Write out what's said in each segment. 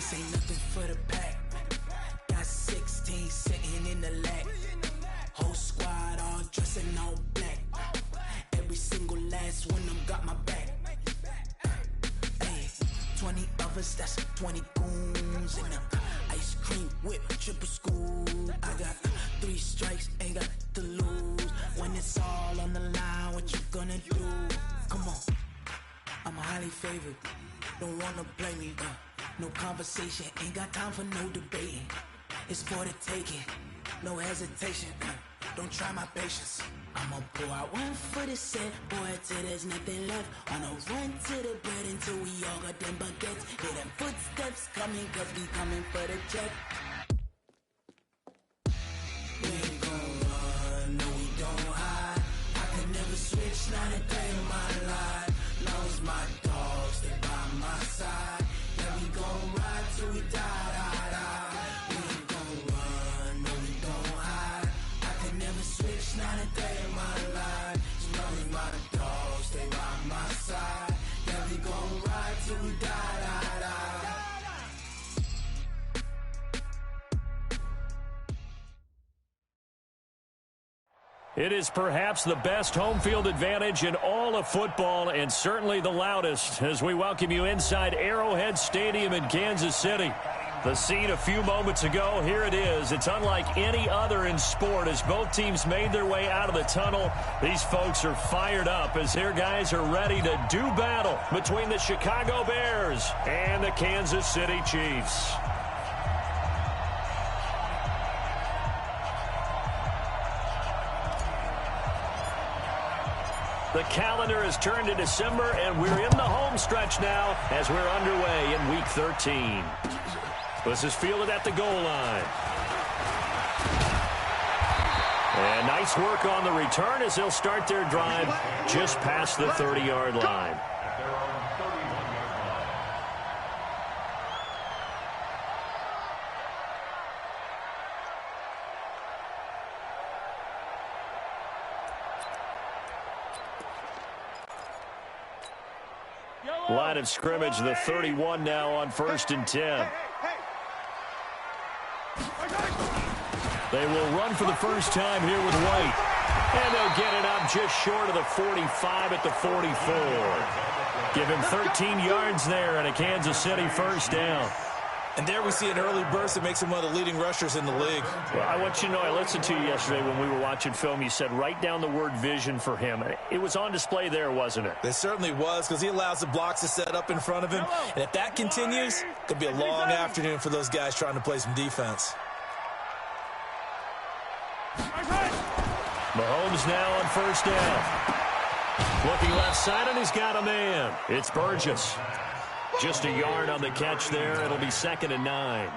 This ain't nothing for the pack. Got 16 sitting in the lap. Whole squad all dressing all black. Every single last one of them got my back. Hey, 20 of us, that's 20 goons in them. Ice cream whip, triple school. I got 3 strikes, ain't got to lose. When it's all on the line, what you gonna do? Come on, I'm highly favored. Don't wanna blame me, no conversation, ain't got time for no debating. It's for the taking, no hesitation, don't try my patience. I'ma pour out one for the set, boy, till there's nothing left. On a run to the bread until we all got them baguettes. Hear them footsteps coming, cause we coming for the check. We ain't gon' run, no we don't hide. I can never switch, not a day in my life. Long as my dogs, they by my side. Yeah, we gon' ride till we die, die, die. We ain't gon' run, no we don't hide. I can never switch, not a day in my life. As long as my dogs, they by my side. Yeah, we gon' ride till we die, die, die. It is perhaps the best home field advantage in all of football, and certainly the loudest, as we welcome you inside Arrowhead Stadium in Kansas City. The scene a few moments ago, here it is. It's unlike any other in sport as both teams made their way out of the tunnel. These folks are fired up as their guys are ready to do battle between the Chicago Bears and the Kansas City Chiefs. The calendar has turned to December, and we're in the home stretch now as we're underway in Week 13. This is fielded at the goal line. And nice work on the return as they'll start their drive just past the 30-yard line. Line of scrimmage, the 31 now on 1st and 10. They will run for the first time here with White. And they'll get it up just short of the 45 at the 44. Give him 13 yards there and a Kansas City first down. And there we see an early burst that makes him one of the leading rushers in the league. Well, I want you to know, I listened to you yesterday when we were watching film. You said write down the word vision for him. It was on display there, wasn't it? It certainly was, because he allows the blocks to set up in front of him. And if that continues, it could be a long afternoon for those guys trying to play some defense. Mahomes now on first down. Looking left side, and he's got a man. It's Burgess. Just a yard on the catch there. It'll be 2nd and 9.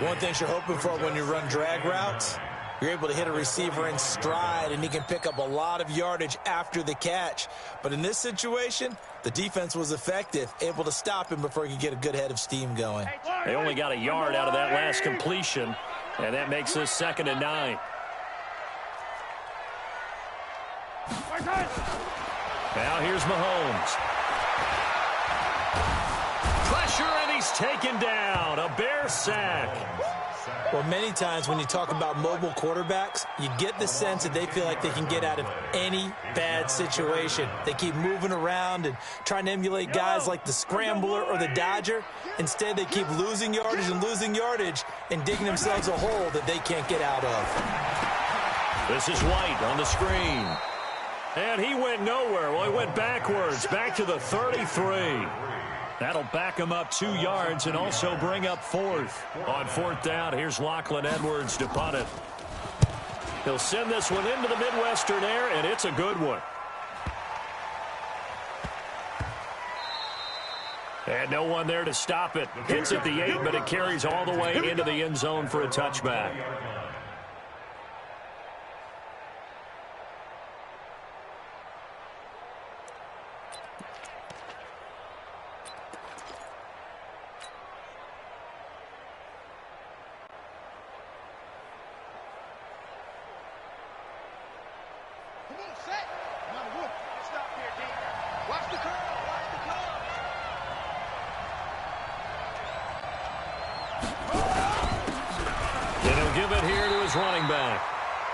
One thing you're hoping for when you run drag routes, you're able to hit a receiver in stride, and he can pick up a lot of yardage after the catch. But in this situation, the defense was effective, able to stop him before he could get a good head of steam going. They only got a yard out of that last completion, and that makes this 2nd and 9. Now here's Mahomes. Pressure, and he's taken down. A Bear sack. Well, many times when you talk about mobile quarterbacks, you get the sense that they feel like they can get out of any bad situation. They keep moving around and trying to emulate guys like the Scrambler or the Dodger. Instead, they keep losing yardage and digging themselves a hole that they can't get out of. This is White on the screen. And he went nowhere. Well, he went backwards, back to the 33. That'll back him up 2 yards and also bring up 4th. On 4th down, here's Lachlan Edwards to punt it. He'll send this one into the Midwestern air, and it's a good one. And no one there to stop it. Hits at the 8, but it carries all the way into the end zone for a touchback.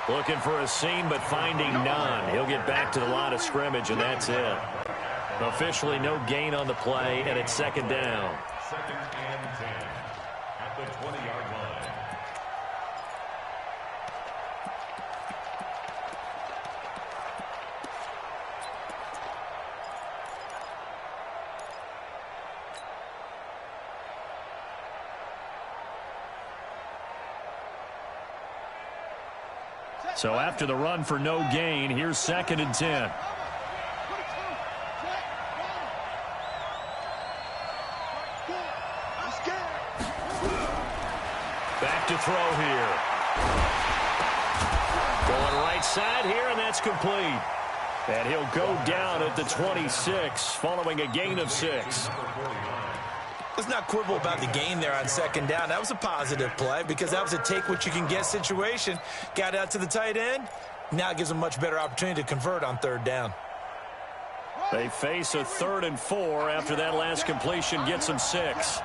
Looking for a seam, but finding none. He'll get back to the line of scrimmage, and that's it. Officially no gain on the play, and it's second down. Second and 10 at the 20-yard line. So after the run for no gain, here's second and 10. Back to throw here. Going right side here, and that's complete. And he'll go down at the 26, following a gain of 6. Let's not quibble about the gain there on second down. That was a positive play because that was a take-what-you-can-get situation. Got out to the tight end. Now it gives them a much better opportunity to convert on third down. They face a 3rd and 4 after that last completion gets them 6.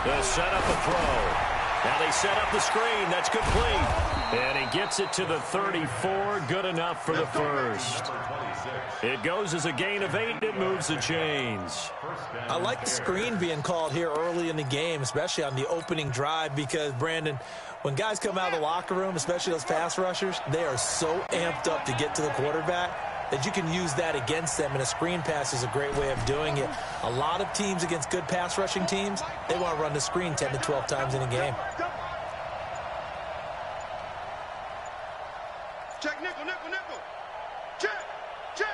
They'll set up a throw. Now they set up the screen. That's complete. And he gets it to the 34. Good enough for the first. It goes as a gain of 8. It moves the chains. I like the screen being called here early in the game, especially on the opening drive, because, Brandon, when guys come out of the locker room, especially those pass rushers, they are so amped up to get to the quarterback that you can use that against them, and a screen pass is a great way of doing it. A lot of teams against good pass rushing teams, they want to run the screen 10 to 12 times in a game. Check, nickel, nickel, nickel. Check, check,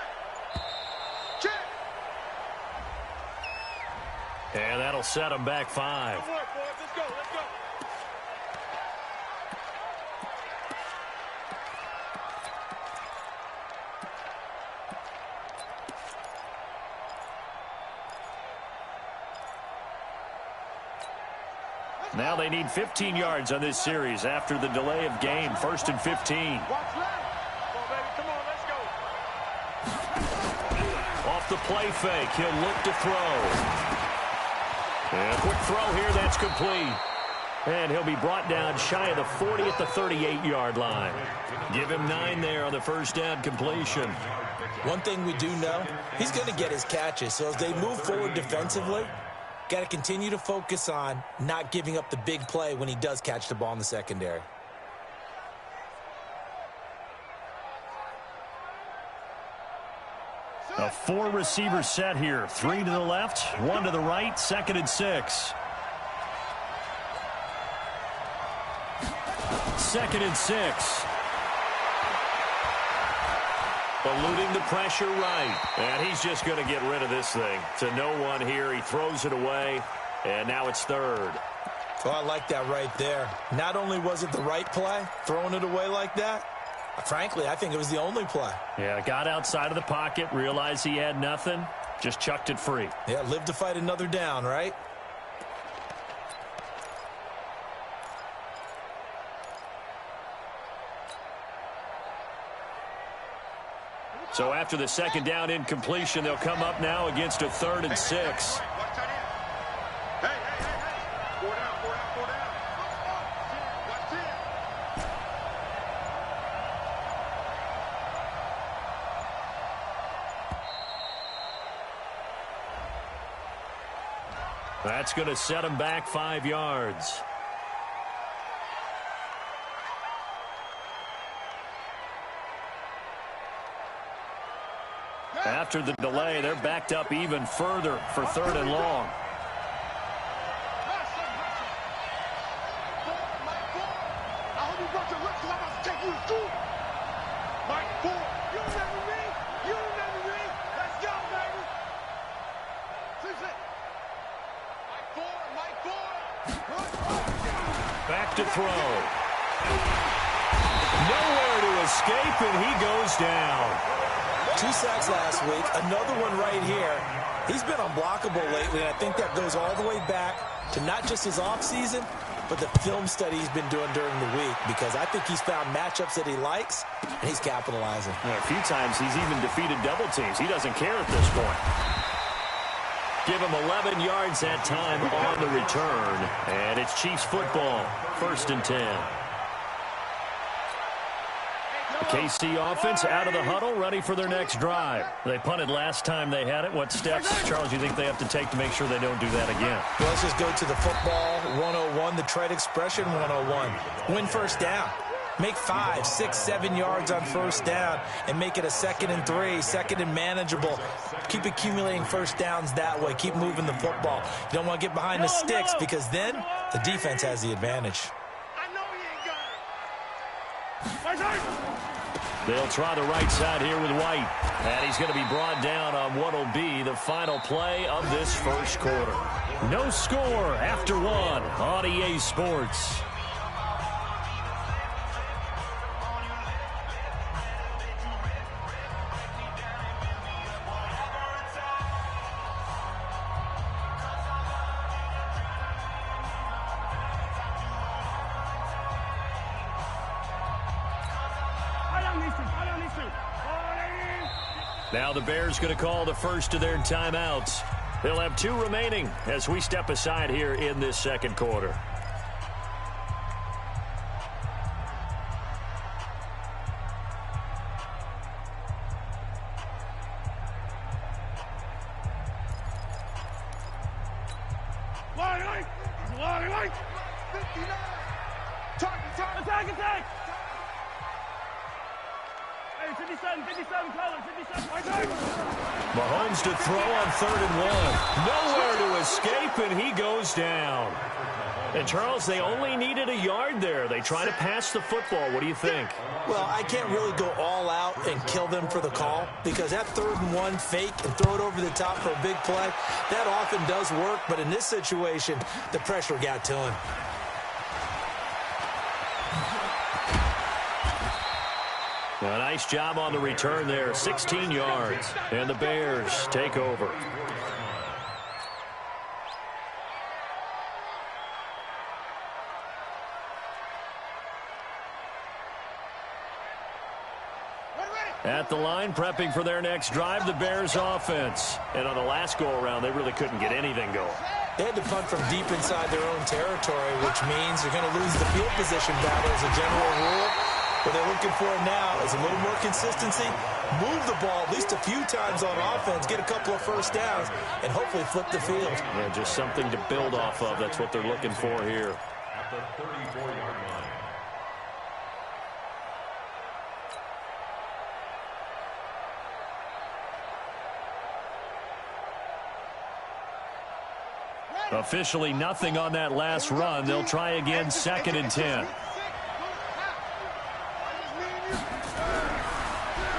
check. And that'll set them back 5. Good work, boys. Let's go, let's go. Now they need 15 yards on this series after the delay of game. 1st and 15. Watch left. Come on, baby. Come on, let's go. Off the play fake, he'll look to throw. And a quick throw here, that's complete. And he'll be brought down shy of the 40 at the 38-yard line. Give him 9 there on the first down completion. One thing we do know, he's going to get his catches. So as they move forward defensively, got to continue to focus on not giving up the big play when he does catch the ball in the secondary. A 4-receiver set here. 3 to the left, 1 to the right, 2nd and 6. 2nd and 6. Eluding the pressure right. And he's just going to get rid of this thing. To no one here. He throws it away. And now it's 3rd. Oh, I like that right there. Not only was it the right play, throwing it away like that, frankly, I think it was the only play. Yeah, got outside of the pocket, realized he had nothing, just chucked it free. Yeah, live to fight another down, right? So after the 2nd down incompletion, they'll come up now against a 3rd and 6. Watch that in. Hey, hey, hey, hey. 4 down, 4 down, 4 down. Watch it. That's going to set him back 5 yards. After the delay, they're backed up even further for 3rd and long. Back to throw. Nowhere to escape, and he goes down. 2 sacks last week, another one right here. He's been unblockable lately, and I think that goes all the way back to not just his offseason, but the film study he's been doing during the week, because I think he's found matchups that he likes, and he's capitalizing. A few times he's even defeated double teams. He doesn't care at this point. Give him 11 yards that time on the return. And it's Chiefs football, 1st and 10. The KC offense out of the huddle, ready for their next drive. They punted last time they had it. What steps, Charles, do you think they have to take to make sure they don't do that again? Well, let's just go to the football 101, the trade expression 101. Win first down. Make 5, 6, 7 yards on first down and make it a 2nd and 3, 2nd and manageable. Keep accumulating first downs that way. Keep moving the football. You don't want to get behind the sticks because then the defense has the advantage. I know he ain't got it. They'll try the right side here with White. And he's going to be brought down on what will be the final play of this first quarter. No score after 1 on EA Sports. Now the Bears going to call the first of their timeouts. They'll have 2 remaining as we step aside here in this second quarter. Attack! 57 colors, 57. Mahomes to throw on 3rd and 1. Nowhere to escape, and he goes down. And, Charles, they only needed a yard there. They try to pass the football. What do you think? Well, I can't really go all out and kill them for the call because that 3rd and 1 fake and throw it over the top for a big play, that often does work. But in this situation, the pressure got to him. A nice job on the return there, 16 yards, and the Bears take over. At the line, prepping for their next drive, the Bears offense. And on the last go-around, they really couldn't get anything going. They had to punt from deep inside their own territory, which means they're going to lose the field position battle as a general rule. What they're looking for now is a little more consistency, move the ball at least a few times on offense, get a couple of first downs, and hopefully flip the field. Yeah, just something to build off of. That's what they're looking for here. At the 34-yard line. Officially nothing on that last run. They'll try again, 2nd and 10.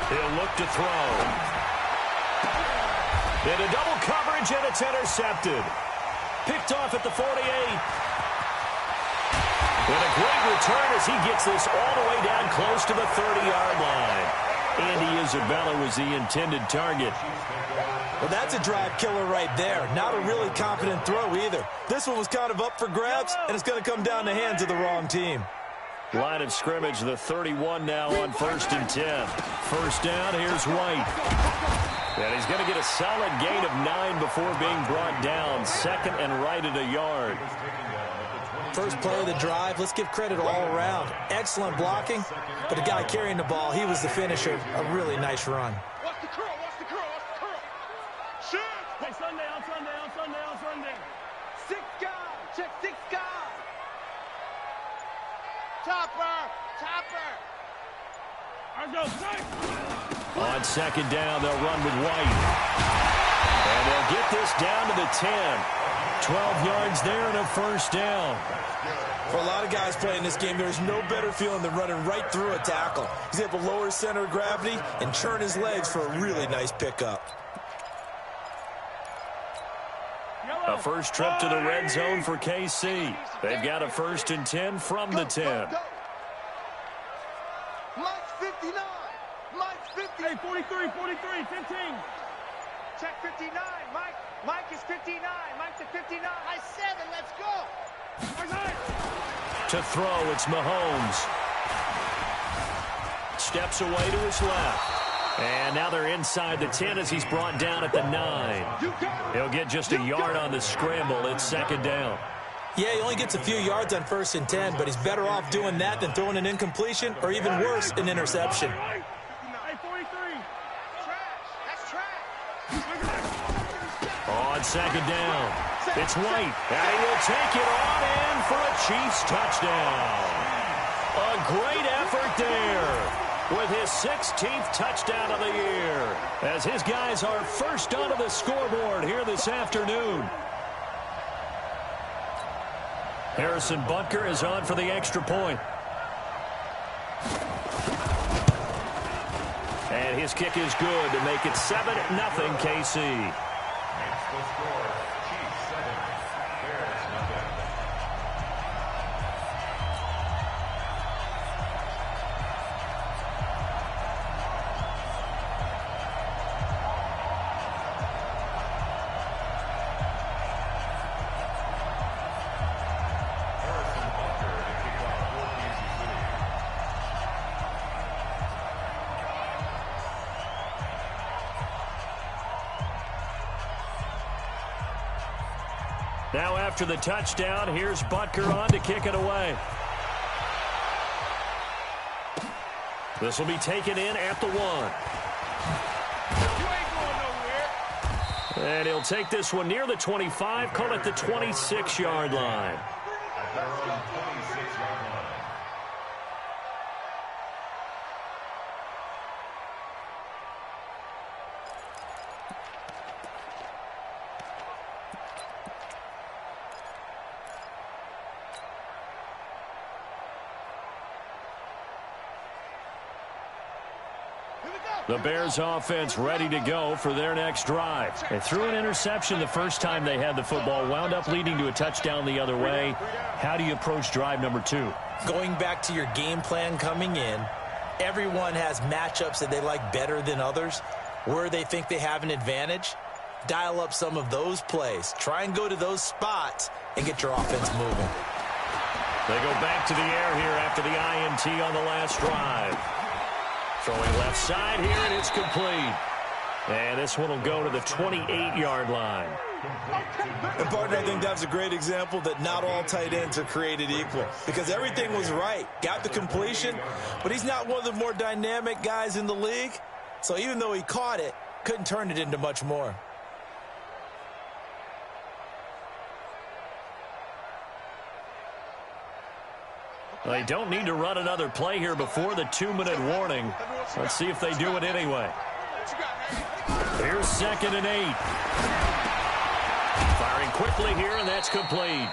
He'll look to throw. Into double coverage, and it's intercepted. Picked off at the 48. And a great return as he gets this all the way down close to the 30-yard line. Andy Isabella was the intended target. Well, that's a drive killer right there. Not a really confident throw either. This one was kind of up for grabs, and it's going to come down the hands of the wrong team. Line of scrimmage, the 31 now on 1st and 10. First down, here's White. And he's going to get a solid gain of 9 before being brought down. 2nd and right at a yard. First play of the drive, let's give credit all around. Excellent blocking, but the guy carrying the ball, he was the finisher. A really nice run. Watch the curl, watch the curl, watch the curl. Shoot! Hey, Sunday. 6 guys, check 6 guys. Topper! On 2nd down, they'll run with White. And they'll get this down to the 10. 12 yards there and a first down. For a lot of guys playing this game, there's no better feeling than running right through a tackle. He's able to lower his center of gravity and churn his legs for a really nice pickup. A first trip to the red zone for KC. They've got a 1st and 10 from the 10. Mike's 59. Mike's 50. Hey, 43, 15. Check 59. Mike is 59. Mike's at 59. High 7. Let's go. To throw, it's Mahomes. Steps away to his left. And now they're inside the 10 as he's brought down at the 9. He'll get just a yard on the scramble. It's second down. Yeah, he only gets a few yards on 1st and 10, but he's better off doing that than throwing an incompletion or even worse, an interception. On second down, it's White, and he will take it on in for a Chiefs touchdown. A great effort there with his 16th touchdown of the year as his guys are first onto the scoreboard here this afternoon. Harrison Butker is on for the extra point. And his kick is good to make it 7-0 KC. The score, Chiefs 7, Bears nothing. Harrison Butker to kick off for Kansas City. Now after the touchdown, here's Butker on to kick it away. This will be taken in at the 1. And he'll take this one near the 25, call it the 26-yard line. At their own 26-yard line. The Bears offense ready to go for their next drive. They threw an interception the first time they had the football, wound up leading to a touchdown the other way. How do you approach drive number 2? Going back to your game plan coming in, everyone has matchups that they like better than others. Where they think they have an advantage, dial up some of those plays. Try and go to those spots and get your offense moving. They go back to the air here after the INT on the last drive. Throwing left side here, and it's complete. And this one will go to the 28-yard line. And, partner, I think that's a great example that not all tight ends are created equal. Because everything was right. Got the completion, but he's not one of the more dynamic guys in the league. So even though he caught it, couldn't turn it into much more. They don't need to run another play here before the 2-minute warning. Let's see if they do it anyway. Here's 2nd and 8. Firing quickly here, and that's complete.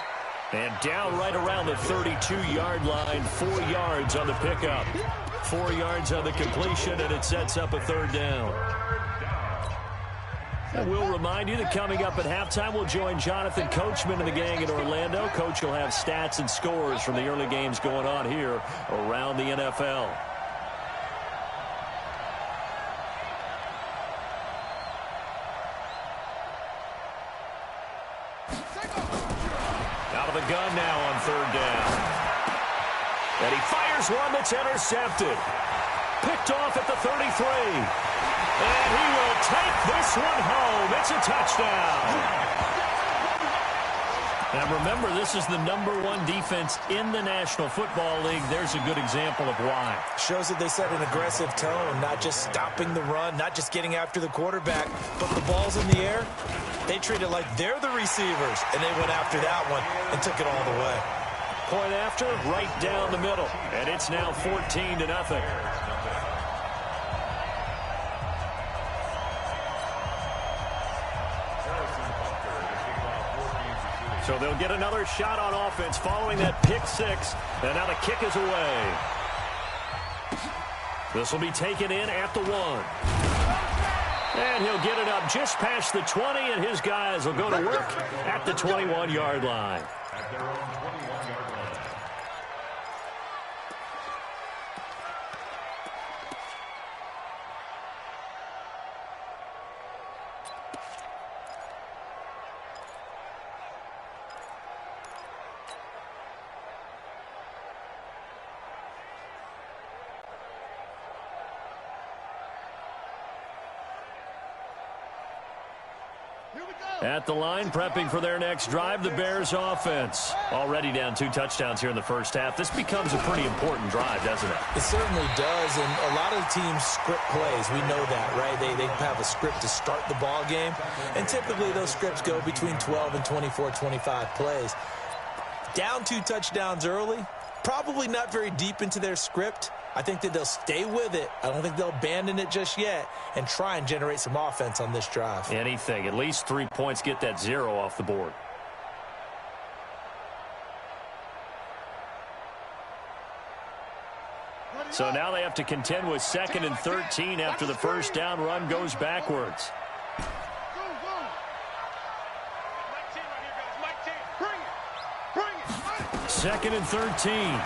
And down right around the 32-yard line, 4 yards on the pickup. 4 yards on the completion, and it sets up a 3rd down. And we'll remind you that coming up at halftime, we'll join Jonathan Coachman and the gang in Orlando. Coach will have stats and scores from the early games going on here around the NFL. Out of the gun now on 3rd down. And he fires one that's intercepted. Picked off at the 33. And he will take this one home. It's a touchdown. Now remember, this is the #1 defense in the National Football League. There's a good example of why. Shows that they set an aggressive tone, not just stopping the run, not just getting after the quarterback, but the ball's in the air. They treat it like they're the receivers, and they went after that one and took it all the way. Point after, right down the middle. And it's now 14-0. So they'll get another shot on offense following that pick 6. And now the kick is away. This will be taken in at the 1. And he'll get it up just past the 20, and his guys will go to work at the 21-yard line. At their own 21-yard line. At the line, prepping for their next drive, the Bears offense. Already down 2 touchdowns here in the first half. This becomes a pretty important drive, doesn't it? It certainly does, and a lot of teams script plays. We know that, right? They have a script to start the ball game, and typically those scripts go between 12 and 24, 25 plays. Down 2 touchdowns early, probably not very deep into their script. I think that they'll stay with it. I don't think they'll abandon it just yet and try and generate some offense on this drive. Anything. At least 3 points, get that 0 off the board. So now they have to contend with 2nd and 13 after the first down run goes backwards. Second and 13.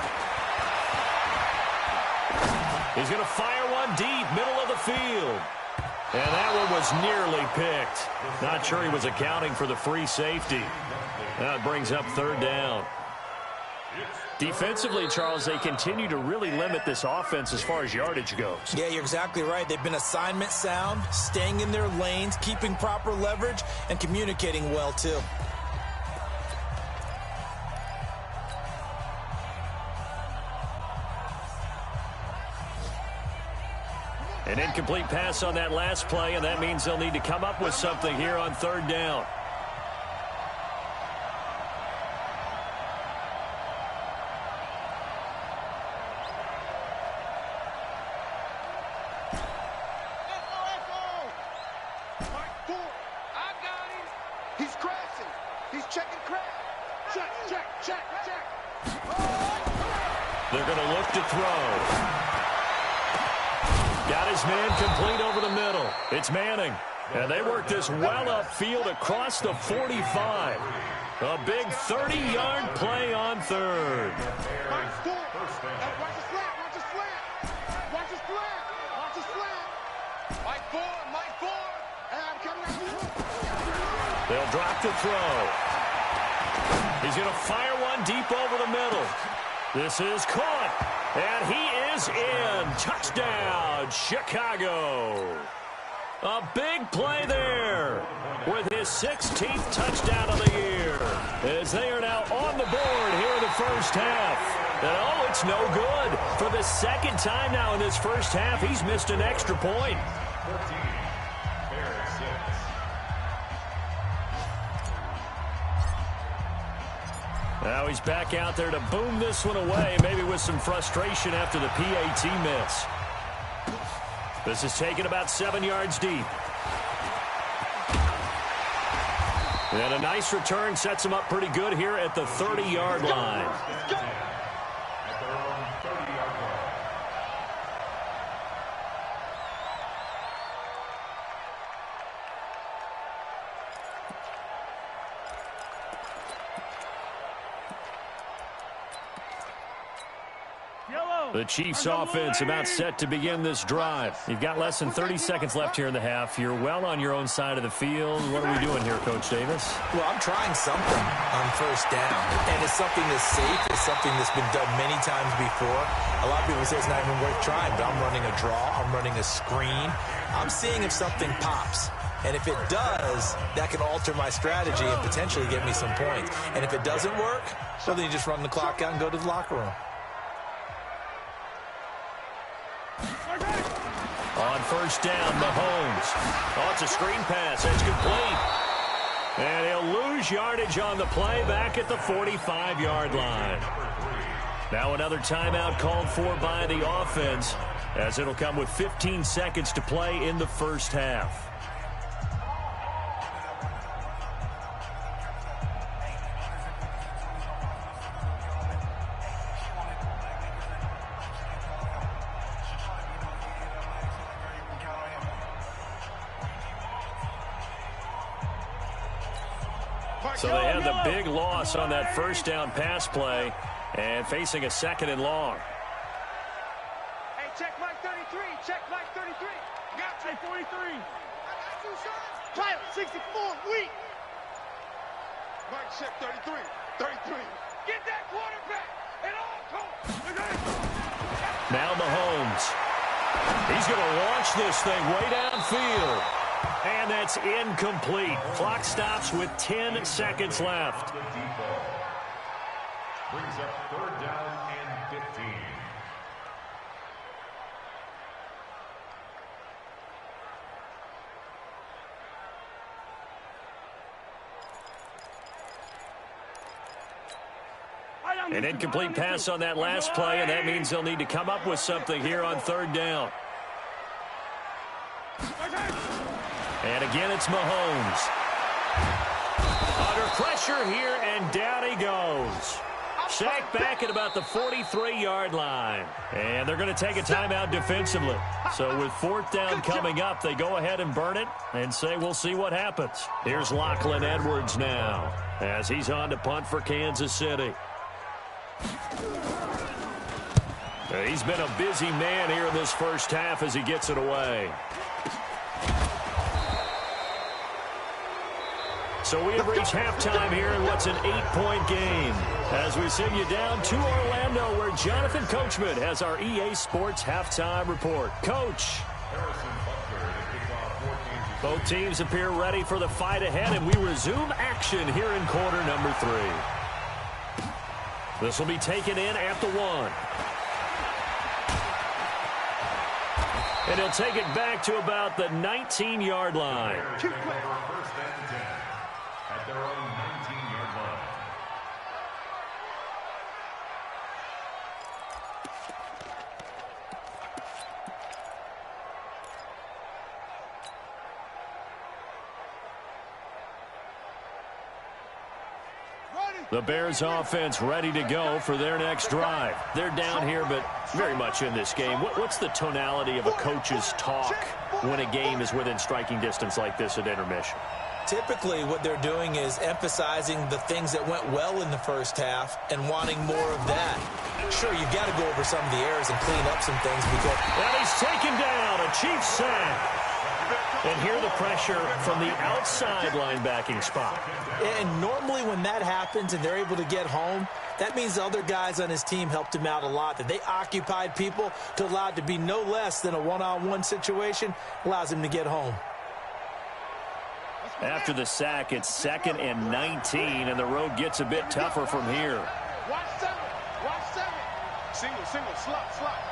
He's going to fire one deep, middle of the field. And that one was nearly picked. Not sure he was accounting for the free safety. That brings up 3rd down. Defensively, Charles, they continue to really limit this offense as far as yardage goes. Yeah, you're exactly right. They've been assignment sound, staying in their lanes, keeping proper leverage, and communicating well, too. An incomplete pass on that last play, and that means they'll need to come up with something here on 3rd down. I got him. He's crashing. He's checking crash. Check. They're going to look to throw. Got his man complete over the middle. It's Manning. And they work this well upfield across the 45. A big 30-yard play on 3rd. They'll drop the throw. He's going to fire one deep over the middle. This is caught, and he is in. Touchdown, Chicago. A big play there with his 16th touchdown of the year, as they are now on the board here in the first half. And, oh, it's no good. For the 2nd time now in this first half, he's missed an extra point. 14, Bears 6. Now he's back out there to boom this one away, maybe with some frustration after the PAT miss. This is taken about 7 yards deep. And a nice return sets him up pretty good here at the 30-yard line. At their own 30-yard line. The Chiefs offense about set to begin this drive. You've got less than 30 seconds left here in the half. You're well on your own side of the field. What are we doing here, Coach Davis? Well, I'm trying something on first down, and it's something that's safe. It's something that's been done many times before. A lot of people say it's not even worth trying, but I'm running a draw. I'm running a screen. I'm seeing if something pops. And if it does, that can alter my strategy and potentially get me some points. And if it doesn't work, well, then you just run the clock out and go to the locker room. On first down, Mahomes. Oh, it's a screen pass. It's complete. And he'll lose yardage on the play back at the 45-yard line. Now another timeout called for by the offense, as it'll come with 15 seconds to play in the first half. So they had the big loss on that first down pass play and facing a 2nd and long. Hey, check Mike 33. Check Mike 33. Got you, 43. I got 2 shots. Pilot 64. Weak. Mike, check 33. 33. Get that quarterback at all costs. Now Mahomes. He's going to launch this thing way downfield. And that's incomplete. Clock stops with 10 seconds left. Brings up 3rd down and 15. An incomplete pass on that last play, and that means they'll need to come up with something here on 3rd down. And again, it's Mahomes. Under pressure here, and down he goes. Sacked back at about the 43-yard line. And they're going to take a timeout defensively. So with 4th down coming up, they go ahead and burn it and say we'll see what happens. Here's Lachlan Edwards now as he's on to punt for Kansas City. He's been a busy man here in this first half as he gets it away. So we have reached halftime here in what's an 8-point game as we send you down to Orlando where Jonathan Coachman has our EA Sports halftime report. Coach. Both teams appear ready for the fight ahead, and we resume action here in quarter number 3. This will be taken in at the 1. And he'll take it back to about the 19-yard line. First and 10 at their own 19-yard line. The Bears offense ready to go for their next drive. They're down here, but very much in this game. What's the tonality of a coach's talk when a game is within striking distance like this at intermission? Typically, what they're doing is emphasizing the things that went well in the first half and wanting more of that. Sure, you've got to go over some of the errors and clean up some things because... And he's taken down, a Chiefs sack. And here the pressure from the outside linebacking spot. And normally when that happens and they're able to get home, that means the other guys on his team helped him out a lot. That they occupied people to allow it to be no less than a one-on-one situation allows him to get home. After the sack, it's 2nd and 19, and the road gets a bit tougher from here. Watch 7. Watch 7. Single, slot.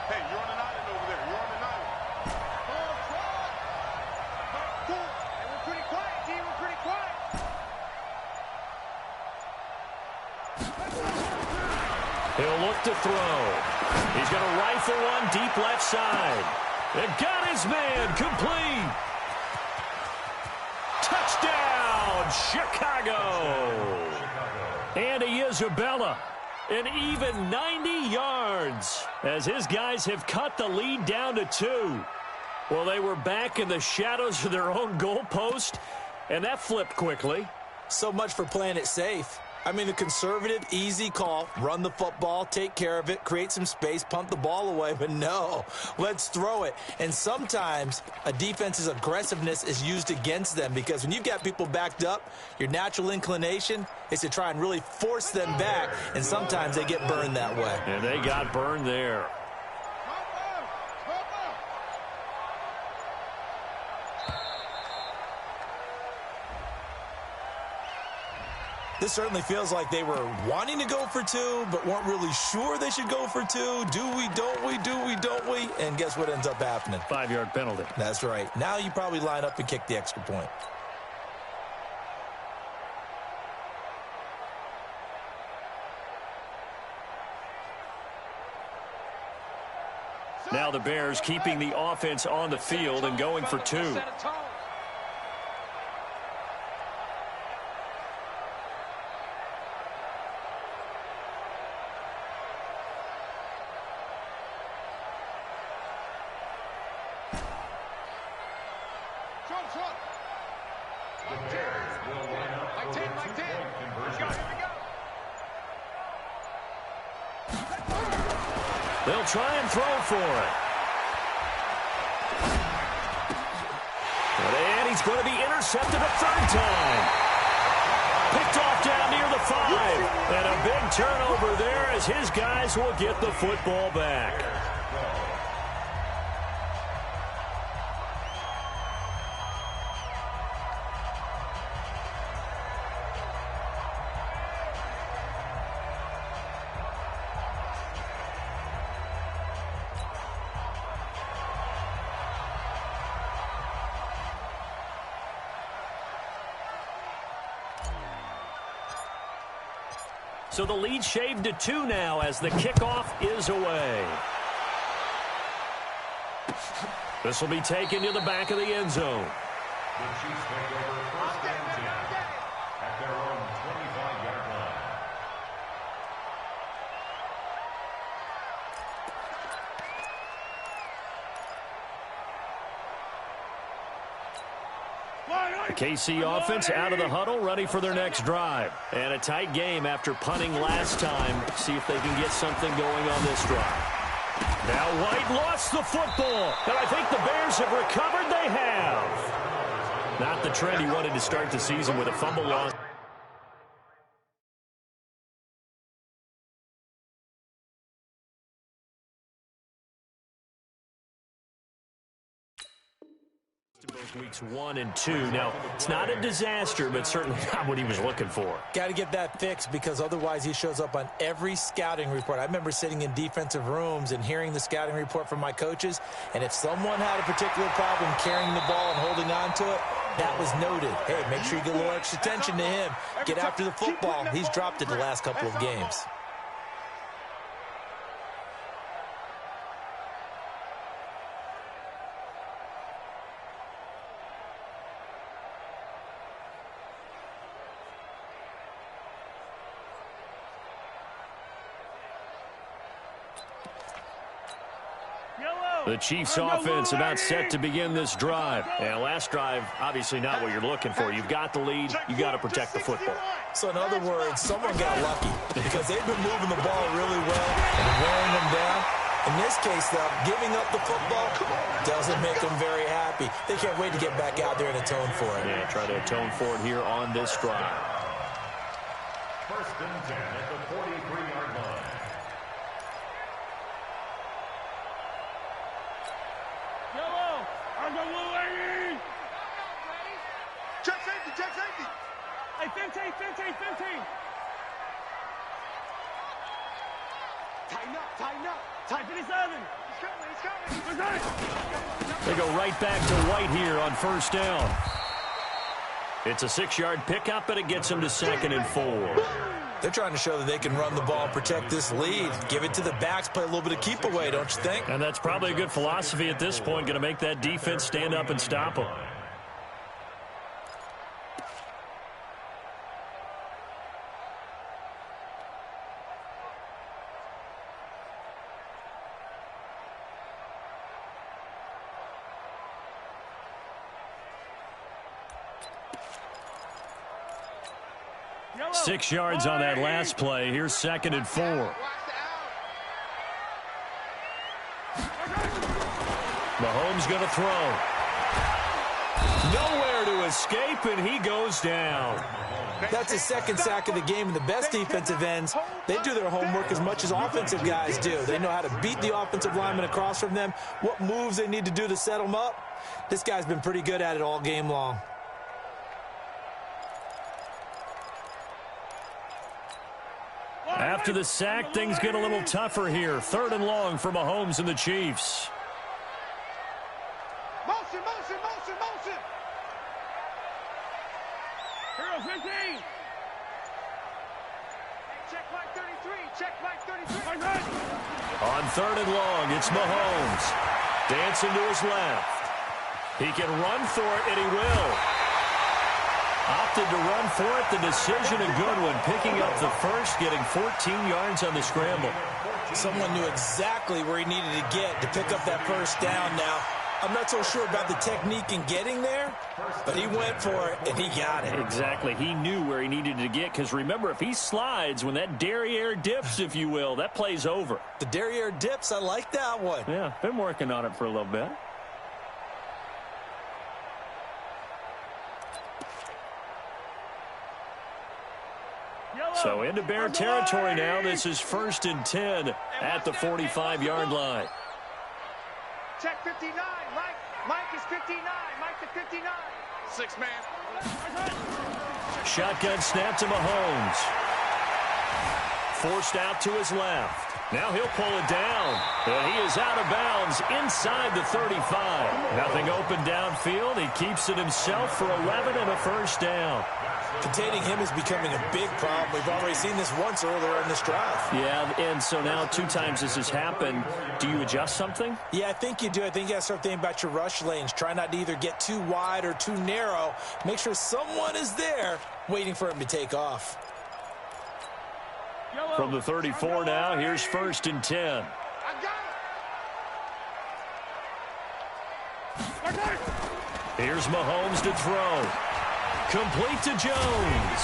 Hey, you're on an island over there. You're on an island. Cool. Hey, we're pretty quiet, D. We're pretty quiet. He'll look to throw. He's going to rifle one deep left side. And got his man complete. Touchdown, Chicago. Andy Isabella, an even 90 yards as his guys have cut the lead down to 2. Well, they were back in the shadows of their own goalpost, and that flipped quickly. So much for playing it safe. I mean, the conservative, easy call, run the football, take care of it, create some space, punt the ball away. But no, let's throw it. And sometimes a defense's aggressiveness is used against them because when you've got people backed up, your natural inclination is to try and really force them back, and sometimes they get burned that way. And they got burned there. This certainly feels like they were wanting to go for 2, but weren't really sure they should go for 2. Do we, don't we, do we, don't we? And guess what ends up happening? 5-yard penalty. That's right. Now you probably line up and kick the extra point. Now the Bears keeping the offense on the field and going for 2. They'll try and throw for it. And he's going to be intercepted a 3rd time. Picked off down near the 5. And a big turnover there as his guys will get the football back. So the lead shaved to 2 now as the kickoff is away. This will be taken to the back of the end zone. The Chiefs take over first and 10 at their own 25-yard line. The KC offense out of the huddle, ready for their next drive. And a tight game after punting last time. See if they can get something going on this drive. Now White lost the football. And I think the Bears have recovered. They have. Not the trend he wanted to start the season with a fumble loss. Both weeks 1 and 2. Now, it's not a disaster, but certainly not what he was looking for. Got to get that fixed because otherwise he shows up on every scouting report. I remember sitting in defensive rooms and hearing the scouting report from my coaches, and if someone had a particular problem carrying the ball and holding on to it, that was noted. Hey, make sure you get a little extra attention to him. Get after the football. He's dropped it the last couple of games. The Chiefs offense about set to begin this drive. And last drive, obviously not what you're looking for. You've got the lead. You got to protect the football. So in other words, someone got lucky because they've been moving the ball really well and wearing them down. In this case, though, giving up the football doesn't make them very happy. They can't wait to get back out there and atone for it. Yeah, try to atone for it here on this drive. First and 10 at the 43-yard line. Check safety, check safety. Hey, 15. Tighten up. Tight 57. He's coming. They go right back to White here on first down. It's a 6-yard pickup, and it gets them to 2nd and 4. They're trying to show that they can run the ball and protect this lead. Give it to the backs, play a little bit of keep away, don't you think? And that's probably a good philosophy at this point, going to make that defense stand up and stop them. Yellow. 6 yards on that last play. Here's 2nd and 4. Mahomes going to throw. Nowhere to escape, and he goes down. That's his 2nd sack of the game, and the best defensive ends, they do their homework as much as offensive guys do. They know how to beat the offensive lineman across from them, what moves they need to do to set them up. This guy's been pretty good at it all game long. After the sack, things get a little tougher here. 3rd and long for Mahomes and the Chiefs. Motion. Hero 15. Check Mike 33. On 3rd and long, it's Mahomes. Dancing to his left. He can run for it, and he will. Opted to run for it. The decision a good one. Picking up the first, getting 14 yards on the scramble. Someone knew exactly where he needed to get to pick up that first down now. I'm not so sure about the technique in getting there, but he went for it, and he got it. Exactly. He knew where he needed to get, because remember, if he slides, when that derriere dips, if you will, that play's over. The derriere dips, I like that one. Yeah, been working on it for a little bit. So into Bear territory now. This is 1st and 10 at the 45-yard line. Check 59. Mike is 59. Mike to 59. 6-man. Shotgun snap to Mahomes. Forced out to his left. Now he'll pull it down. And he is out of bounds inside the 35. Nothing open downfield. He keeps it himself for 11 and a first down. Containing him is becoming a big problem. We've already seen this once earlier in this drive. Yeah, and so now 2 times this has happened. Do you adjust something? Yeah, I think you do. I think you got to start thinking about your rush lanes. Try not to either get too wide or too narrow. Make sure someone is there waiting for him to take off. From the 34 now, here's 1st and 10. Here's Mahomes to throw. Complete to Jones.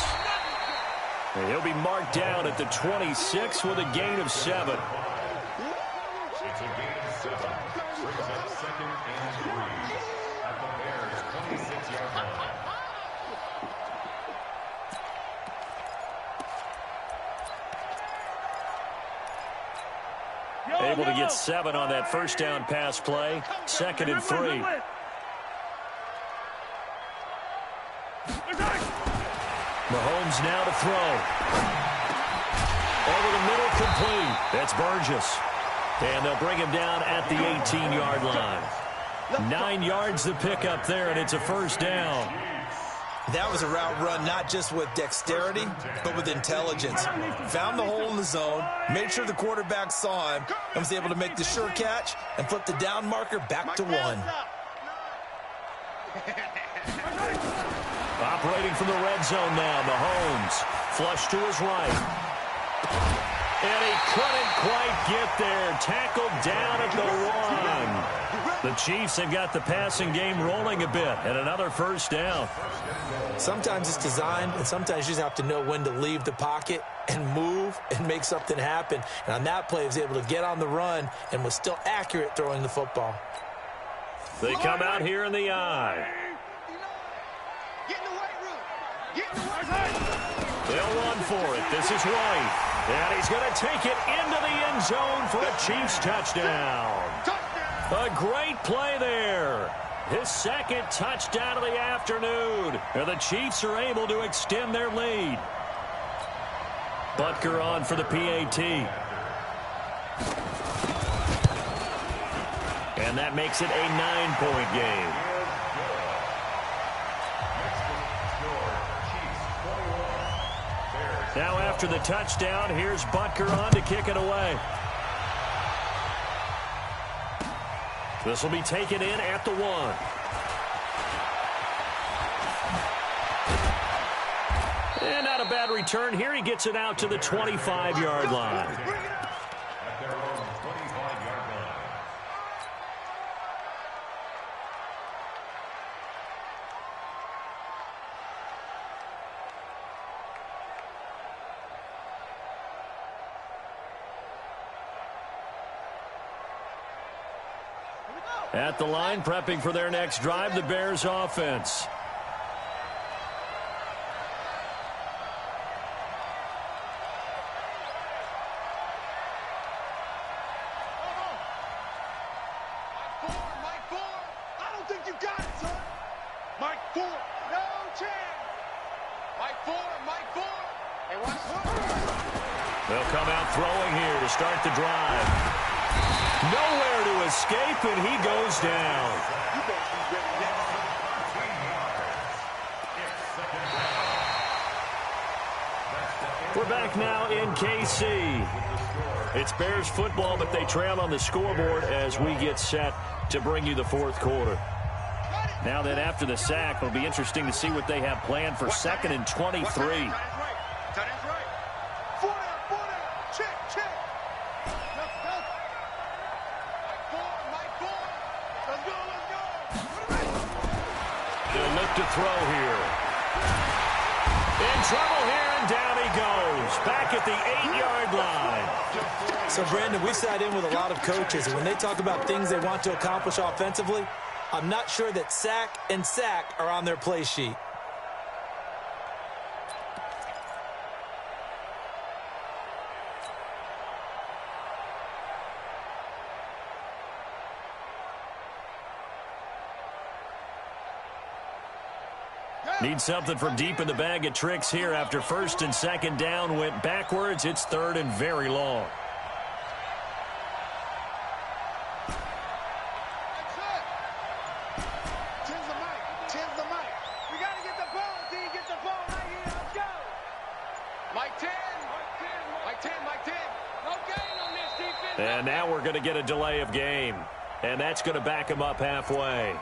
And he'll be marked down at the 26 with a gain of 7. It's a gain of 7. Brings up 2nd and 3 at the Bears' 26-yard line. Able to get 7 on that first down pass play. 2nd and 3. Mahomes now to throw. Over the middle, complete. That's Burgess. And they'll bring him down at the 18-yard line. 9 yards to pick up there, and it's a first down. That was a route run not just with dexterity, but with intelligence. Found the hole in the zone, made sure the quarterback saw him, and was able to make the sure catch and flip the down marker back to 1. Operating from the red zone now, Mahomes. Flush to his right. And he couldn't quite get there. Tackled down at the 1. The Chiefs have got the passing game rolling a bit, and another first down. Sometimes it's designed, and sometimes you just have to know when to leave the pocket and move and make something happen. And on that play, he was able to get on the run and was still accurate throwing the football. They come out here in the eye. They'll run for it. This is White. And he's going to take it into the end zone for a Chiefs touchdown. A great play there. His 2nd touchdown of the afternoon. And the Chiefs are able to extend their lead. Butker on for the PAT. And that makes it a 9-point game. Now after the touchdown, here's Butker on to kick it away. This will be taken in at the 1. And not a bad return here. He gets it out to the 25-yard line. At their own 25-yard line. At the line, prepping for their next drive, the Bears offense. Mike 4. I don't think you got it, son. Mike 4. No chance. Mike 4. Hey, watch 4. They'll come out throwing here to start the drive. Nowhere to escape, and he goes down. We're back now in KC. It's Bears football, but they trail on the scoreboard as we get set to bring you the 4th quarter. Now then, after the sack, it'll be interesting to see what they have planned for 2nd and 23. To throw here. In trouble here, and down he goes. Back at the 8-yard line. So, Brandon, we sat in with a lot of coaches, and when they talk about things they want to accomplish offensively, I'm not sure that sack and sack are on their play sheet. Need something from deep in the bag of tricks here after 1st and 2nd down went backwards. It's 3rd and very long. And now we're going to get a delay of game. And that's going to back them up halfway.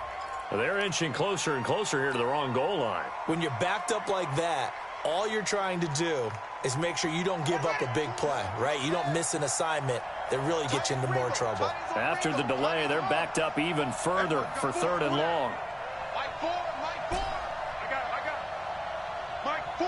They're inching closer and closer here to the wrong goal line. When you're backed up like that, all you're trying to do is make sure you don't give up a big play, right? You don't miss an assignment that really gets you into more trouble. After the delay, they're backed up even further for 3rd and long. Mike 4, Mike 4. I got it. Mike 4.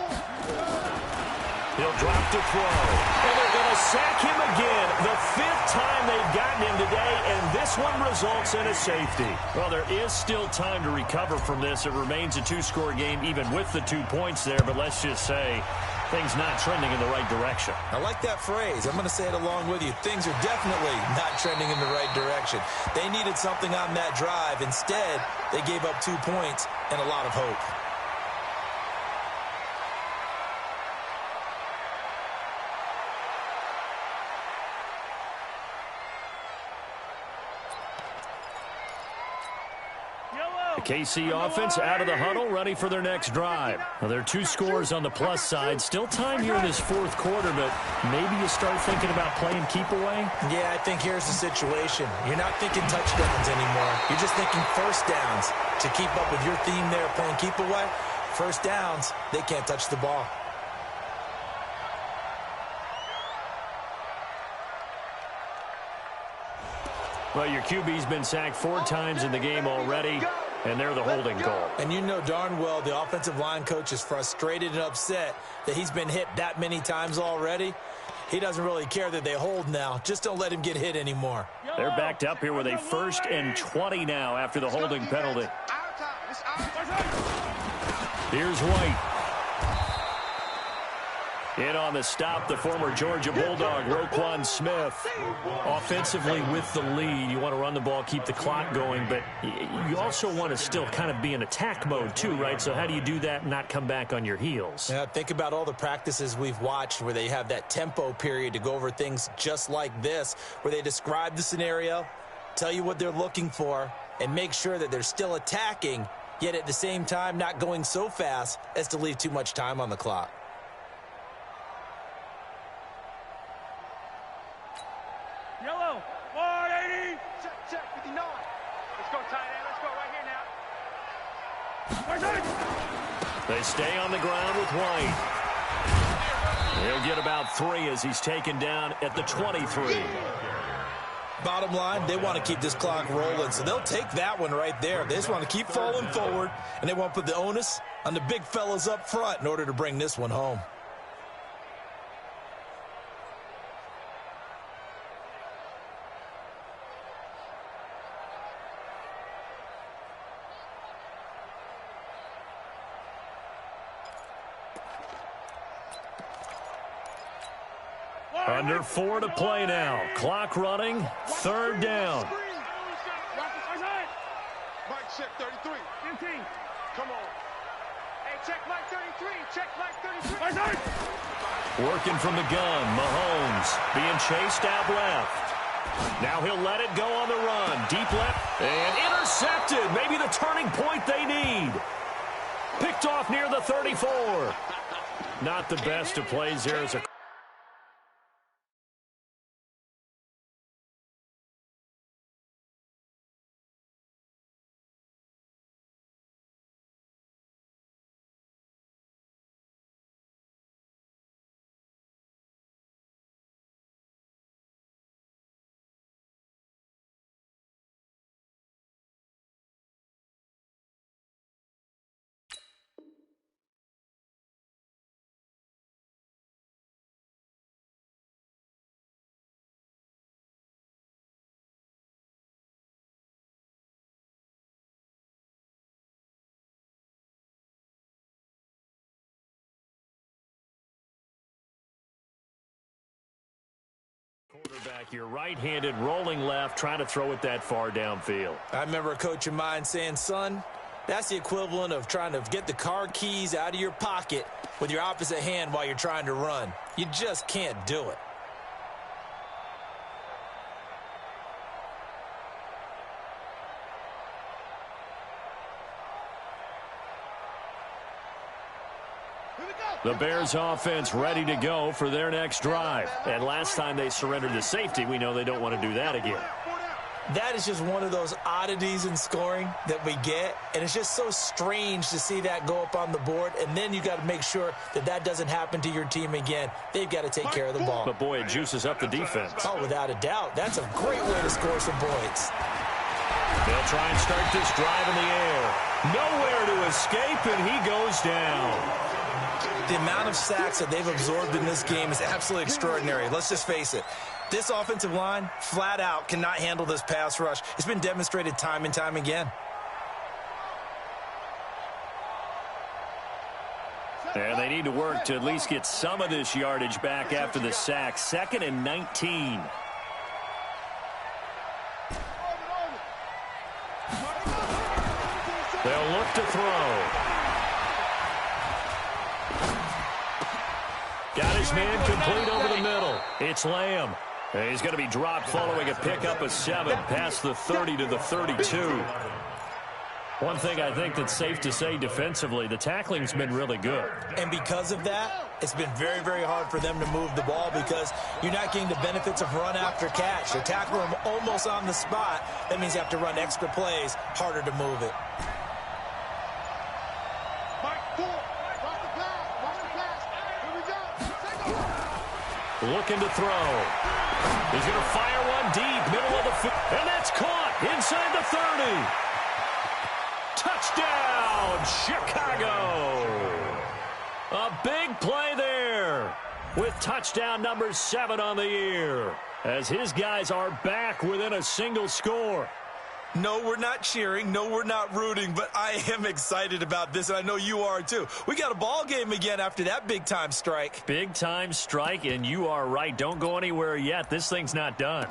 He'll drop to throw. And they're going to sack him again. The 5th time they've gotten him today, and this one results in a safety. Well, there is still time to recover from this. It remains a 2-score game, even with the 2 points there. But let's just say things not trending in the right direction. I like that phrase. I'm going to say it along with you. Things are definitely not trending in the right direction. They needed something on that drive. Instead, they gave up 2 points and a lot of hope. The KC offense out of the huddle, ready for their next drive. Well, there are 2 scores on the plus side. Still time here in this 4th quarter, but maybe you start thinking about playing keep away? Yeah, I think here's the situation. You're not thinking touchdowns anymore. You're just thinking first downs. To keep up with your theme there, playing keep away, first downs, they can't touch the ball. Well, your QB's been sacked 4 times in the game already, and they're the holding call. And you know darn well the offensive line coach is frustrated and upset that he's been hit that many times already. He doesn't really care that they hold now. Just don't let him get hit anymore. They're backed up here with a 1st and 20 now after the holding penalty. Here's White. In on the stop, the former Georgia Bulldog, Roquan Smith. Offensively with the lead, you want to run the ball, keep the clock going, but you also want to still kind of be in attack mode too, right? So how do you do that and not come back on your heels? Yeah, think about all the practices we've watched where they have that tempo period to go over things just like this, where they describe the scenario, tell you what they're looking for, and make sure that they're still attacking, yet at the same time not going so fast as to leave too much time on the clock. Yellow, 180. Check, 59. Let's go, tight end. Let's go right here now. They stay on the ground with White. He'll get about 3 as he's taken down at the 23. Bottom line, they want to keep this clock rolling, so they'll take that one right there. They just want to keep falling forward, and they want to put the onus on the big fellas up front in order to bring this one home. Under 4 to play now. Clock running. 3rd down. Mike, check 33. 15. Come on. Hey, check Mike 33. Check Mike 33. Working from the gun. Mahomes being chased out left. Now he'll let it go on the run. Deep left. And intercepted. Maybe the turning point they need. Picked off near the 34. Not the best of plays there as a quarterback, your right-handed rolling left, trying to throw it that far downfield. I remember a coach of mine saying, son, that's the equivalent of trying to get the car keys out of your pocket with your opposite hand while you're trying to run. You just can't do it. The Bears offense ready to go for their next drive. And last time they surrendered to safety, we know they don't want to do that again. That is just one of those oddities in scoring that we get, and it's just so strange to see that go up on the board, and then you got to make sure that that doesn't happen to your team again. They've got to take care of the ball. But, boy, it juices up the defense. Oh, without a doubt. That's a great way to score some points. They'll try and start this drive in the air. Nowhere to escape, and he goes down. The amount of sacks that they've absorbed in this game is absolutely extraordinary. Let's just face it. This offensive line, flat out, cannot handle this pass rush. It's been demonstrated time and time again. And they need to work to at least get some of this yardage back after the sack. 2nd and 19. They'll look to throw. Got his man complete over the middle. It's Lamb. And he's going to be dropped following a pickup of 7 past the 30 to the 32. One thing I think that's safe to say defensively, the tackling's been really good. And because of that, it's been very, very hard for them to move the ball because you're not getting the benefits of run after catch. You're tackling them almost on the spot. That means you have to run extra plays, harder to move it. Looking to throw. He's going to fire one deep, middle of the field. And that's caught inside the 30. Touchdown, Chicago. A big play there with touchdown number 7 on the year as his guys are back within a single score. No, we're not cheering. No, we're not rooting, but I am excited about this, and I know you are too. We got a ball game again after that big-time strike. Big-time strike, and you are right. Don't go anywhere yet. This thing's not done.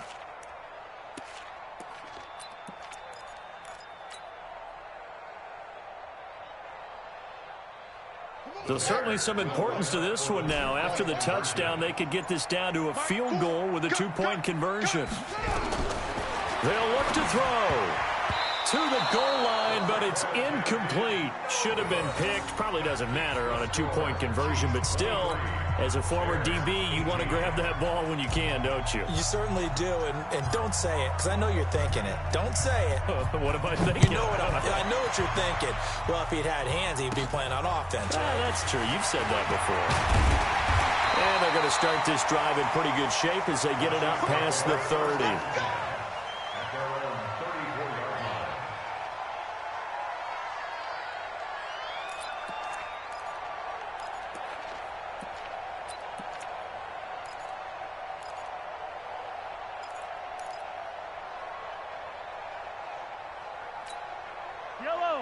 So certainly some importance to this one now. After the touchdown, they could get this down to a field goal with a 2-point conversion. They'll look to throw to the goal line, but it's incomplete. Should have been picked. Probably doesn't matter on a 2-point conversion, but still, as a former DB, you want to grab that ball when you can, don't you? You certainly do, and don't say it, because I know you're thinking it. Don't say it. What am I thinking? You know what I know what you're thinking. Well, if he'd had hands, he'd be playing on offense. Right? That's true. You've said that before. And they're going to start this drive in pretty good shape as they get it up past the 30.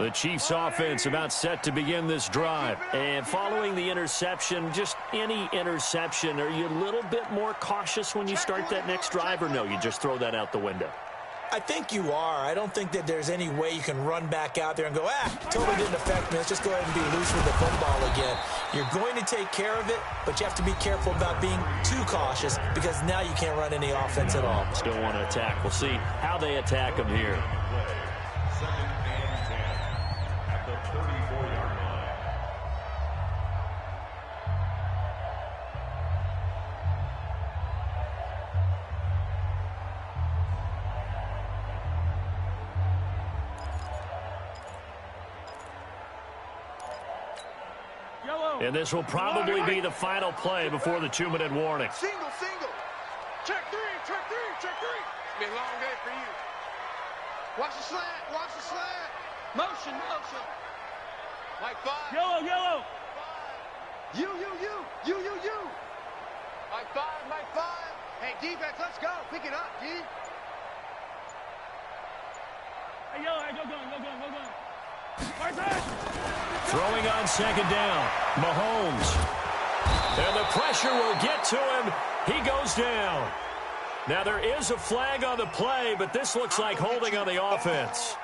The Chiefs offense about set to begin this drive. And following the interception, just any interception, are you a little bit more cautious when you start that next drive, or no, you just throw that out the window? I think you are. I don't think that there's any way you can run back out there and go, totally didn't affect me. Let's just go ahead and be loose with the football again. You're going to take care of it, but you have to be careful about being too cautious because now you can't run any offense at all. Still want to attack. We'll see how they attack them here. And this will probably be the final play before the 2-minute warning. Single. Check three. It's been a long day for you. Watch the slant. Motion. Mike 5. Yellow. You. Mike 5. Hey, defense, let's go. Pick it up, D. Hey, yellow, go going. Throwing on 2nd down. Mahomes. And the pressure will get to him. He goes down. Now there is a flag on the play, but this looks like holding on the offense.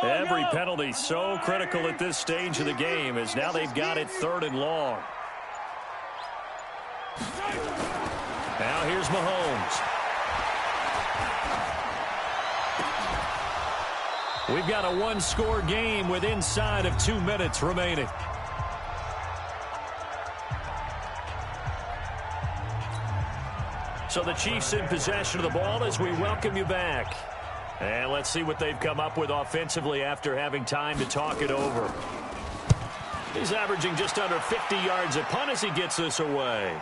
Every penalty so critical at this stage of the game, as now they've got it 3rd and long. Now here's Mahomes. We've got a one-score game with inside of 2 minutes remaining. So the Chiefs in possession of the ball as we welcome you back. And let's see what they've come up with offensively after having time to talk it over. He's averaging just under 50 yards a punt as he gets this away.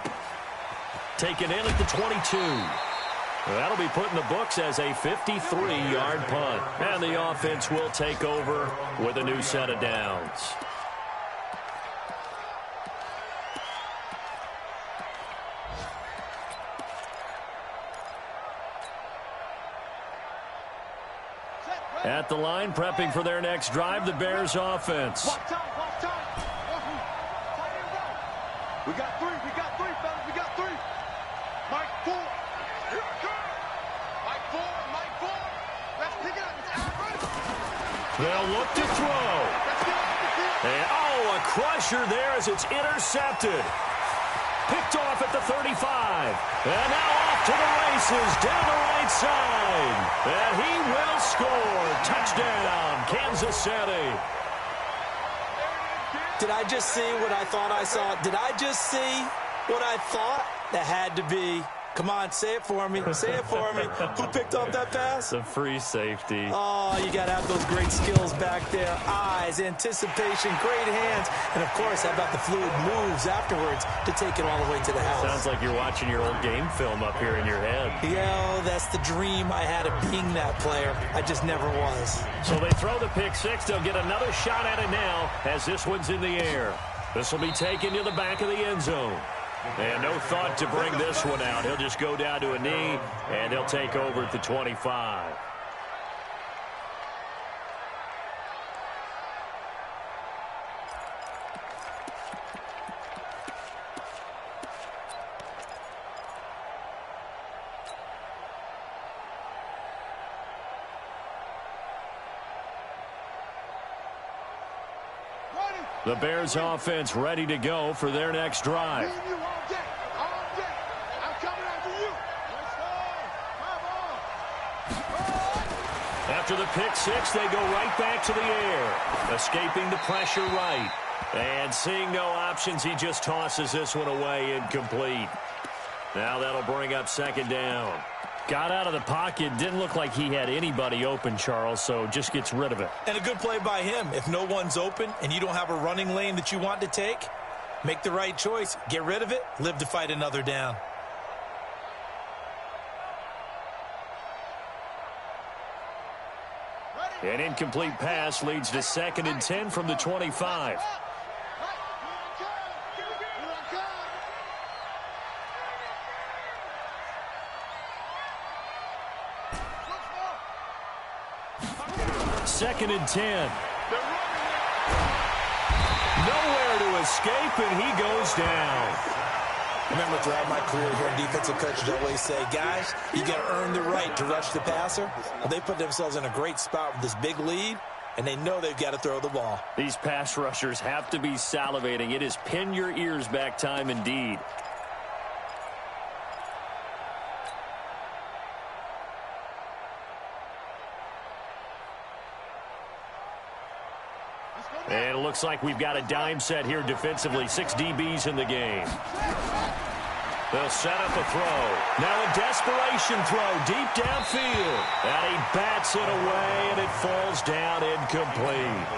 Taken in at the 22. That'll be put in the books as a 53-yard punt. And the offense will take over with a new set of downs. At the line, prepping for their next drive, the Bears offense. Block time. We got three, fellas, we got three. Mike 4. Here I come. Mike 4. Let's pick it up. They'll look to throw. And, a crusher there as it's intercepted. Picked off at the 35. And now off to the races down the right side. And he will score. Touchdown, Kansas City. Did I just see what I thought I saw? Did I just see what I thought? That had to be. Come on, say it for me. Say it for me. Who picked off that pass? The free safety. Oh, you got to have those great skills back there. Eyes, anticipation, great hands. And, of course, how about the fluid moves afterwards to take it all the way to the house? Sounds like you're watching your old game film up here in your head. Yeah, that's the dream I had of being that player. I just never was. So they throw the pick six. They'll get another shot at it now as this one's in the air. This will be taken to the back of the end zone. And no thought to bring this one out. He'll just go down to a knee, and they'll take over at the 25. The Bears offense ready to go for their next drive. After the pick six, they go right back to the air, escaping the pressure right. And seeing no options, he just tosses this one away incomplete. Now that'll bring up 2nd down. Got out of the pocket, didn't look like he had anybody open, Charles, so just gets rid of it. And a good play by him. If no one's open and you don't have a running lane that you want to take, make the right choice. Get rid of it, live to fight another down. An incomplete pass leads to 2nd and 10 from the 25. Second and 10. Nowhere to escape, and he goes down. I remember throughout my career here in defensive coaches always say, guys, you got to earn the right to rush the passer. Well, they put themselves in a great spot with this big lead, and they know they've got to throw the ball. These pass rushers have to be salivating. It is pin your ears back time indeed. And it looks like we've got a dime set here defensively. 6 DBs in the game. They'll set up a throw. Now a desperation throw deep downfield. And he bats it away, and it falls down incomplete.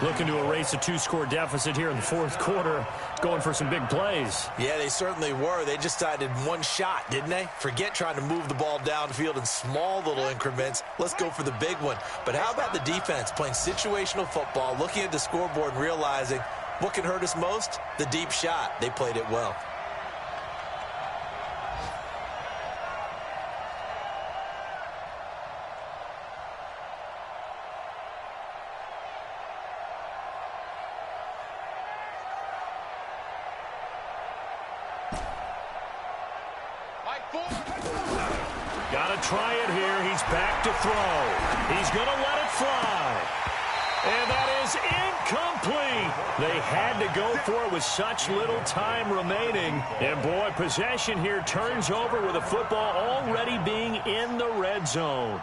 Looking to erase a 2-score deficit here in the 4th quarter. Going for some big plays. Yeah, they certainly were. They just decided one shot, didn't they? Forget trying to move the ball downfield in small little increments. Let's go for the big one. But how about the defense playing situational football, looking at the scoreboard and realizing what can hurt us most? The deep shot. They played it well. Got to try it here. He's back to throw. He's going to let it fly. And that is incomplete. They had to go for it with such little time remaining. And, boy, possession here turns over with the football already being in the red zone.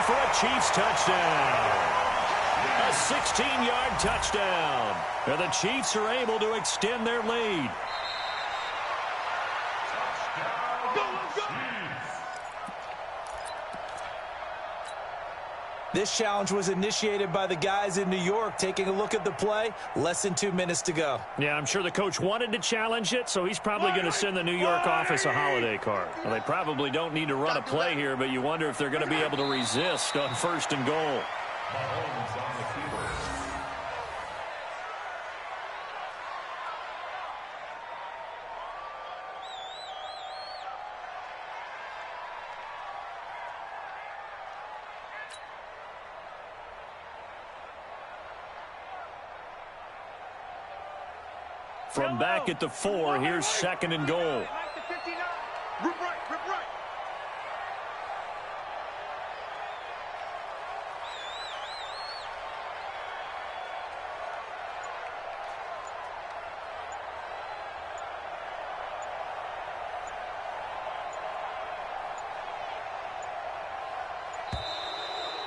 For a Chiefs touchdown. A 16-yard touchdown. And the Chiefs are able to extend their lead. This challenge was initiated by the guys in New York. Taking a look at the play, less than 2 minutes to go. Yeah, I'm sure the coach wanted to challenge it, so he's probably going to send the New York office a holiday card. Well, they probably don't need to run a play here, but you wonder if they're going to be able to resist on 1st and goal. From back at the 4, here's 2nd and goal. Rip right, rip right.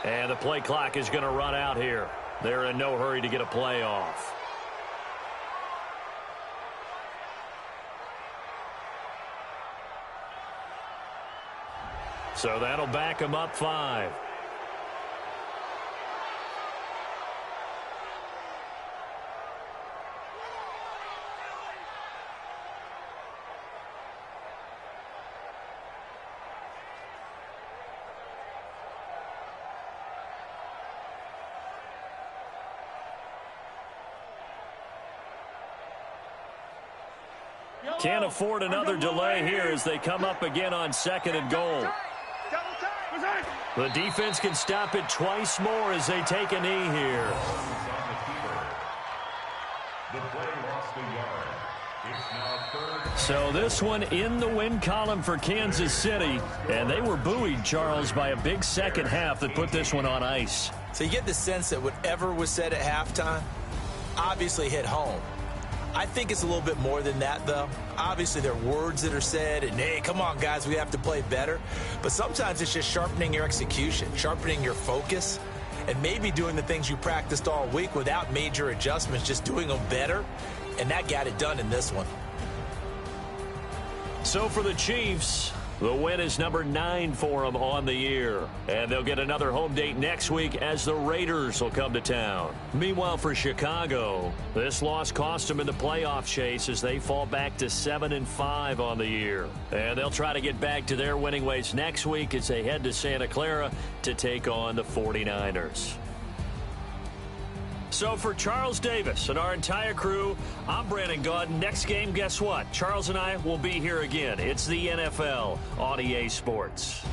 And the play clock is going to run out here. They're in no hurry to get a play off. So that'll back them up 5. Can't afford another delay here as they come up again on 2nd and goal. The defense can stop it twice more as they take a knee here. So this one in the win column for Kansas City. And they were buoyed, Charles, by a big second half that put this one on ice. So you get the sense that whatever was said at halftime obviously hit home. I think it's a little bit more than that, though. Obviously, there are words that are said, and, hey, come on, guys, we have to play better. But sometimes it's just sharpening your execution, sharpening your focus, and maybe doing the things you practiced all week without major adjustments, just doing them better, and that got it done in this one. So for the Chiefs, the win is number 9 for them on the year. And they'll get another home date next week as the Raiders will come to town. Meanwhile, for Chicago, this loss cost them in the playoff chase as they fall back to 7-5 on the year. And they'll try to get back to their winning ways next week as they head to Santa Clara to take on the 49ers. So for Charles Davis and our entire crew, I'm Brandon Gaudin. Next game, guess what? Charles and I will be here again. It's the NFL on EA Sports.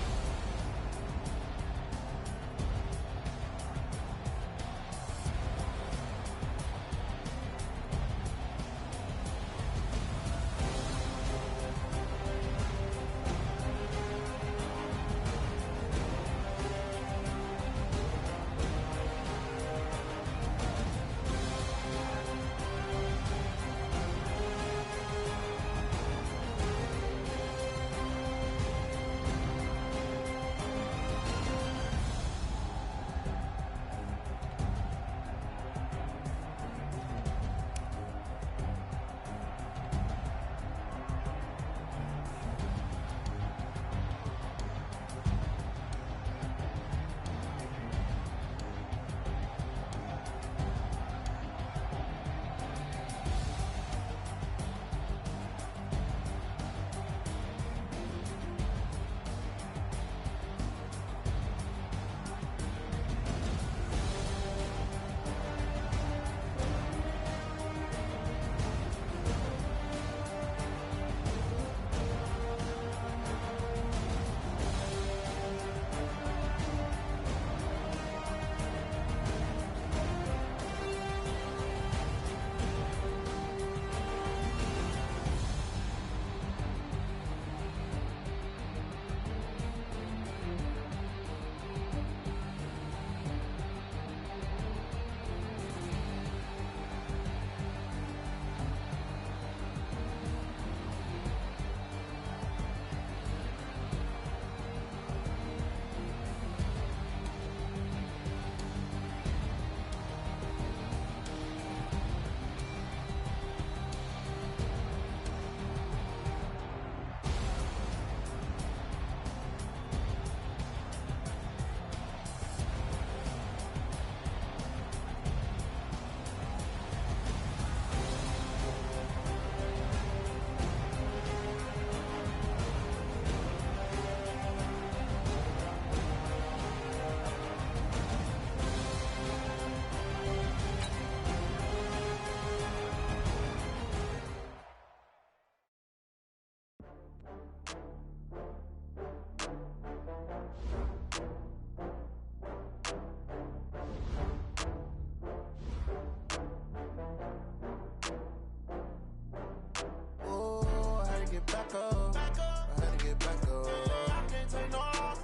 get back up. I had to get back up. I can't take no loss.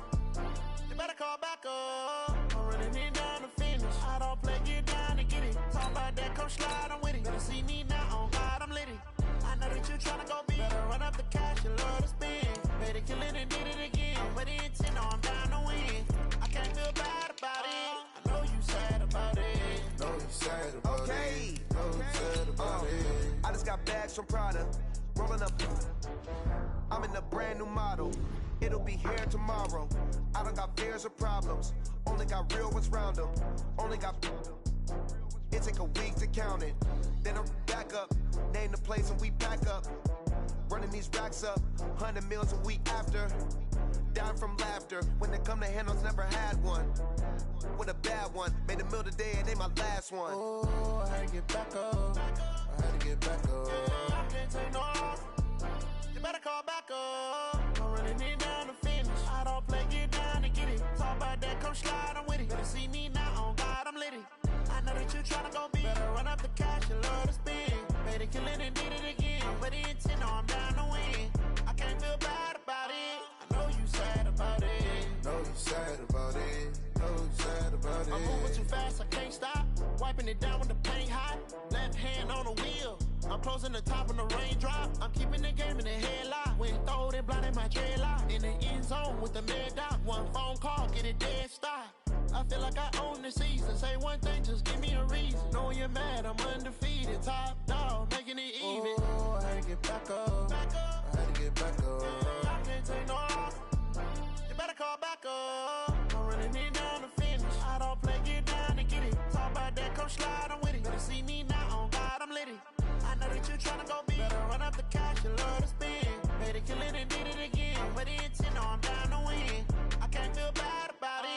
You better call back up. I'm running it down to finish. I don't play, get down and get it. Talk about that, come slide, I'm with it. Better see me now, on God, I'm litty. I know that you tryna go big. Better run up the cash, you love to spend. Made it, kill it, and did it again. But the intent, no, I'm down to win. I can't feel bad about it. I know you sad about it. Know you sad about Okay. it. Know you sad about it. I just got bags from Prada. Rolling up. I'm in a brand new model. It'll be here tomorrow. I don't got fears or problems. Only got real ones round them. Only got. It take a week to count it. Then I'm back up. Name the place and we pack up. Running these racks up. 100 meals a week after. Dying from laughter. When it come to handles, never had one. With a bad one. Made a meal today and they my last one. Oh, I had to get back up. I had to get back up. I can't take no loss. You better call back up. I'm running it down to finish. I don't play, get down and get it. Talk about that, come slide, I'm with it. Better see me now, on God, I'm litty. I know that you tryna go big. Better run up the cash, you love to spend. Made it, kill it, and did it again. But the intent, no, I'm down to win. I can't feel bad about it. I know you sad about it. Know you sad about it. Know you sad about it. I'm moving too fast, I can't stop. Wiping it down with the paint hot. Left hand on the wheel. I'm closing the top on the raindrop. I'm keeping the game in the headlock. When throwed and blinded my dreadlock. In the end zone with the mad dot. One phone call, get it dead stop. I feel like I own the season. Say one thing, just give me a reason. Knowing you're mad, I'm undefeated. Top dog, making it even. Oh, I had to get back up. I had to get back up. I can't take no loss. You better call back up. I'm running it down to finish. I don't play, get down and get it. Talk about that, come slide, I'm with it. Better see me now, on God, I'm litty. I know that you tryna go big. Better run up the cash, you love to spend. Made it, kill it, and did it again. But the intent, no, I'm down to win. I can't feel bad about it.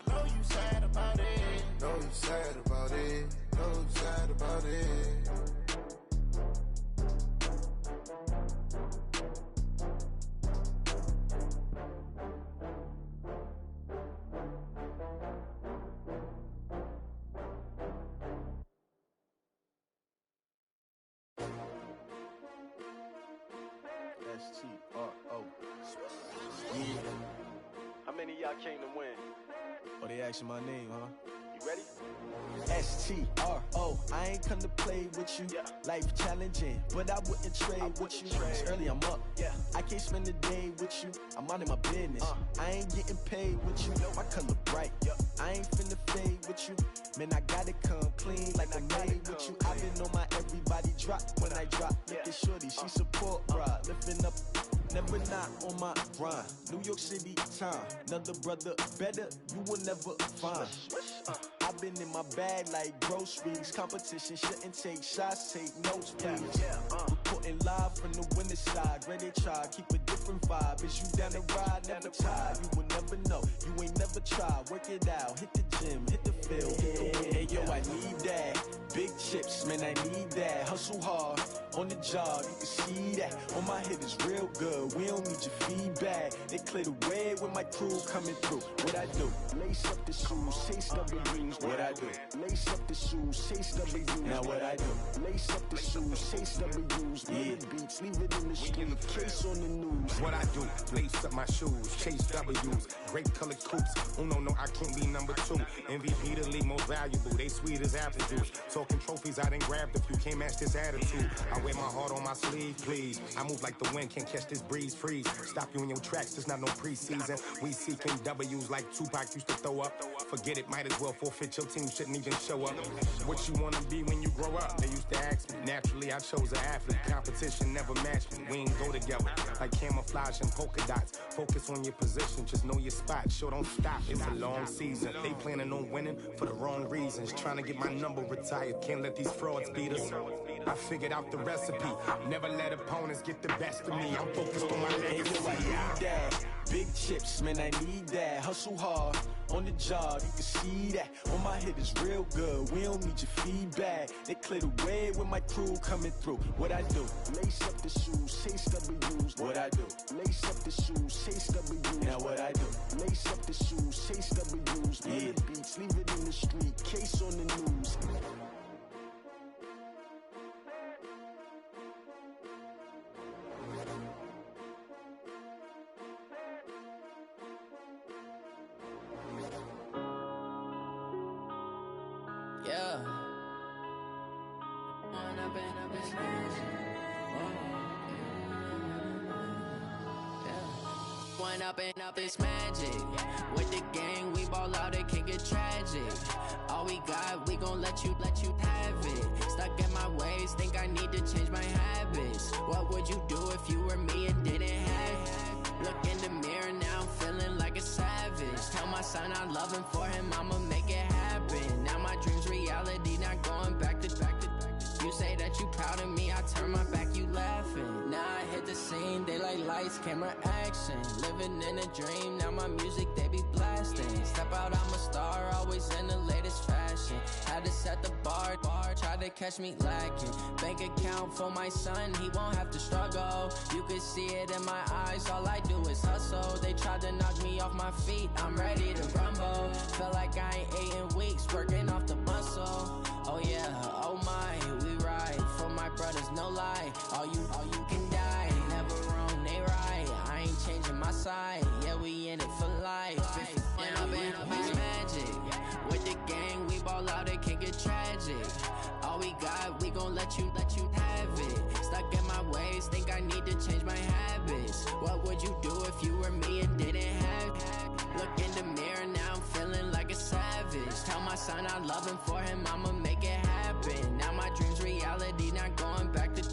I know you sad about it. Know you sad about it. Know you sad about it. S-T-R-O. Yeah. How many of y'all came to win? Oh, they asking my name, huh? You ready? S-T-R-O. I ain't come to play with you. Yeah. Life challenging, but I wouldn't trade with you. It's early, I'm up. Yeah. I can't spend the day with you. I'm minding my business. I ain't getting paid with you. My color bright. I ain't finna fade with you. Man, I gotta come clean like I made with you. I've been on my everybody drop when I drop. Look at shorty, she support ride. Lifting up, never not on my grind. New York City time. Another brother better, you will never find. I've been in my bag like groceries. Competition shouldn't take shots, take notes, please. Reporting live from the winter side. Ready to try, keep a different vibe. Is you down the ride, never tired. You will never know, you ain't never tried. Work it out, hit the gym, hit the field. Hey yo, I need that. Big chips, man, I need that. Hustle hard, on the job, you can see that. On my head is real good, we don't need your feedback. They clear the way with my crew coming through. What I do? Lace up the shoes, chase W's. What I do? Lace up the shoes, chase W's. Now what I do? Lace up the shoes, chase W's. Yeah. Beats, leave it in the street, case on the news. What I do? Lace up my shoes, chase W's. Grape colored coops. Uno, no, I can't be number two. MVP the league, most valuable. They sweet as apple juice. Talking trophies, I done grabbed a few. Can't match this attitude. I wear my heart on my sleeve, please. I move like the wind, can't catch this breeze, freeze. Stop you in your tracks, there's not no preseason. We seeking W's like Tupac used to throw up. Forget it, might as well forfeit. Your team shouldn't even show up. What you wanna be when you grow up? They used to ask me. Naturally, I chose an athlete. Competition never matched me. We ain't go together like camouflage and polka dots. Focus on your position, just know your spot. Show don't stop, it's a long season. They planning on winning for the wrong reasons. Trying to get my number retired, can't let these frauds beat us. I figured out the recipe. Never let opponents get the best of me. I'm focused on my legacy. I need that. Big chips, man, I need that. Hustle hard, on the job, you can see that. On my head is real good, we don't need your feedback. They clear the way with my crew coming through. What I do? Lace up the shoes, chase W's. What I do? Lace up the shoes, chase W's. Now what I do? Lace up the shoes, chase W's. Yeah. Beats, leave it in the street, case on the news. this magic. One up and up this magic. With the gang, we ball out, it can get tragic. All we got, we gon' let you have it. Stuck in my ways, think I need to change my habits. What would you do if you were me and didn't have it? Look in the mirror now, I'm feeling like a savage. Tell my son I love him, for him I'ma make it happen. Now my dream's reality, not going back to. You say that you proud of me, I turn my back, you laughing. Now I hit the scene, they like lights, camera, action. Living in a dream, now my music, they be blasting. Step out, I'm a star, always in the latest fashion. Had to set the bar, try to catch me lacking. Bank account for my son, he won't have to struggle. You can see it in my eyes, all I do is hustle. They tried to knock me off my feet, I'm ready to rumble. Felt like I ain't ate in weeks, working off the muscle. Oh yeah, oh my, we ride for my brothers, no lie. All you can die, never wrong, they right. I ain't changing my side, yeah, we in it for life. When up it's magic. With the gang, we ball out, it can get tragic. All we got, we gon' let you have it. Stuck in my ways, think I need to change my habits. What would you do if you were me and didn't have it? Look in the mirror, now I'm feeling like a savage. Tell my son I love him, for him I'ma make it happen. Now my dream's reality, not going back to.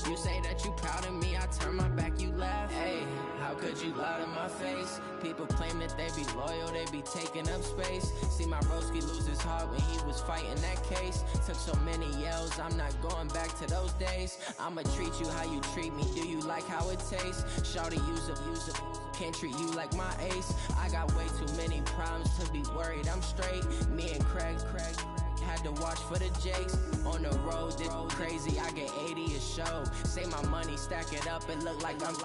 You say that you proud of me, I turn my back, you laugh. Hey, how could you lie to my face? People claim that they be loyal, they be taking up space. See my broski lose his heart when he was fighting that case. Took so many yells, I'm not going back to those days. I'ma treat you how you treat me, do you like how it tastes? Shawty, use up, can't treat you like my ace. I got way too many problems to be worried, I'm straight. Me and Craig had to watch for the Jakes. On the road, this crazy, I get 80 a show. Say my money, stack it up, it look like I'm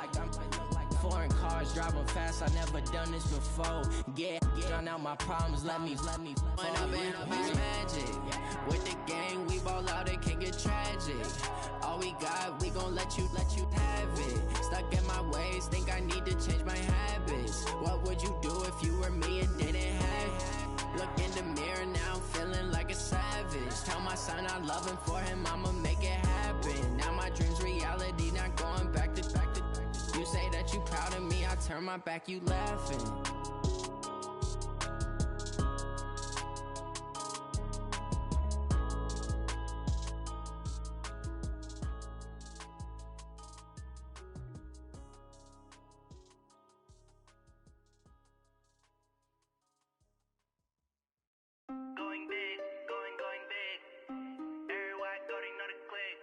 foreign cars, driving fast, I never done this before. Get drown out my problems, let me When up it's magic. With the gang, we ball out, it can get tragic. All we got, we gon' let you have it. Stuck in my ways, think I need to change my habits. What would you do if you were me and didn't have it? Look in the mirror, now I'm feeling like a savage. Tell my son I love him, for him I'ma make it happen. Now my dream's reality, not going back to. You say that you proud of me, I turn my back, you laughing. Going big, going big. Everywhere I go, they know the click.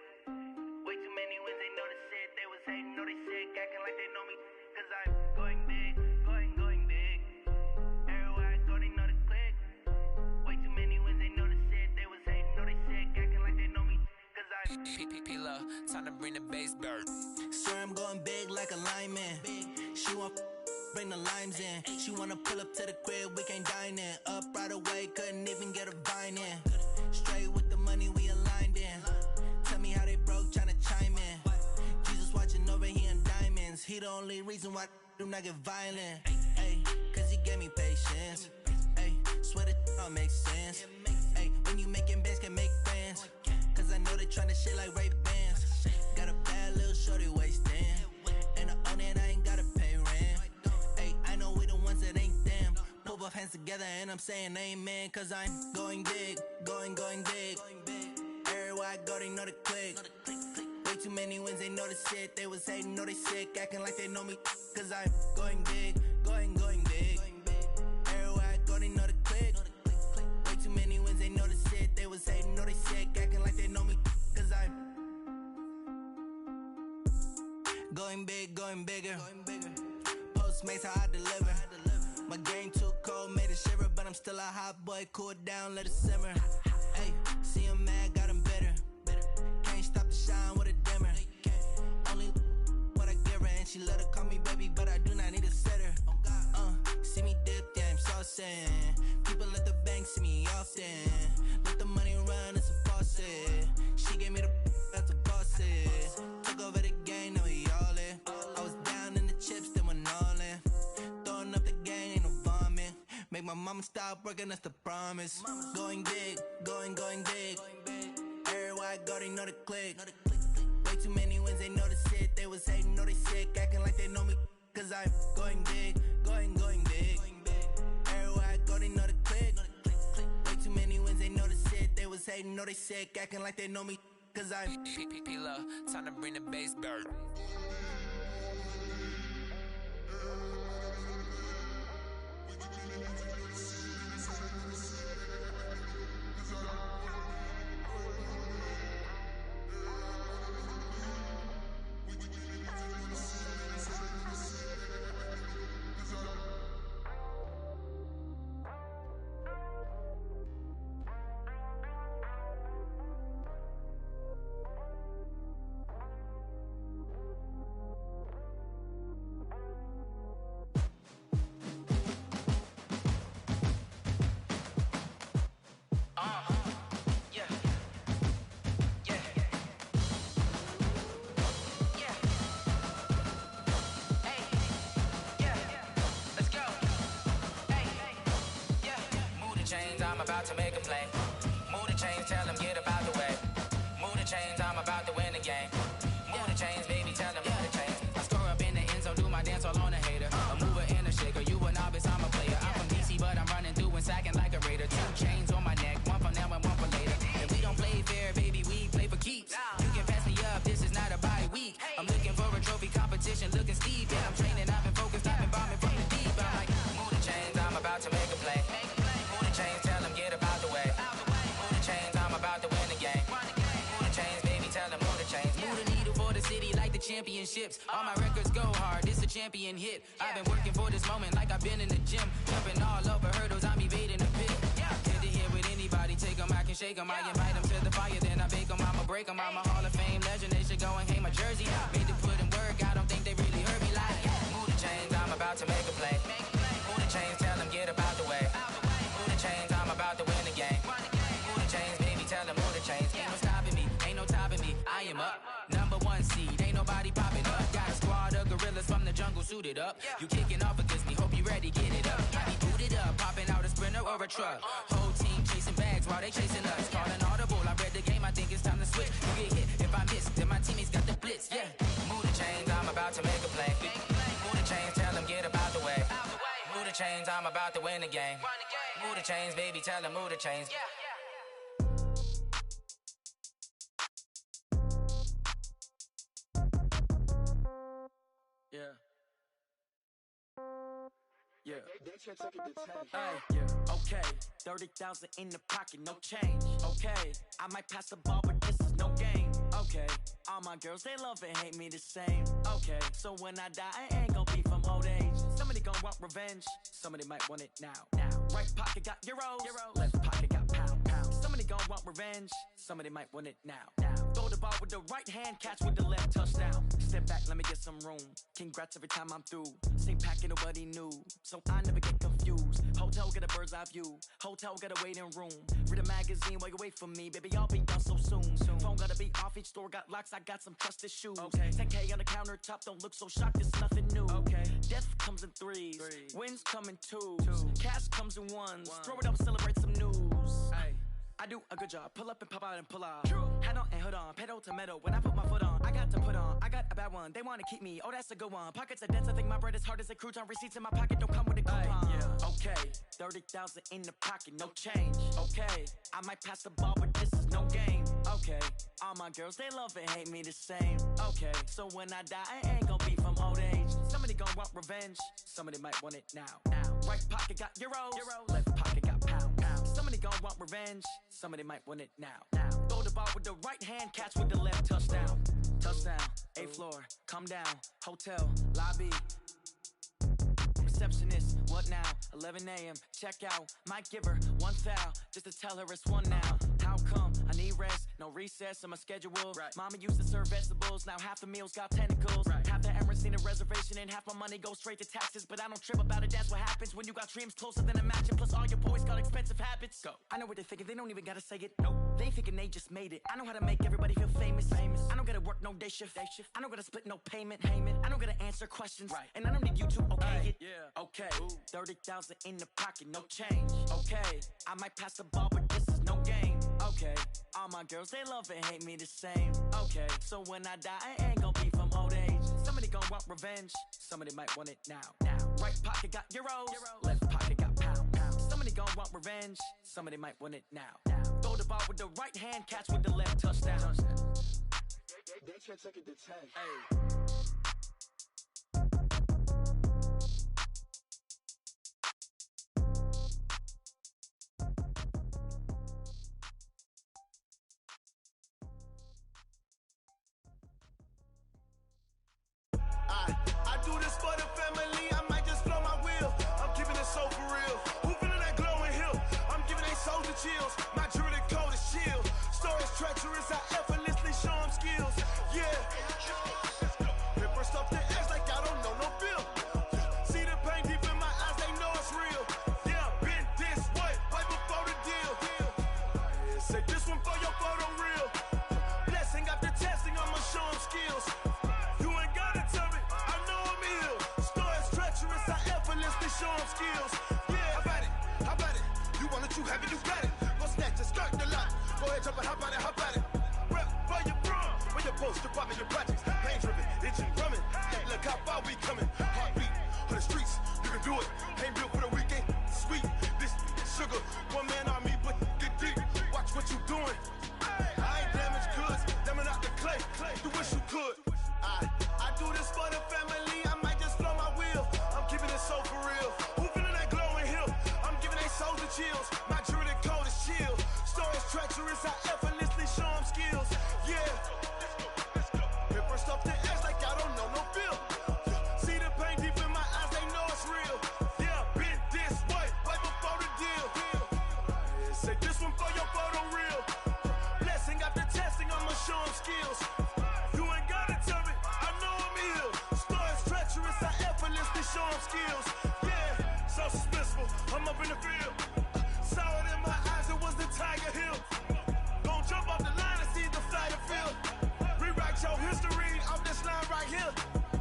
Way too many wins, they know the shit. They was hating, know they sick, acting like they know me. Cause I'm going big, going big. Everywhere I go, they know the click. Way too many wins, they know the shit. They was hating, know they sick, acting like they know me. Cause I'm P-P-P-Love, time to bring the bass dirt. Swear I'm going big like a lineman. She want bring the limes in. She wanna pull up to the crib, we can't dine in. Up right away, couldn't even get a vine in. Straight with the money, we aligned in. Tell me how they broke, tryna chime in. Jesus watching over, he in diamonds. He the only reason why do not get violent. Ay, cause he gave me patience. Ay, swear that all makes sense. Ay, when you making bands, can make friends. Cause I know they tryna shit like Ray Bans. Got a bad little shorty wasting. And I own it, I ain't gotta pay rent. Ay, I know we the ones that ain't them. Pull both hands together and I'm saying amen. Cause I'm going big, going big. Everywhere I go, they know the click. Way too many wins, they know the shit. They was hating, know they sick, acting like they know me. Cause I'm going big, going big. Everywhere I go, they know the click. Way too many wins, they know the shit. They was hating, know they sick, acting like they know me. Cause I'm going big, going bigger. Postmates, how I deliver. My game too cold, made it shiver. But I'm still a hot boy, cool it down, let it simmer. Hey, see him mad, got him bitter. Can't stop the shine with a dimmer. Only what I give her, and she let her call me baby, but I do not need a sitter. See me dip, yeah, I'm saucing. People at the bank see me often. Let the money run, it's a faucet. She gave me the that's a faucet. Took over the game, now we all in. I was down in the chips, then went all in. Throwing up the gang, ain't no vomit. Make my mama stop working, that's the promise. Going big, going big. Everywhere Everywhere I go, they know the click. Way too many wins, they know the shit. They was hating, know they sick, acting like they know me. Cause I'm going big, going big. Everywhere I go, they know the click. Way too many wins, they know the shit. They was hating, know they sick, acting like they know me. Cause I'm P-P-P-Love, time to bring the bass back. I'm about to make a play. Move the chains, tell them get about the way. Move the chains, I'm about to win the game. Move the chains, baby, tell them move the chains. I score up in the end zone, do my dance all on a hater. A mover and a shaker, you a novice, I'm a player. I'm from DC, but I'm running through and sacking like a raider. 2 chains on my neck, one for now and one for later. And we don't play fair, baby, we play for keeps. You can pass me up, this is not a bye week. I'm looking for a trophy competition, looking steep. Yeah, I'm training, I've been focused, I've been bombing from the deep. I'm like, move the chains, I'm about to make a play. Move the chains, tell them get about the way. Move the chains, I'm about to win the game. Move the chains, baby, tell them move the chains. Move the needle for the city like the championships. All my records go hard, this a champion hit. I've been working for this moment like I've been in the gym. Jumping all over hurdles, I'm evading the pit. Get to here with anybody, take them, I can shake them. I invite them to the fire, then I bake them, I'ma break them. I'm a Hall of Fame legend, they should go and hang my jersey. Made to put in work, I don't think they really heard me like. Move the chains, I'm about to make a play. Move the chains, tell them get about the way. Move the chains, I'm about to win the game. Move the chains, baby, tell them move the chains. Ain't no stopping me, ain't no topping me. I am up, #1 seed, ain't nobody popping up. Got a squad of gorillas from the jungle suited up. You kicking off against me, hope you ready, get it up. I be booted up, popping out a Sprinter or a truck. Whole team chasing bags while they chasing us. Call an audible, I read the game, I think it's time to switch. You get hit, if I miss, then my teammates got the blitz, yeah. Move the chains, I'm about to make a play. Move the chains, tell them get about the way. Move the chains, I'm about to win the game. Move the chains, baby, tell them move the chains. Yeah. Yeah. Hey, yeah. Okay. 30,000 in the pocket, no change. Okay. I might pass the ball, but this is no game. Okay. All my girls, they love and hate me the same. Okay. So when I die, I ain't gonna be from old age. Somebody gonna want revenge. Somebody might want it now. Right pocket got euros. Left pocket got pound. Somebody gonna want revenge. Somebody might want it now. Throw the ball with the right hand, catch with the left, touchdown. Step back, let me get some room. Congrats every time I'm through. Same packet, nobody knew, so I never get confused. Hotel get a bird's eye view. Hotel get a waiting room. Read a magazine while you wait for me, baby. I'll be done so soon. Phone gotta be off, each store got locks. I got some trusted shoes. 10K on the countertop, don't look so shocked. It's nothing new. Death comes in threes. Wins come in twos. Cash comes in ones. Throw it up, celebrate some news. I do a good job. Pull up and pop out and pull off. Head on and hood on. Pedal to metal. When I put my foot on, I got to put on. I got a bad one. They want to keep me. Oh, that's a good one. Pockets are dense. I think my bread is hard as a crouton. Receipts in my pocket don't come with a coupon. Okay. 30,000 in the pocket. No change. Okay. I might pass the ball, but this is no game. Okay. All my girls, they love and hate me the same. Okay. So when I die, I ain't gonna be from old age. Somebody gonna want revenge. Somebody might want it now. Right pocket got euros. Left pocket got pound. Somebody gonna want revenge. Somebody might want it now. Throw the ball with the right hand, catch with the left, touchdown. Touchdown, 8th floor, come down, hotel, lobby. Receptionist, what now? 11 a.m., check out. Might give her one foul, just to tell her it's one now. How come? I need rest, no recess in my schedule. Mama used to serve vegetables, now half the meals got tentacles. Half the errands need a reservation and half my money goes straight to taxes. But I don't trip about it, that's what happens when you got dreams closer than a match. And plus all your boys got expensive habits. I know what they're thinking, they don't even gotta say it. They ain't thinking they just made it. I know how to make everybody feel famous. I don't gotta work no day shift. I don't gotta split no payment. I don't gotta answer questions. And I don't need you to okay it. Okay, 30,000 in the pocket, no change. Okay, I might pass the ball, but this is no game. Okay. Okay, all my girls, they love and hate me the same. Okay, so when I die, I ain't gonna be from old age. Somebody gon' want revenge, somebody might want it now. Right pocket got euros, left pocket got pounds. Somebody gon' want revenge, somebody might want it now. Throw the ball with the right hand, catch with the left, touchdown. They can't take it to 10. Hey. I do this for the family, I might just blow my wheel. I'm keeping it so for real. Who feeling that glowing hill? I'm giving they soldier chills. My jewelry code is chill. Stories treacherous, I effortlessly show them skills. Yeah. Paper stuff the edge like I don't know no feel. See the pain deep in my eyes, they know it's real. Yeah, been this way, right before the deal. Say this one for your photo real. Blessing after testing, I'ma show them skills. You ain't gotta tell me, I know I'm ill. Stories treacherous, I effortlessly show them skills. Yeah, how about it? How about it? You want it, you have it, you got it. Go snatch it, skirt the lot. Go ahead, jump it, how about it? How about it? Rep for your brum, for your poster, pop your projects. Pain driven, itching, drumming. Look how far we coming. Heartbeat for the streets, you can do it. Ain't built for the weekend. Sweet, this sugar, one man army, but get deep. Watch what you doing. I ain't damaged goods, damn it out the clay. You wish you could. I do this for the family, I might just blow my wheel. I'm keeping it so for real. Who feeling that glowing hill? I'm giving they soldier chills. My jewelry code is chill. Stories treacherous, I effortlessly show them skills. Yeah. Paper stuff the edge like I don't know no feel. See the pain deep in my eyes, they know it's real. Yeah, been this way, right before the deal. Say this one for your photo real. Blessing after testing, I'ma show them skills. You ain't gotta tell me, I know I'm ill. Stories treacherous, I effortlessly show them skills. Yeah, so suspenseful, I'm up in the field. Saw it in my eyes, it was the Tiger Hill. Gon' jump off the line and see the flight of field. Rewrite your history off this line right here.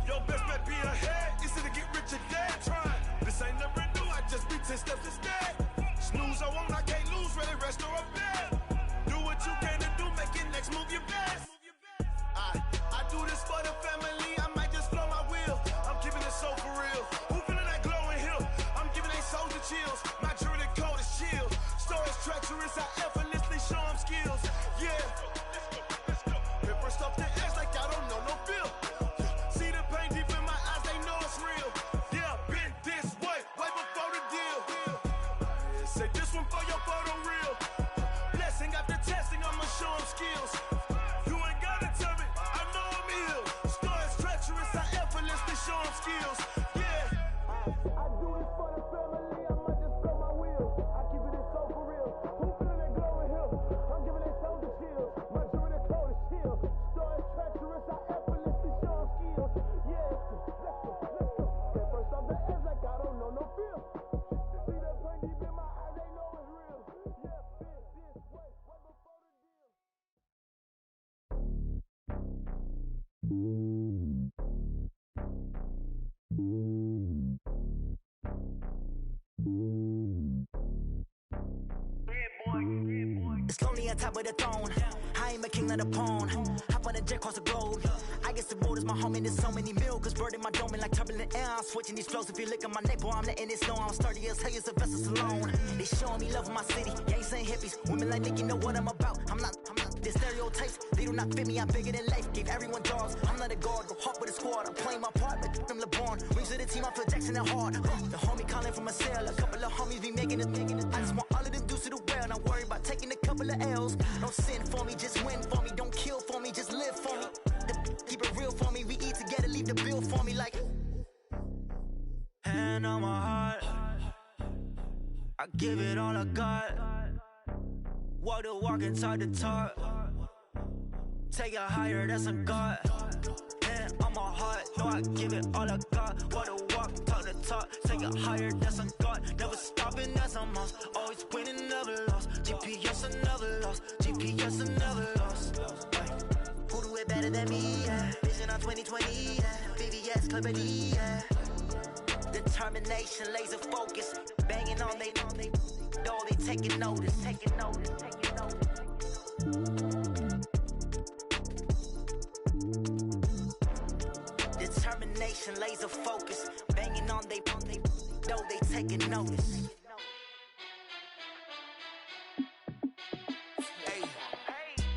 Your best bet be ahead, easy to get rich or dead trying. This ain't never new, I just be 10 steps instead. Snooze I won't, I can't lose, ready, rest or a bed. Do what you can to do, make your next move your best. I do this for the family, I might just blow my wheel. I'm keeping it so for real. Who feeling that glowing hill? I'm giving they soldier chills. My jewelry code is chill. Stories treacherous, I effortlessly show them skills. Yeah. Paper stuff the edge like I don't know no feel. See the pain deep in my eyes, they know it's real. Yeah, been this way, right before the deal. Say this one for your photo real. Blessing after testing, I'ma show them skills. You ain't gotta tell me, I know I'm ill. Stories treacherous, I effortlessly show them skills. Yeah. I do this for the family, I might just blow my wheel. I keep it so for real. Who feeling that glowing hill? I'm giving it soldier chills. My jewelry code is chill. Stories treacherous, I effortlessly show them skills. Yeah. Let's go. Get first off the edge like I don't know no feel. See the pain deep in my eyes, they know it's real. Yeah, been this way, right before the deal. It's lonely on top of the throne. I ain't a king of the pawn. Hop on a jet across the globe. I guess the road is my home and there's so many milkers burning my dome and like turbulent air. I'm switching these flows. If you look at my neck, boy, I'm letting it snow. I'm sturdy as hell, it's a vessel alone. They showing me love in my city. Gangs ain't hippies. Women like Nick, you know what I'm about. I'm not the stereotypes. They do not fit me. I'm bigger than life. Gave everyone jobs. I'm not a guard. Go hard with a squad. I'm playing my part, but I'm LeBron. Wings of the team, I feel Jackson and hard. The homie calling from a cell. A couple of homies be making it. I just want all of them dudes to the well. Not worry about taking a couple of L's. Don't sin for me, just win for me. Don't kill for me, just live for me. Keep it real for me. We eat together, leave the bill for me like. Hand on my heart, I give it all I got. Walk the walk and talk the talk. Take it higher, that's a God. Hand on my heart, no, I give it all I got. Walk the walk, talk the talk. Take it higher, that's a God. Never stopping, that's a must. Always winning, never lost. GPS, I never lost. GPS, I never lost. Who do it better than me? Yeah. Vision on 2020. Yeah. VVS, Clarity. Yeah. Determination, laser focus. Banging on they door, they taking notice. Taking notice. Determination, laser focus, banging on they though they taking notice. Hey,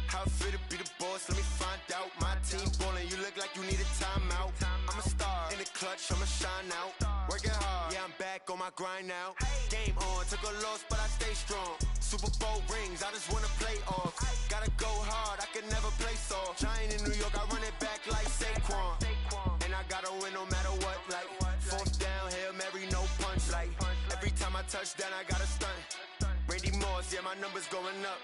how it feel to be the boss? Let me find out. My team ballin', you look like you need a timeout. I'm a star in the clutch, I'ma shine out. Working hard, yeah, I'm back on my grind now. Game on, took a loss, but I stay strong. Super Bowl rings, I just wanna play off. Gotta go hard, I can never play soft. Giant in New York, I run it back like Saquon. And I gotta win no matter what, like fourth down, Hail Mary, no punch. Like every time I touch down, I gotta stunt. Randy Moss, yeah, my numbers going up.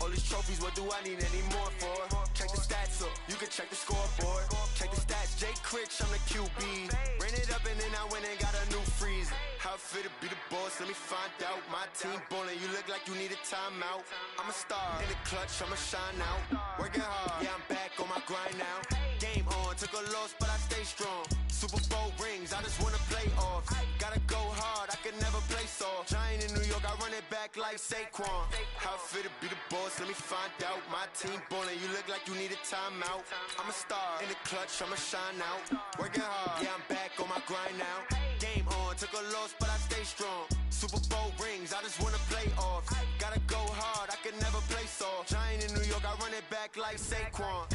All these trophies, what do I need any more for? Check the stats up, you can check the scoreboard. Check the stats, Jay Critch, I'm the QB. Ran it up and then I went and got a new freeze. How it feel to be the boss, let me find out. My team ballin', you look like you need a timeout. I'm a star in the clutch, I'ma shine out. Working hard, yeah, I'm back on my grind now. Game on, took a loss, but I stay strong. Super Bowl rings, I just wanna play off. Gotta go hard, I can never play soft. Giant in New York, I run it back like Saquon. How it feel to be the boss, let me find out. My team ballin', you look like you need a timeout. I'm a star in the clutch, I'ma shine out. Working hard, yeah, I'm back on my grind now. Game on, took a loss, but I stay strong. Super Bowl rings, I just wanna play off. Gotta go hard, I can never play soft. Giant in New York, I run it back like Saquon.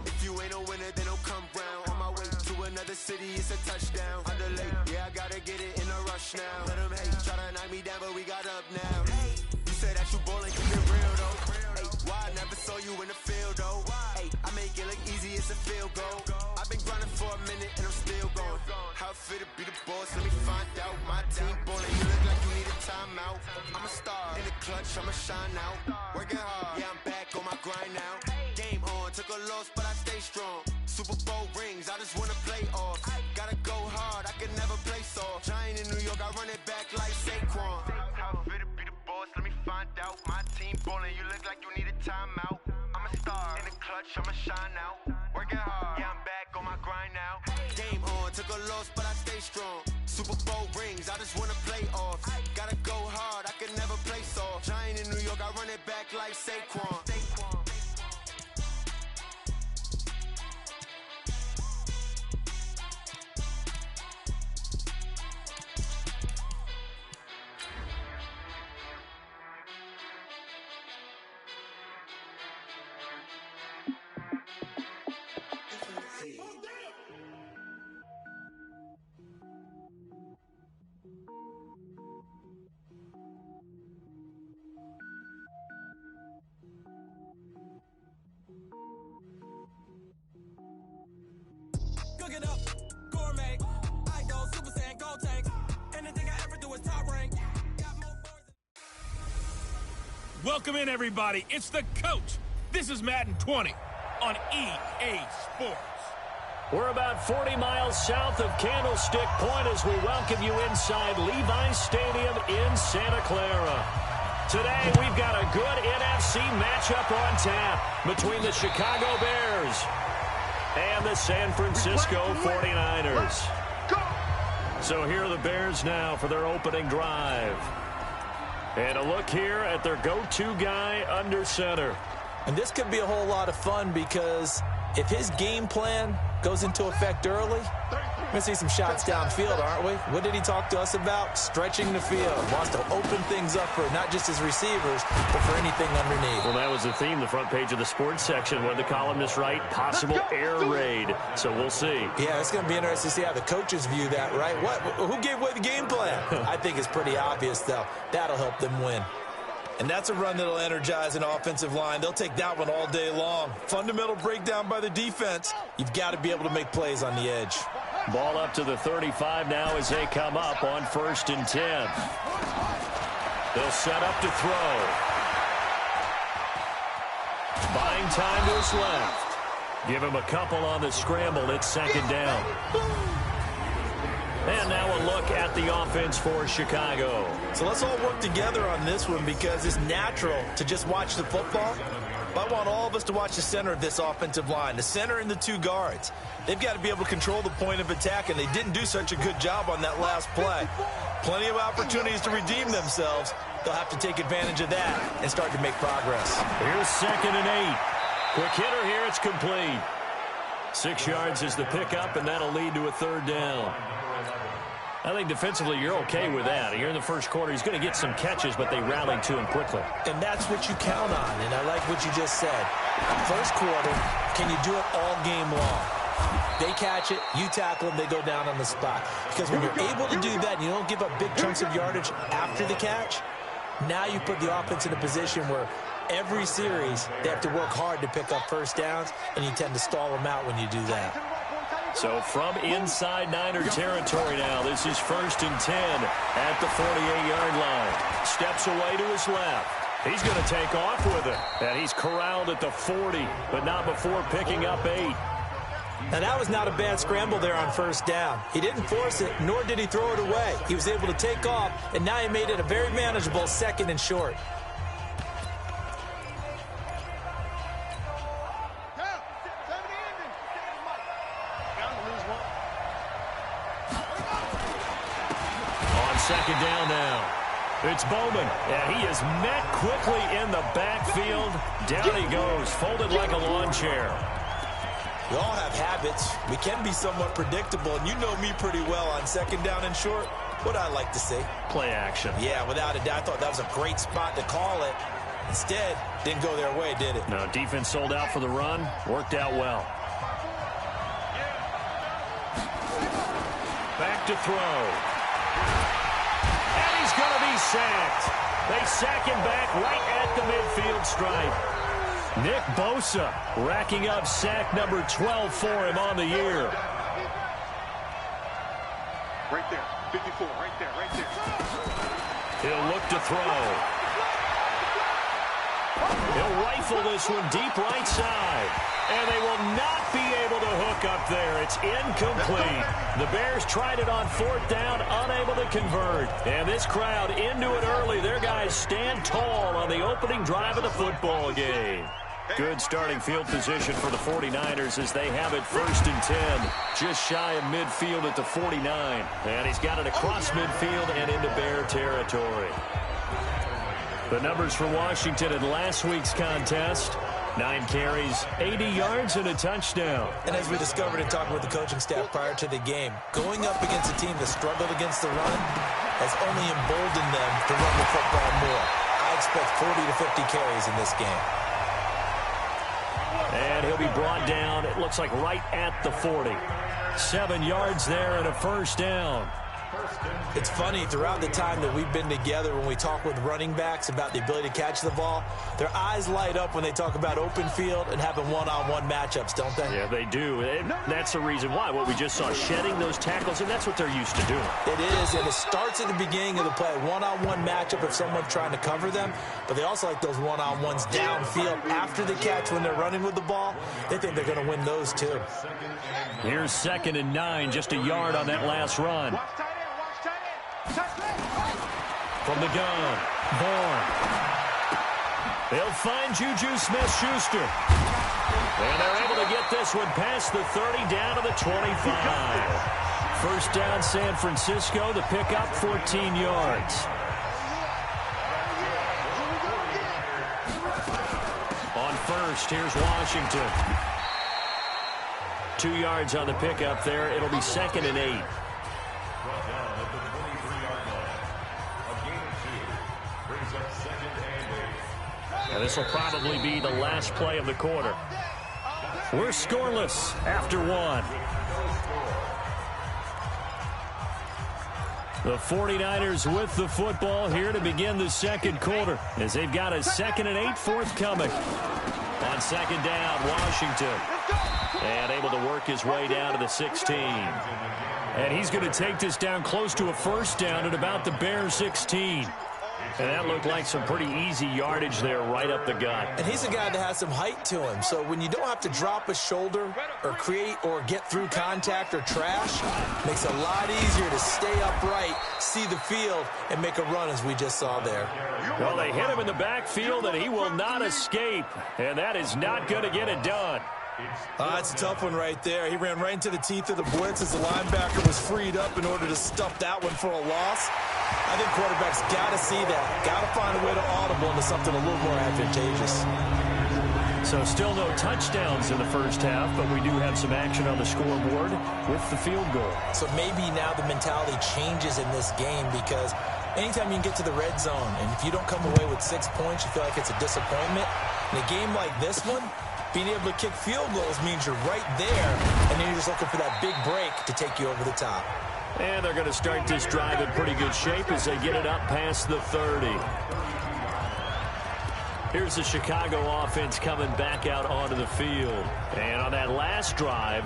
If you ain't a winner, then don't come round. On my way to another city, it's a touchdown. Underlay, yeah, I gotta get it in a rush now. Let them hate, try to knock me down, but we got up now. You say that you ballin', keep it real though. Hey, why I never saw you in the field though? Hey, I make it look easy, it's a field goal. I've been grinding for a minute and I'm still going. How it feel to be the boss, let me find out. My team ballin', you look like you need a timeout. I'm a star in the clutch, I'ma shine out. Working hard, yeah, I'm back on my grind now. Game on, took a loss, but I stay strong. Super Bowl rings, I just wanna play off. Gotta go hard, I can never play soft. Giant in New York, I run it back like Saquon. How it feel to be the boss, let me find out. My team ballin', you look like you need a timeout. I'm a star in the clutch, I'ma shine out. Working hard, yeah, I'm back on my grind now. Game on, took a loss, but I stay strong. Super Bowl rings, I just wanna play off. Gotta go hard, I can never play soft. Giant in New York, I run it back like Saquon. Cook it up, gourmet. I go Super Saiyan, gold tanks. Anything I ever do is top rank. Welcome in, everybody. It's the coach. This is Madden 20 on EA Sports. We're about 40 miles south of Candlestick Point as we welcome you inside Levi's Stadium in Santa Clara. Today, we've got a good NFC matchup on tap between the Chicago Bears and the San Francisco 49ers. So here are the Bears now for their opening drive. And a look here at their go-to guy under center. And this could be a whole lot of fun because if his game plan goes into effect early, we're going to see some shots downfield, aren't we? What did he talk to us about? Stretching the field. Wants to open things up for not just his receivers, but for anything underneath. Well, that was the theme, the front page of the sports section. What did the columnists write? Possible air raid. So we'll see. Yeah, it's going to be interesting to see how the coaches view that, right? Who gave away the game plan? I think it's pretty obvious, though. That'll help them win. And that's a run that'll energize an offensive line. They'll take that one all day long. Fundamental breakdown by the defense. You've got to be able to make plays on the edge. Ball up to the 35 now as they come up on 1st and 10. They'll set up to throw. Buying time to his left. Give him a couple on the scramble. It's 2nd down. And now a look at the offense for Chicago. So let's all work together on this one because it's natural to just watch the football. I want all of us to watch the center of this offensive line, the center and the two guards. They've got to be able to control the point of attack, and they didn't do such a good job on that last play. Plenty of opportunities to redeem themselves. They'll have to take advantage of that and start to make progress. Here's 2nd and 8. Quick hitter here, it's complete. 6 yards is the pickup, and that'll lead to a 3rd down. I think defensively you're okay with that. Here in the first quarter, he's going to get some catches, but they rallied to him quickly. And that's what you count on, and I like what you just said. First quarter, can you do it all game long? They catch it, you tackle them, they go down on the spot. Because when you're able to do that and you don't give up big chunks of yardage after the catch, now you put the offense in a position where every series they have to work hard to pick up first downs, and you tend to stall them out when you do that. So from inside Niner territory now, this is 1st and 10 at the 48-yard line. Steps away to his left. He's going to take off with it. And he's corralled at the 40, but not before picking up 8. Now, that was not a bad scramble there on 1st down. He didn't force it, nor did he throw it away. He was able to take off, and now he made it a very manageable 2nd and short. Second down now. It's Bowman, and he is met quickly in the backfield. Down he goes, folded like a lawn chair. We all have habits. We can be somewhat predictable, and you know me pretty well on 2nd down and short. What I like to say? Play action. Yeah, without a doubt. I thought that was a great spot to call it. Instead, didn't go their way, did it? No, defense sold out for the run. Worked out well. Back to throw. Going to be sacked. They sack him back right at the midfield stripe. Nick Bosa racking up sack number 12 for him on the year. Right there, 54, right there. He'll look to throw. He'll rifle this one deep right side. And they will not be able to hook up there. It's incomplete. The Bears tried it on 4th down, unable to convert. And this crowd into it early. Their guys stand tall on the opening drive of the football game. Good starting field position for the 49ers as they have it 1st and 10. Just shy of midfield at the 49. And he's got it across midfield and into Bear territory. The numbers for Washington in last week's contest: 9 carries, 80 yards, and a touchdown. And as we discovered in talking with the coaching staff prior to the game, going up against a team that struggled against the run has only emboldened them to run the football more. I expect 40 to 50 carries in this game. And he'll be brought down, it looks like right at the 40. 7 yards there and a 1st down. It's funny, throughout the time that we've been together, when we talk with running backs about the ability to catch the ball, their eyes light up when they talk about open field and having one-on-one matchups, don't they? Yeah, they do. And that's the reason why. What we just saw, shedding those tackles, and that's what they're used to doing. It is, and it starts at the beginning of the play. One-on-one matchup if someone's trying to cover them, but they also like those one-on-ones downfield after the catch when they're running with the ball. They think they're going to win those, too. Here's 2nd and 9, just a yard on that last run. From the gun, Bourne. They'll find Juju Smith-Schuster. And they're able to get this one past the 30 down to the 25. 1st down San Francisco, the pickup 14 yards. On 1st, here's Washington. 2 yards on the pickup there. It'll be 2nd and 8. And this will probably be the last play of the quarter. We're scoreless after 1. The 49ers with the football here to begin the 2nd quarter as they've got a 2nd and 8 forthcoming. On 2nd down, Washington. And able to work his way down to the 16. And he's going to take this down close to a 1st down at about the Bears 16. And that looked like some pretty easy yardage there right up the gut. And he's a guy that has some height to him. So when you don't have to drop a shoulder or create or get through contact or trash, makes it a lot easier to stay upright, see the field, and make a run as we just saw there. Well, they hit him in the backfield, and he will not escape. And that is not going to get it done. That's a tough one right there. He ran right into the teeth of the blitz as the linebacker was freed up in order to stuff that one for a loss. I think quarterbacks got to see that. Got to find a way to audible into something a little more advantageous. So still no touchdowns in the first half, but we do have some action on the scoreboard with the field goal. So maybe now the mentality changes in this game because anytime you can get to the red zone, and if you don't come away with 6 points, you feel like it's a disappointment. In a game like this one, being able to kick field goals means you're right there, and then you're just looking for that big break to take you over the top. And they're going to start this drive in pretty good shape as they get it up past the 30. Here's the Chicago offense coming back out onto the field. And on that last drive,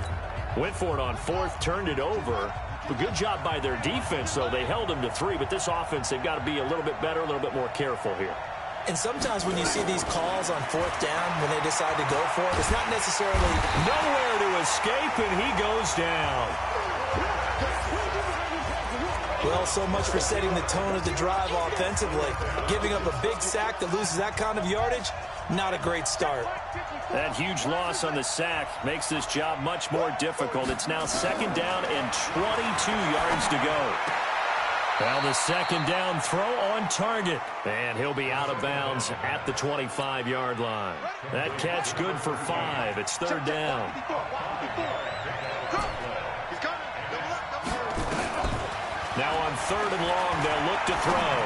went for it on fourth, turned it over. A good job by their defense, though. They held them to 3, but this offense, they've got to be a little bit better, a little bit more careful here. And sometimes when you see these calls on fourth down, when they decide to go for it, it's not necessarily nowhere to escape, and he goes down. Well, so much for setting the tone of the drive offensively. Giving up a big sack that loses that kind of yardage, not a great start. That huge loss on the sack makes this job much more difficult. It's now 2nd down and 22 yards to go. Well, the 2nd down throw on target. And he'll be out of bounds at the 25-yard line. That catch good for 5. It's 3rd down. Now on 3rd and long, they'll look to throw.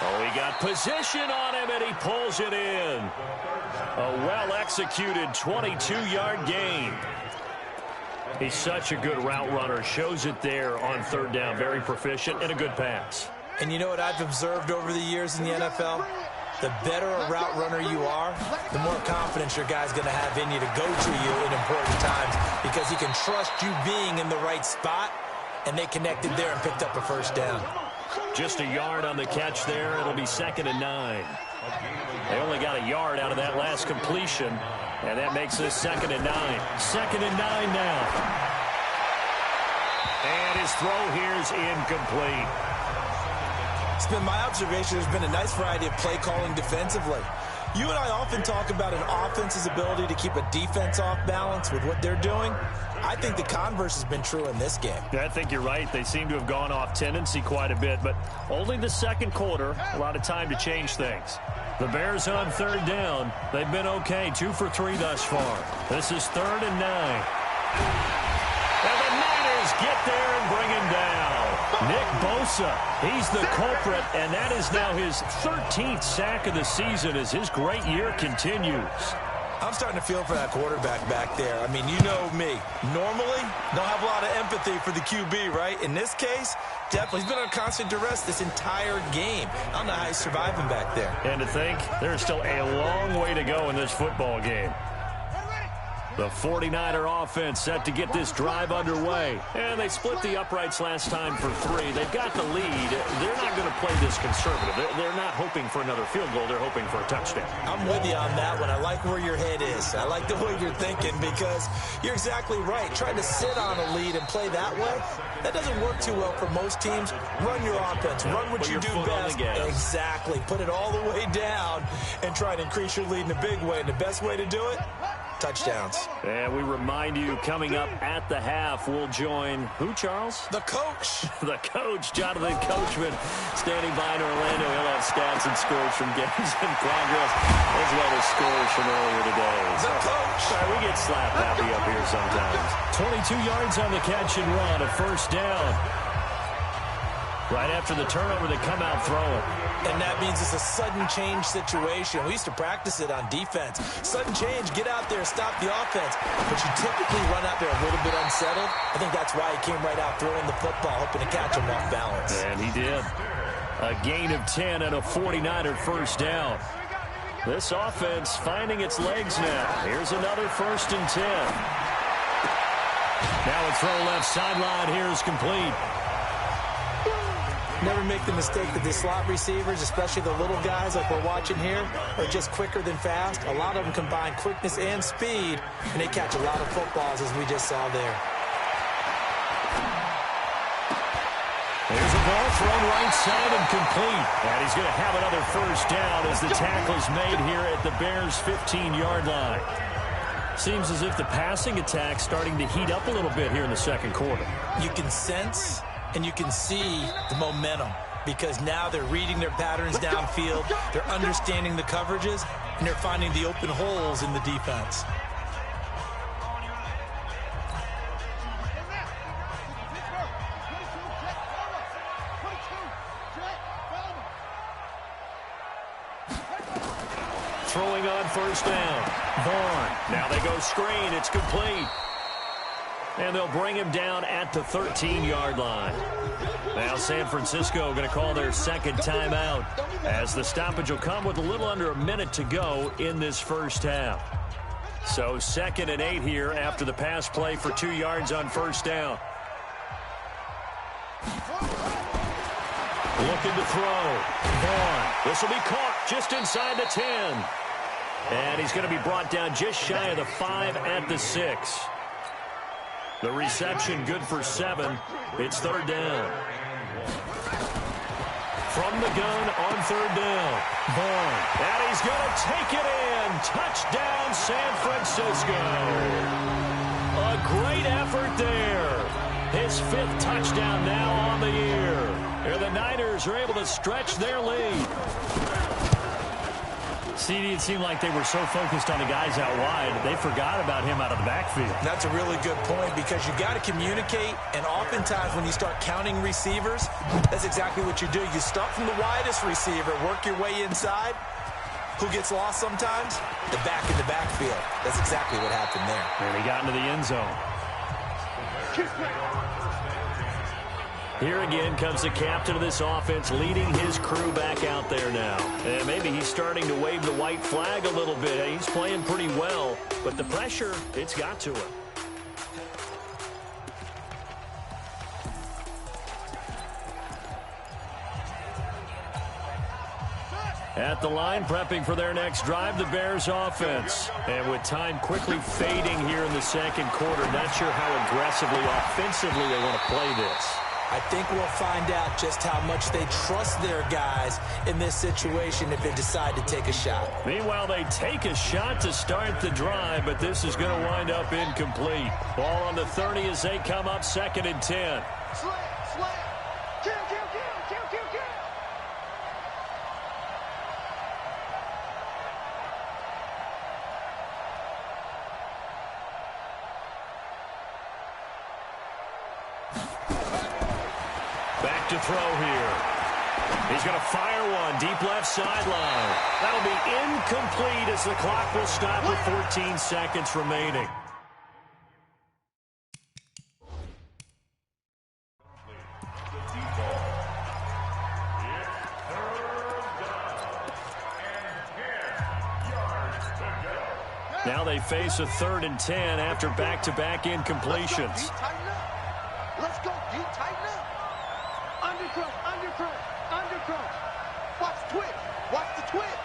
Oh, he got position on him, and he pulls it in. A well-executed 22-yard gain. He's such a good route runner. Shows it there on 3rd down. Very proficient and a good pass. And you know what I've observed over the years in the NFL? The better a route runner you are, the more confidence your guy's going to have in you to go to you in important times because he can trust you being in the right spot, and they connected there and picked up a 1st down. Just a yard on the catch there. It'll be 2nd and 9. They only got a yard out of that last completion, and that makes this 2nd and 9. 2nd and 9 now. And his throw here is incomplete. It's been my observation there's been a nice variety of play calling defensively. You and I often talk about an offense's ability to keep a defense off balance with what they're doing. I think the converse has been true in this game. Yeah, I think you're right. They seem to have gone off tendency quite a bit, but only the 2nd quarter, a lot of time to change things. The Bears on 3rd down. They've been okay, 2 for 3 thus far. This is 3rd and 9. And the Niners get there and bring him down. Nick Bosa, he's the culprit, and that is now his 13th sack of the season as his great year continues. I'm starting to feel for that quarterback back there. I mean, you know me. Normally, don't have a lot of empathy for the QB, right? In this case, definitely. He's been on constant duress this entire game. I don't know how he's surviving back there. And to think, there's still a long way to go in this football game. The 49er offense set to get this drive underway. And they split the uprights last time for 3. They've got the lead. They're not going to play this conservative. They're not hoping for another field goal. They're hoping for a touchdown. I'm with you on that one. I like where your head is. I like the way you're thinking because you're exactly right. Trying to sit on a lead and play that way, that doesn't work too well for most teams. Run your offense. Run what you do best. Exactly. Put it all the way down and try to increase your lead in a big way. And the best way to do it? Touchdowns. And we remind you, coming up at the half, we'll join who, Charles? The coach. The coach, Jonathan Coachman, standing by in Orlando. He'll have stats and scores from games in progress, as well as scores from earlier today. The coach. We get slap happy up here sometimes. 22 yards on the catch and run, a 1st down. Right after the turnover, they come out throwing. And that means it's a sudden change situation. We used to practice it on defense. Sudden change, get out there, stop the offense. But you typically run out there a little bit unsettled. I think that's why he came right out throwing the football, hoping to catch him off balance. And he did. A gain of 10 and a 49er 1st down. This offense finding its legs now. Here's another 1st and 10. Now a throw left sideline here is complete. Never make the mistake that the slot receivers, especially the little guys like we're watching here, are just quicker than fast. A lot of them combine quickness and speed, and they catch a lot of footballs, as we just saw there. There's a ball thrown right side and complete. And he's going to have another first down as the tackle is made here at the Bears' 15-yard line. Seems as if the passing attack's starting to heat up a little bit here in the second quarter. You can sense and you can see the momentum because now they're reading their patterns downfield, they're understanding the coverages, and they're finding the open holes in the defense. Throwing on first down. Vaughn. Now they go screen. It's complete. And they'll bring him down at the 13-yard line. Now San Francisco going to call their second timeout as the stoppage will come with a little under a minute to go in this first half. So 2nd and 8 here after the pass play for 2 yards on first down. Looking to throw. Vaughn. This will be caught just inside the 10. And he's going to be brought down just shy of the 5 at the 6. The reception good for 7. It's 3rd down. From the gun on 3rd down. Vaughn. And he's going to take it in. Touchdown, San Francisco. A great effort there. His 5th touchdown now on the year. And the Niners are able to stretch their lead. CD, it seemed like they were so focused on the guys out wide, they forgot about him out of the backfield. That's a really good point because you got to communicate, and oftentimes when you start counting receivers, that's exactly what you do. You start from the widest receiver, work your way inside. Who gets lost sometimes? The back in the backfield. That's exactly what happened there. And he got into the end zone. Here again comes the captain of this offense leading his crew back out there now. And maybe he's starting to wave the white flag a little bit. He's playing pretty well, but the pressure, it's got to him. At the line, prepping for their next drive, the Bears offense. And with time quickly fading here in the second quarter, not sure how aggressively, offensively they want to play this. I think we'll find out just how much they trust their guys in this situation if they decide to take a shot. Meanwhile, they take a shot to start the drive, but this is going to wind up incomplete. Ball on the 30 as they come up 2nd and 10. Back to throw here. He's going to fire one deep left sideline. That'll be incomplete as the clock will stop with 14 seconds remaining. Now they face a 3rd and 10 after back-to-back incompletions. Let's go, D. Tighten up. Undercrunch, undercrunch, undercrunch. Watch the twitch. Watch the twitch.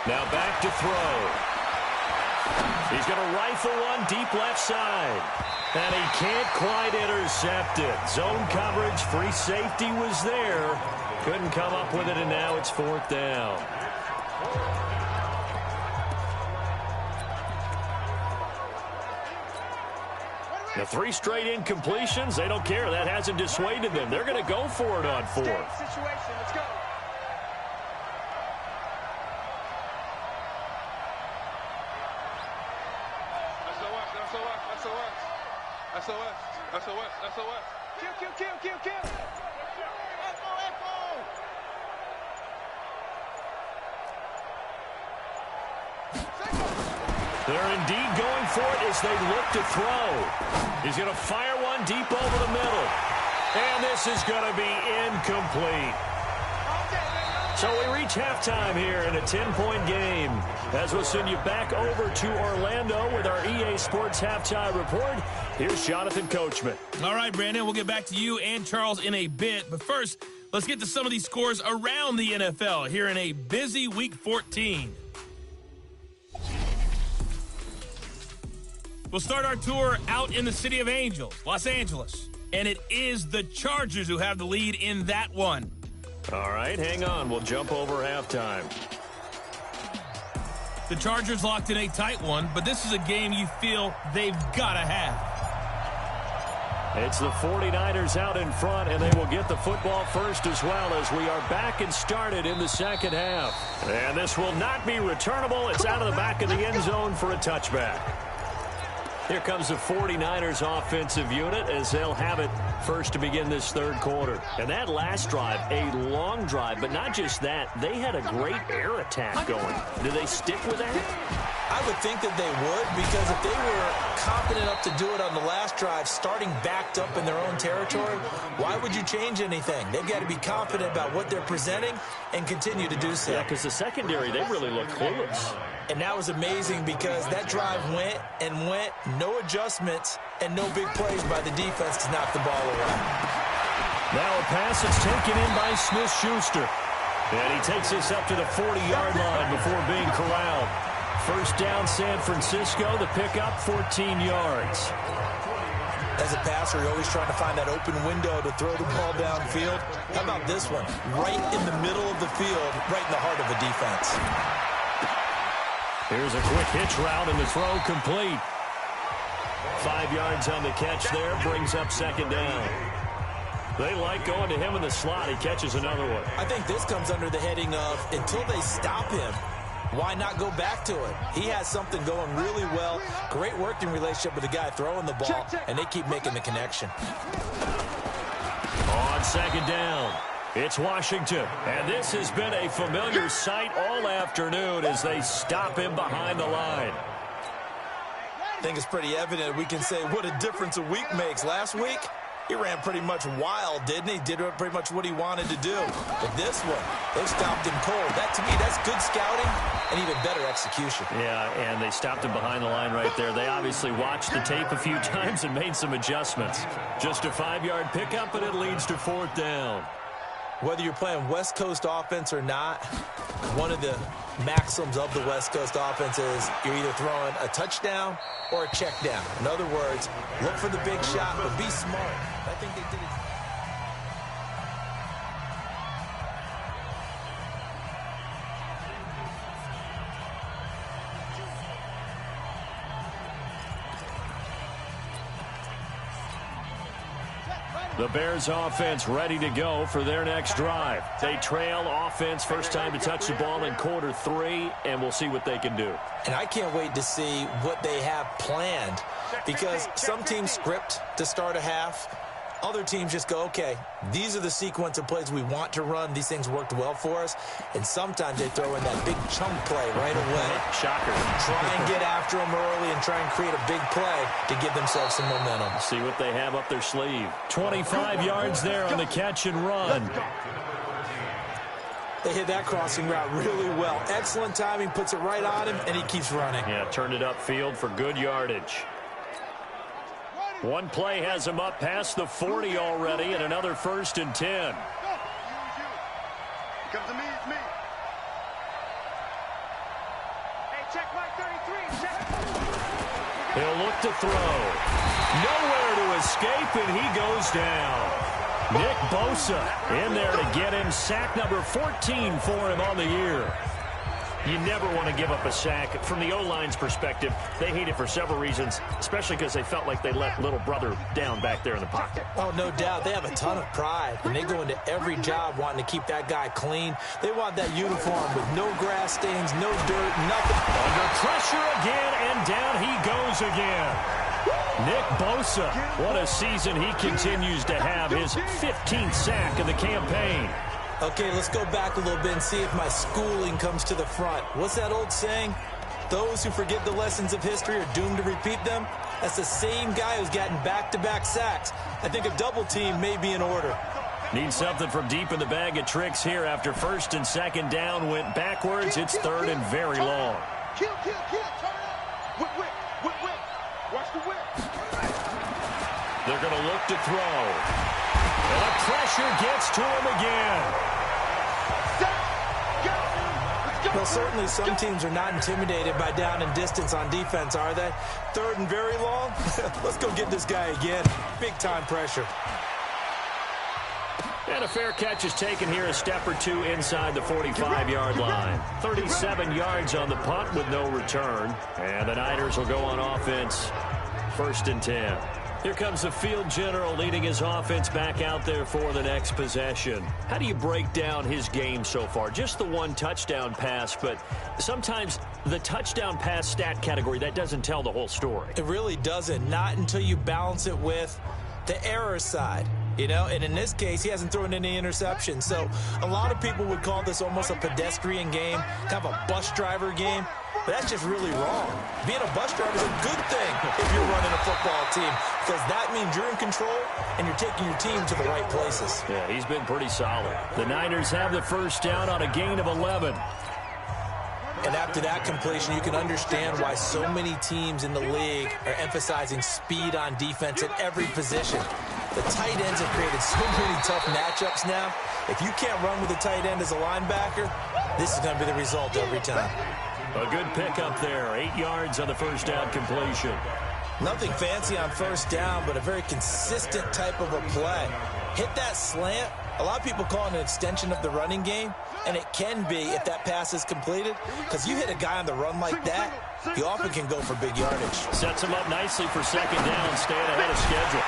Now back to throw. He's going to rifle one deep left side. And he can't quite intercept it. Zone coverage, free safety was there. Couldn't come up with it, and now it's 4th down. The 3 straight incompletions, they don't care. That hasn't dissuaded them. They're going to go for it on 4th. Situation, let's go. SOS. Kill. They're indeed going for it as they look to throw. He's going to fire one deep over the middle. And this is going to be incomplete. So we reach halftime here in a 10-point game. As we'll send you back over to Orlando with our EA Sports Halftime Report, here's Jonathan Coachman. All right, Brandon, we'll get back to you and Charles in a bit. But first, let's get to some of these scores around the NFL here in a busy Week 14. We'll start our tour out in the City of Angels, Los Angeles. And it is the Chargers who have the lead in that one. All right, hang on. We'll jump over halftime. The Chargers locked in a tight one, but this is a game you feel they've got to have. It's the 49ers out in front, and they will get the football first as well as we are back and started in the second half. And this will not be returnable. It's out of the back of the end zone for a touchback. Here comes the 49ers offensive unit as they'll have it first to begin this third quarter. And that last drive, a long drive, but not just that. They had a great air attack going. Do they stick with that? I would think that they would, because if they were confident enough to do it on the last drive, starting backed up in their own territory, why would you change anything? They've got to be confident about what they're presenting and continue to do so. Yeah, because the secondary, they really look clueless. And that was amazing because that drive went and went, no adjustments, and no big plays by the defense to knock the ball away. Now a pass that's taken in by Smith-Schuster. And he takes this up to the 40-yard line before being corralled. First down, San Francisco. The pickup, 14 yards. As a passer, you're always trying to find that open window to throw the ball downfield. How about this one? Right in the middle of the field, right in the heart of a defense. Here's a quick hitch route, and the throw complete. 5 yards on the catch there, brings up second down. They like going to him in the slot. He catches another one. I think this comes under the heading of, until they stop him, why not go back to it? He has something going really well. Great working relationship with the guy throwing the ball, and they keep making the connection. On second down, it's Washington. And this has been a familiar sight all afternoon as they stop him behind the line. I think it's pretty evident we can say what a difference a week makes. Last week, he ran pretty much wild, didn't he? Did pretty much what he wanted to do. But this one, they stopped him cold. That, to me, that's good scouting and even better execution. Yeah, and they stopped him behind the line right there. They obviously watched the tape a few times and made some adjustments. Just a 5-yard pickup, and it leads to fourth down. Whether you're playing West Coast offense or not, one of the maxims of the West Coast offense is you're either throwing a touchdown or a check down. In other words, look for the big shot, but be smart. I think they did it. The Bears offense ready to go for their next drive. They trail offense, first time to touch the ball in quarter 3, and we'll see what they can do. And I can't wait to see what they have planned, because some teams script to start a half. Other teams just go, okay, these are the sequence of plays we want to run. These things worked well for us. And sometimes they throw in that big chunk play right away. Shocker. Try and get after them early and try and create a big play to give themselves some momentum. See what they have up their sleeve. 25 yards there on the catch and run. They hit that crossing route really well. Excellent timing, puts it right on him, and he keeps running. Yeah, turned it upfield for good yardage. One play has him up past the 40 already, and another 1st and 10. Come to me, it's me. Hey, check mark 33, check. He'll look to throw. Nowhere to escape, and he goes down. Nick Bosa in there to get him. Sack number 14 for him on the year. You never want to give up a sack. From the O-line's perspective, they hate it for several reasons, especially because they felt like they let little brother down back there in the pocket. Oh, no doubt. They have a ton of pride, and they go into every job wanting to keep that guy clean. They want that uniform with no grass stains, no dirt, nothing. Under pressure again, and down he goes again. Nick Bosa, what a season he continues to have. His 15th sack of the campaign. Okay, let's go back a little bit and see if my schooling comes to the front. What's that old saying? Those who forget the lessons of history are doomed to repeat them. That's the same guy who's gotten back-to-back sacks. I think a double team may be in order. Need something from deep in the bag of tricks here after first and second down went backwards. It's third and very long. Kill, turn up. Whip. Watch the whip. They're going to look to throw. And the pressure gets to him again. Well, certainly some teams are not intimidated by down and distance on defense, are they? Third and very long? Let's go get this guy again. Big-time pressure. And a fair catch is taken here, a step or two inside the 45-yard line. 37 yards on the punt with no return. And the Niners will go on offense, first and 10. Here comes the field general leading his offense back out there for the next possession. How do you break down his game so far? Just the one touchdown pass, but sometimes the touchdown pass stat category, that doesn't tell the whole story. It really doesn't, not until you balance it with the error side. You know, and in this case, he hasn't thrown any interceptions. So a lot of people would call this almost a pedestrian game, kind of a bus driver game. But that's just really wrong. Being a bus driver is a good thing if you're running a football team, because that means you're in control and you're taking your team to the right places. Yeah, he's been pretty solid. The Niners have the first down on a gain of 11. And after that completion, you can understand why so many teams in the league are emphasizing speed on defense at every position. The tight ends have created so many tough matchups now. If you can't run with a tight end as a linebacker, this is going to be the result every time. A good pickup there. 8 yards on the first down completion. Nothing fancy on first down, but a very consistent type of a play. Hit that slant. A lot of people call it an extension of the running game, and it can be if that pass is completed, because you hit a guy on the run like that, you often can go for big yardage. Sets him up nicely for second down, staying ahead of schedule.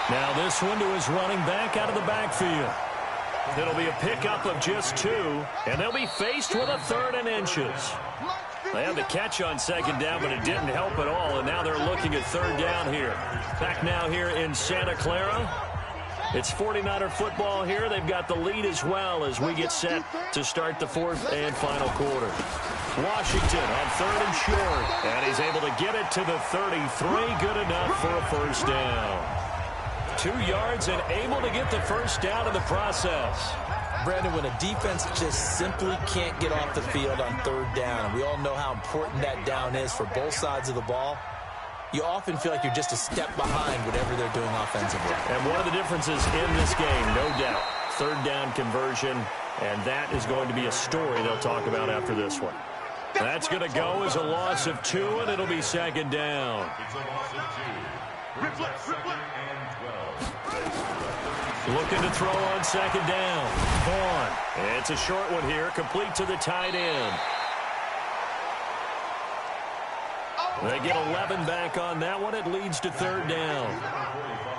Now this one to his running back out of the backfield. It'll be a pickup of just 2, and they'll be faced with a third and inches. They had the catch on second down, but it didn't help at all, and now they're looking at third down here. Back now here in Santa Clara. It's 49er football here. They've got the lead as well as we get set to start the fourth and final quarter. Washington on third and short, and he's able to get it to the 33. Good enough for a first down. 2 yards and able to get the first down in the process. Brandon, when a defense just simply can't get off the field on third down, and we all know how important that down is for both sides of the ball, you often feel like you're just a step behind whatever they're doing offensively. And one of the differences in this game, no doubt, third down conversion, and that is going to be a story they'll talk about after this one. That's going to go as a loss of 2, and it'll be second down. It's a loss of 2. Second and 12. Looking to throw on second down. Vaughn. It's a short one here, complete to the tight end. They get 11 back on that one. It leads to third down.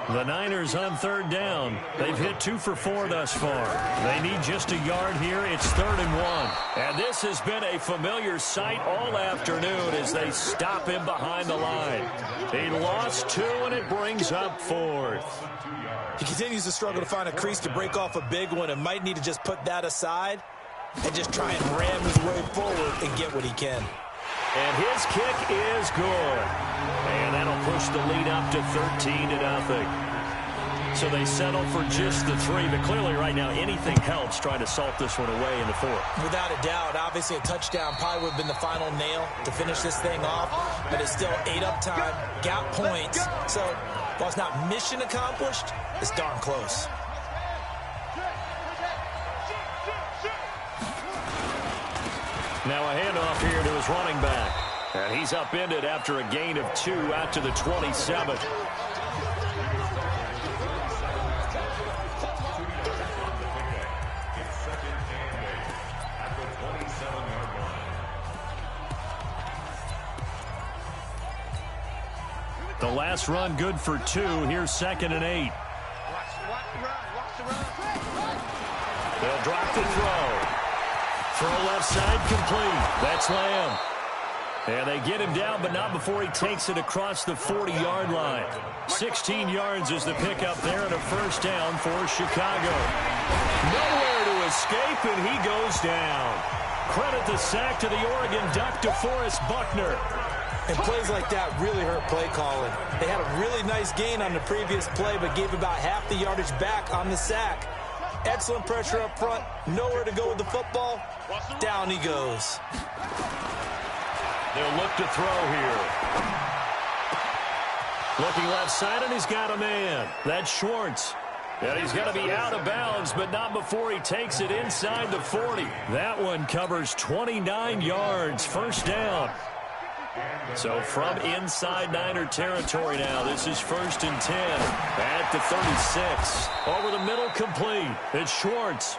The Niners on third down. They've hit 2 for 4 thus far. They need just a yard here. It's third and 1. And this has been a familiar sight all afternoon as they stop him behind the line. He lost 2, and it brings up fourth. He continues to struggle to find a crease to break off a big one and might need to just put that aside and just try and ram his way forward and get what he can. And his kick is good. And that'll push the lead up to 13-0. So they settle for just the 3. But clearly right now anything helps trying to salt this one away in the fourth. Without a doubt, obviously a touchdown probably would have been the final nail to finish this thing off. But it's still 8 up time, got points. So while it's not mission accomplished, it's darn close. Now a handoff here to his running back. And he's upended after a gain of 2 out to the 27. The last run good for 2. Here's second and 8. They'll drop the throw. Throw left side complete. That's Lamb. And they get him down, but not before he takes it across the 40-yard line. 16 yards is the pickup there and a first down for Chicago. Nowhere to escape, and he goes down. Credit the sack to the Oregon Duck, DeForest Buckner. And plays like that really hurt play calling. They had a really nice gain on the previous play, but gave about half the yardage back on the sack. Excellent pressure up front. Nowhere to go with the football. Down he goes. They'll look to throw here. Looking left side, and he's got a man. That's Schwartz. And he's going to be out of bounds, but not before he takes it inside the 40. That one covers 29 yards. First down. So from inside Niner territory now, this is 1st and 10 at the 36. Over the middle, complete. It's Schwartz.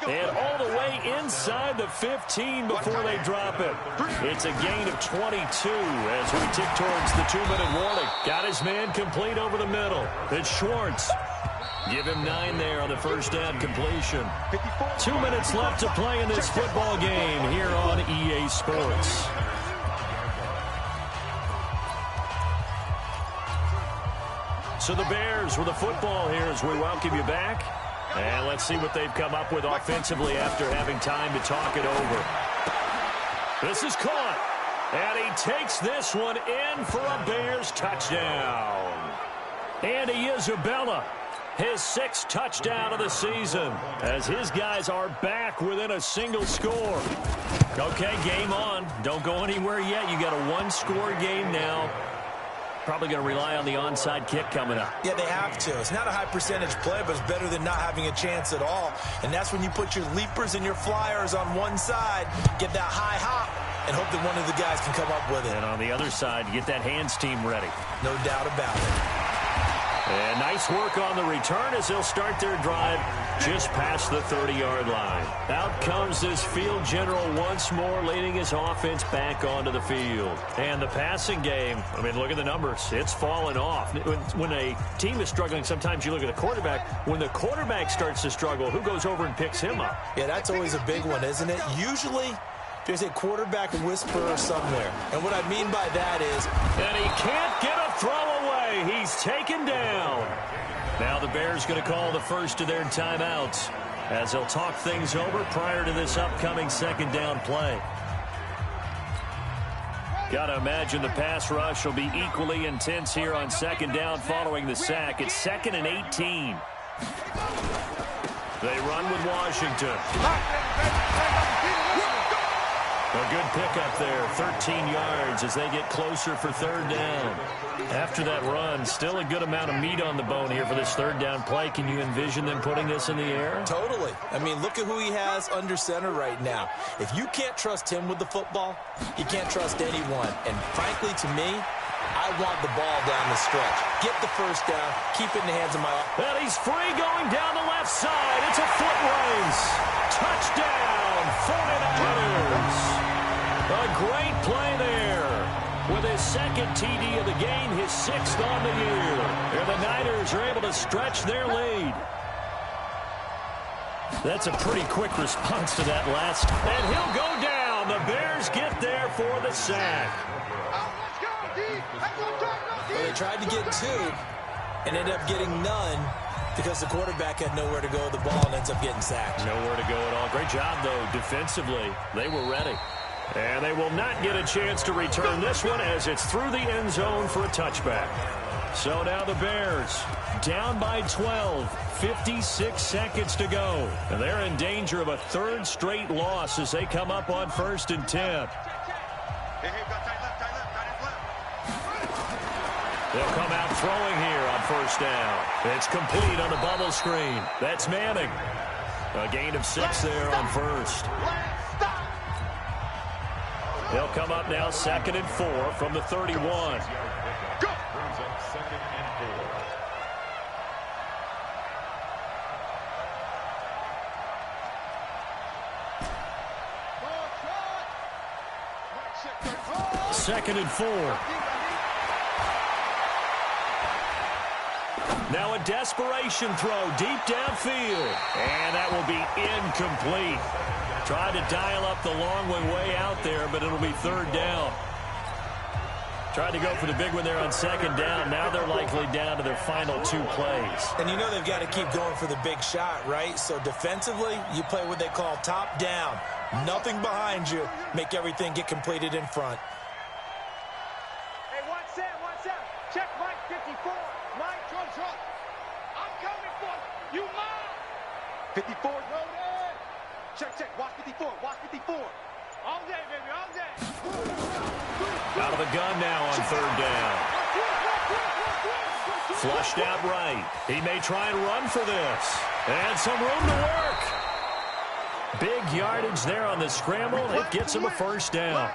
And all the way inside the 15 before they drop it. It's a gain of 22 as we tick towards the 2-minute warning. Got his man complete over the middle. It's Schwartz. Give him 9 there on the first down completion. 2 minutes left to play in this football game here on EA Sports. So the Bears with the football here as we welcome you back. And let's see what they've come up with offensively after having time to talk it over. This is caught. And he takes this one in for a Bears touchdown. Andy Isabella, his 6th touchdown of the season, as his guys are back within a single score. Okay, game on. Don't go anywhere yet. You got a 1-score game now. Probably going to rely on the onside kick coming up. Yeah, they have to. It's not a high percentage play, but it's better than not having a chance at all. And that's when you put your leapers and your flyers on one side, get that high hop, and hope that one of the guys can come up with it. And on the other side, get that hands team ready. No doubt about it. And nice work on the return as they'll start their drive just past the 30-yard line. Out comes this field general once more, leading his offense back onto the field. And the passing game, I mean, look at the numbers. It's fallen off. When a team is struggling, sometimes you look at the quarterback. When the quarterback starts to struggle, who goes over and picks him up? Yeah, that's always a big one, isn't it? Usually, there's a quarterback whisperer somewhere. And what I mean by that is... And he can't get a throw away. He's taken down. Now the Bears going to call the first of their timeouts as they'll talk things over prior to this upcoming 2nd down play. Got to imagine the pass rush will be equally intense here on 2nd down following the sack. It's 2nd and 18. They run with Washington. A good pickup there, 13 yards as they get closer for 3rd down. After that run, still a good amount of meat on the bone here for this 3rd down play. Can you envision them putting this in the air? Totally. I mean, look at who he has under center right now. If you can't trust him with the football, you can't trust anyone. And frankly, to me, I want the ball down the stretch. Get the first down, keep it in the hands of my... And he's free going down the left side. It's a foot race. Touchdown, 49ers. A great play there. With his 2nd TD of the game, his 6th on the year. And the Niners are able to stretch their lead. That's a pretty quick response to that last. And he'll go down. The Bears get there for the sack. Well, they tried to get 2 and ended up getting none because the quarterback had nowhere to go with the ball and ends up getting sacked. Nowhere to go at all. Great job, though, defensively. They were ready. And they will not get a chance to return this one as it's through the end zone for a touchback. So now the Bears down by 12, 56 seconds to go. And they're in danger of a 3rd straight loss as they come up on 1st and 10. They'll come out throwing here on 1st down. It's complete on the bubble screen. That's Manning. A gain of 6 there on 1st. They'll come up now 2nd and 4 from the 31. Go! 2nd and 4. 2nd and 4. Now a desperation throw deep downfield. And that will be incomplete. Tried to dial up the long way out there, but it'll be 3rd down. Tried to go for the big one there on 2nd down. Now they're likely down to their final 2 plays. And you know they've got to keep going for the big shot, right? So defensively, you play what they call top down. Nothing behind you. Make everything get completed in front. Hey, 1 7. Check Mike 54. Mike, drop. I'm coming for you. You mine. 54. Check. Watch 54. Watch 54. All day, baby. All day. Out of the gun now on third down. Flushed out right. He may try and run for this. And some room to work. Big yardage there on the scramble. It gets him a first down.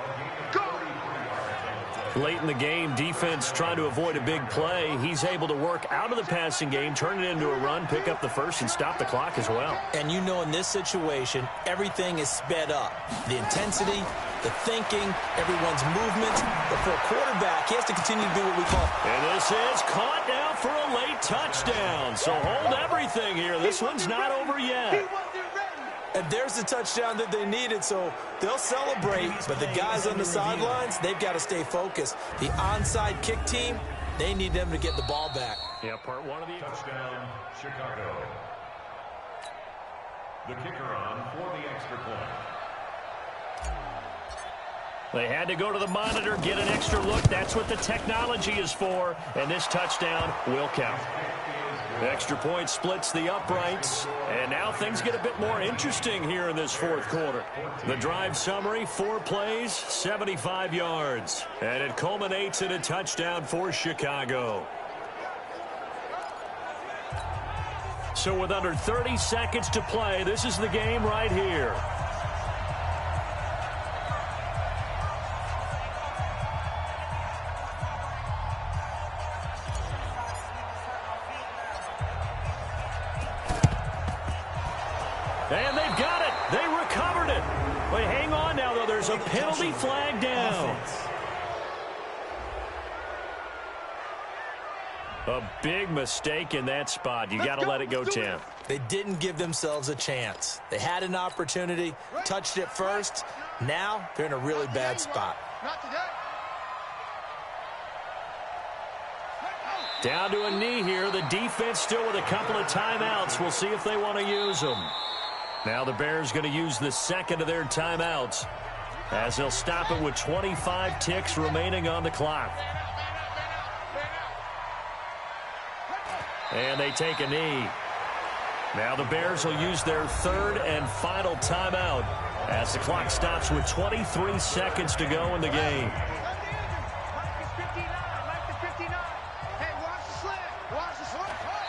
Late in the game, defense trying to avoid a big play. He's able to work out of the passing game, turn it into a run, pick up the first, and stop the clock as well. And you know in this situation, everything is sped up. The intensity, the thinking, everyone's movement. But for a quarterback, he has to continue to do what we call. And this is caught now for a late touchdown. So hold everything here. This one's not over yet. And there's the touchdown that they needed, so they'll celebrate. But the guys on the sidelines, they've got to stay focused. The onside kick team, they need them to get the ball back. Yeah, part one of the touchdown, Chicago. The kicker on for the extra point. They had to go to the monitor, get an extra look. That's what the technology is for. And this touchdown will count. The extra point splits the uprights. And now things get a bit more interesting here in this fourth quarter. The drive summary, 4 plays, 75 yards. And it culminates in a touchdown for Chicago. So with under 30 seconds to play, this is the game right here. And they've got it. They recovered it. But hang on now, though. There's a penalty flag down. A big mistake in that spot. You got to let it go, Tim. They didn't give themselves a chance. They had an opportunity, touched it first. Now they're in a really bad spot. Down to a knee here. The defense still with a couple of timeouts. We'll see if they want to use them. Now the Bears going to use the second of their timeouts as they'll stop it with 25 ticks remaining on the clock. And they take a knee. Now the Bears will use their third and final timeout as the clock stops with 23 seconds to go in the game.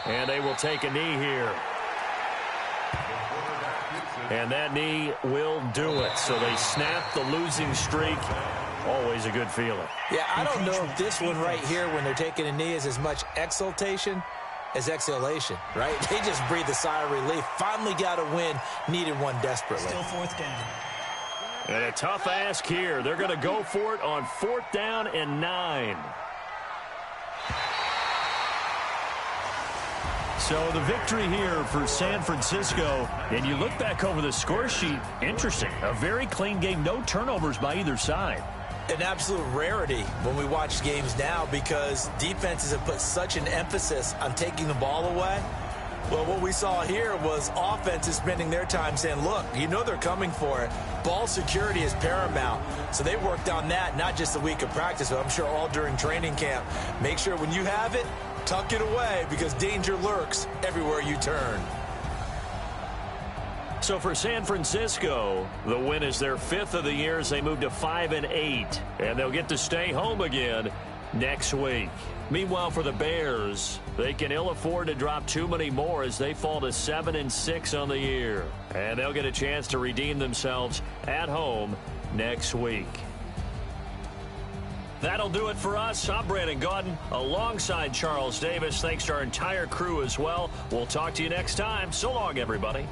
And they will take a knee here. And that knee will do it. So they snap the losing streak. Always a good feeling. Yeah, I don't know if this one right here when they're taking a knee is as much exultation as exhalation, right? They just breathe a sigh of relief. Finally got a win. Needed one desperately. Still fourth down. And a tough ask here. They're going to go for it on 4th down and 9. So the victory here for San Francisco. And you look back over the score sheet, interesting. A very clean game, no turnovers by either side. An absolute rarity when we watch games now because defenses have put such an emphasis on taking the ball away. Well, what we saw here was offenses spending their time saying, look, you know they're coming for it. Ball security is paramount. So they worked on that, not just a week of practice, but I'm sure all during training camp. Make sure when you have it, tuck it away because danger lurks everywhere you turn. So for San Francisco, the win is their 5th of the year as they move to 5-8. And they'll get to stay home again next week. Meanwhile, for the Bears, they can ill afford to drop too many more as they fall to 7-6 on the year. And they'll get a chance to redeem themselves at home next week. That'll do it for us. I'm Brandon Gaudin alongside Charles Davis. Thanks to our entire crew as well. We'll talk to you next time. So long, everybody.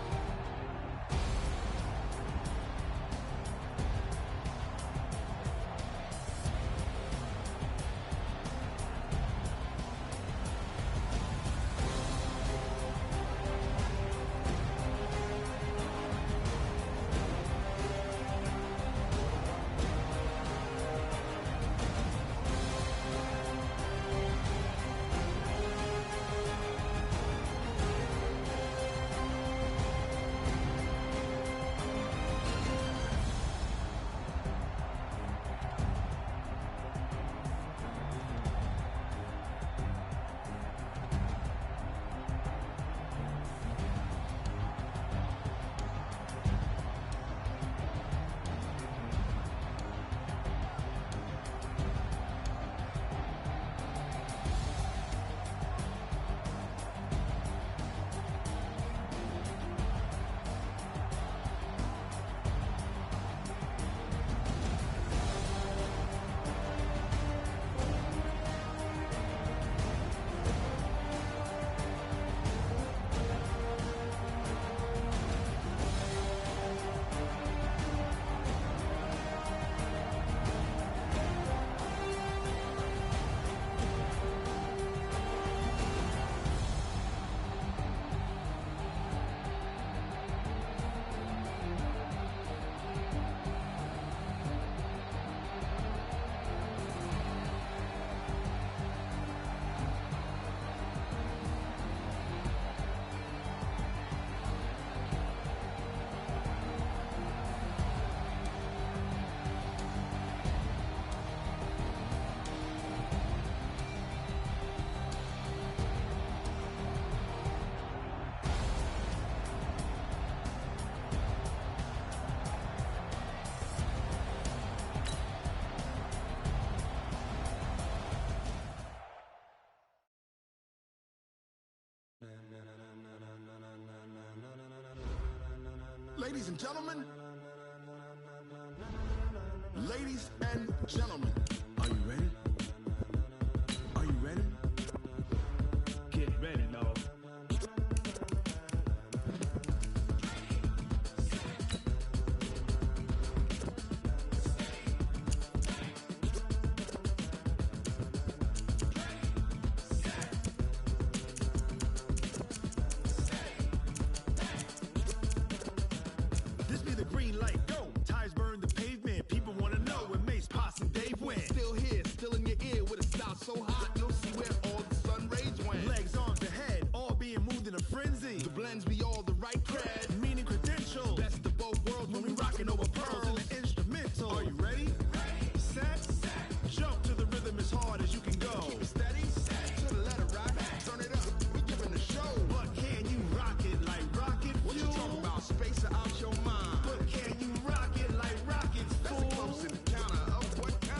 Ladies and gentlemen. Ladies and gentlemen. Are you ready? Are you ready? Get ready, y'all. This be the green light, go. Tires burn the pavement. People want to know when Mace, Pops, and Dave win. Still here, still in your ear with a style so hot, you'll see where all the sun rays went. Legs, arms, and head, all being moved in a frenzy. The blends be all the right cred, meaning credentials. Best of both worlds when we rockin' over pearls in the instrumental. Are you ready? Set, jump to the rhythm as hard as you can go. Keep it steady, to the letter right. Turn it up, we giving the show. But can you rock it like rocket fuel? What you talking about? Space out your mind. But can you rock it like rockets, fool? That's a close encounter of what kind?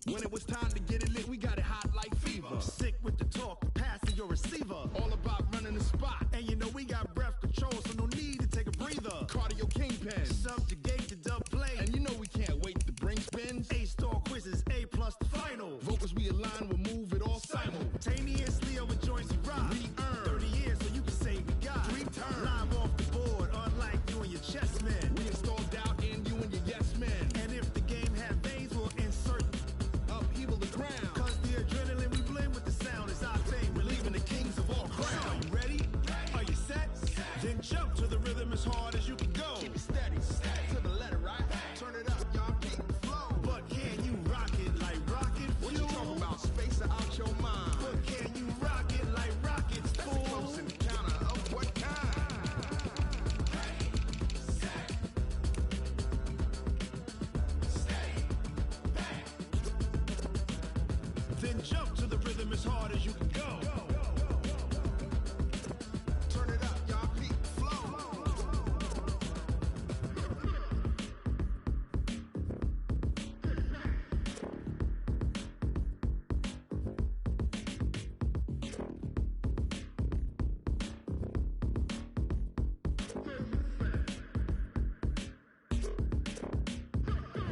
When it was time to get it lit, we got it hot like fever. Sick with the talk, pass to your receiver. All about running the spot. And you know we got breath control, so no need to take a breather. Cardio kingpin, subjugate the dub play. And you know we can't wait to bring spins. A-star quizzes, A+ the final. Vocals we align, we'll move it all simultaneously over joints we rock. We earn 30 years, so you can say we got 3 turns. Live off the board, unlike you and your chess men. We install doubt in you and your yes men. And if the game had veins, we'll insert upheaval the ground. Cause the adrenaline we blend with the sound is our thing. We're leaving the kings of all crowns. Are you ready? Are you set? Then jump to the rhythm as hard as you can go. Keep it steady, to the letter right. Turn it up, y'all keep the flow. But can you rock it like rocket fuel? What you talking about? Space out your mind. But can you rock it like rockets, fool? That's a close encounter of what kind? Then jump to the rhythm as hard as you can go. Turn it up, y'all keep the flow.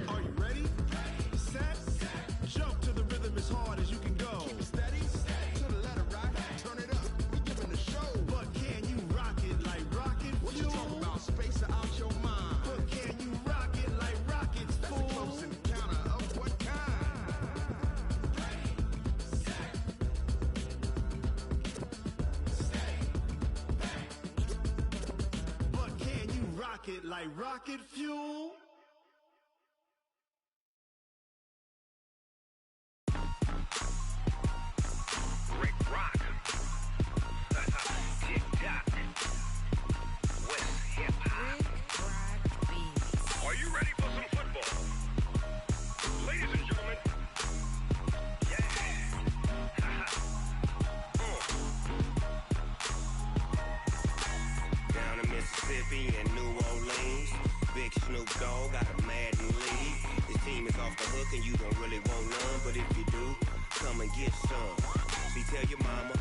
Are you ready? Set, jump to the rhythm as hard as you can go. Keep it steady, to the letter right. Turn it up, we giving the show. But can you rock it like rocket fuel? What you talking about? Space out your mind. But can you rock it like rockets, fool? That's a close encounter of what kind? But can you rock it like rocket fuel? Rick Rock. Tick-tock. West hip-hop. Are you ready for some football? Ladies and gentlemen. Yeah. Down in Mississippi and New Orleans, Big Snoop Dogg got a Madden league. His team is off the hook and you don't really want none, but if you do, come and get some. See, tell your mama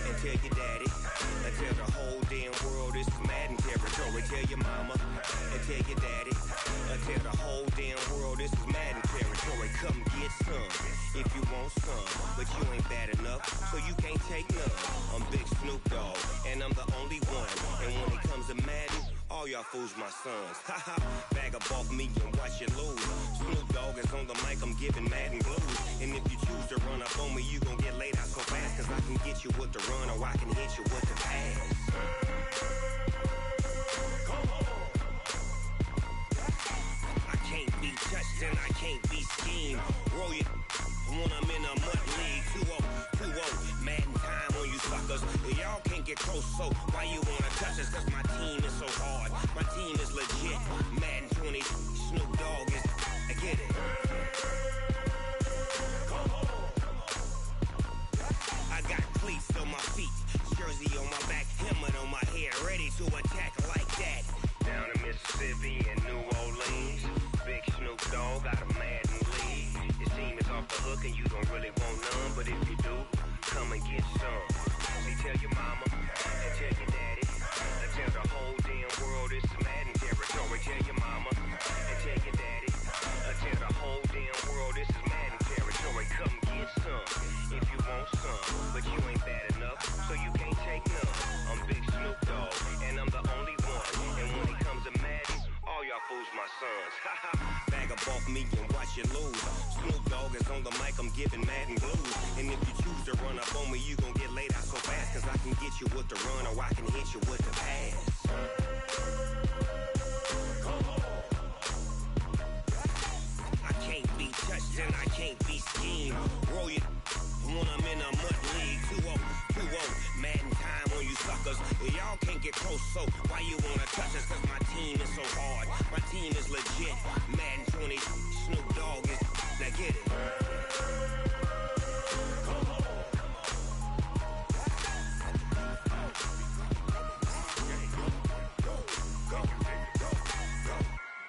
and tell your daddy and tell the whole damn world this is Madden territory. Tell your mama and tell your daddy and tell the whole damn world this is Madden territory. Come get some if you want some, but you ain't bad enough, so you can't take none. I'm Big Snoop Dogg and I'm the only one. And when it comes to Madden, all y'all fools my sons. Haha, bag up off me and watch you lose. Snoop Dogg is on the mic, I'm giving Madden blues. And if you choose to run up on me, you gon' get laid out so fast. Cause I can get you with the run or I can hit you with the pass. I can't be touched and I can't be schemed. Roll you when I'm in a mud league. 2-0, Madden time on you suckers. Y'all can't get close, so why you wanna touch us? Cause my team is so hard. My team is legit. Madden 20, Snoop Dogg is. I get it. I got cleats on my feet, jersey on my back, helmet on my head, ready to attack like that. Down in Mississippi and New Orleans, Big Snoop Dogg got a Madden league. His team is off the hook and you don't really want none, but if you do, come and get some. See, tell your mama, and tell your daddy, and tell the whole damn world it's Madden territory. Tell your mama, and tell your daddy, and tell the whole damn world this is Madden territory. Come get some, if you want some, but you ain't bad enough, so you can't take none. I'm Big Snoop Dogg, and I'm the only one, and when it comes to Madden, all y'all fools my sons. Bag up off me and watch you lose. Snoop Dogg is on the mic, I'm giving Madden blues. And if you choose to run up on me, you gon' get laid out so fast. Cause I can get you with the run or I can hit you with the pass. I can't be touched and I can't be schemed. Roll you when I'm in a mud league. 2-0, 2-0, Madden time on you suckers. Y'all can't get close, so why you wanna touch us? Cause my team is so hard, my team is legit. Madden 20, Snoop Dogg is, now get it.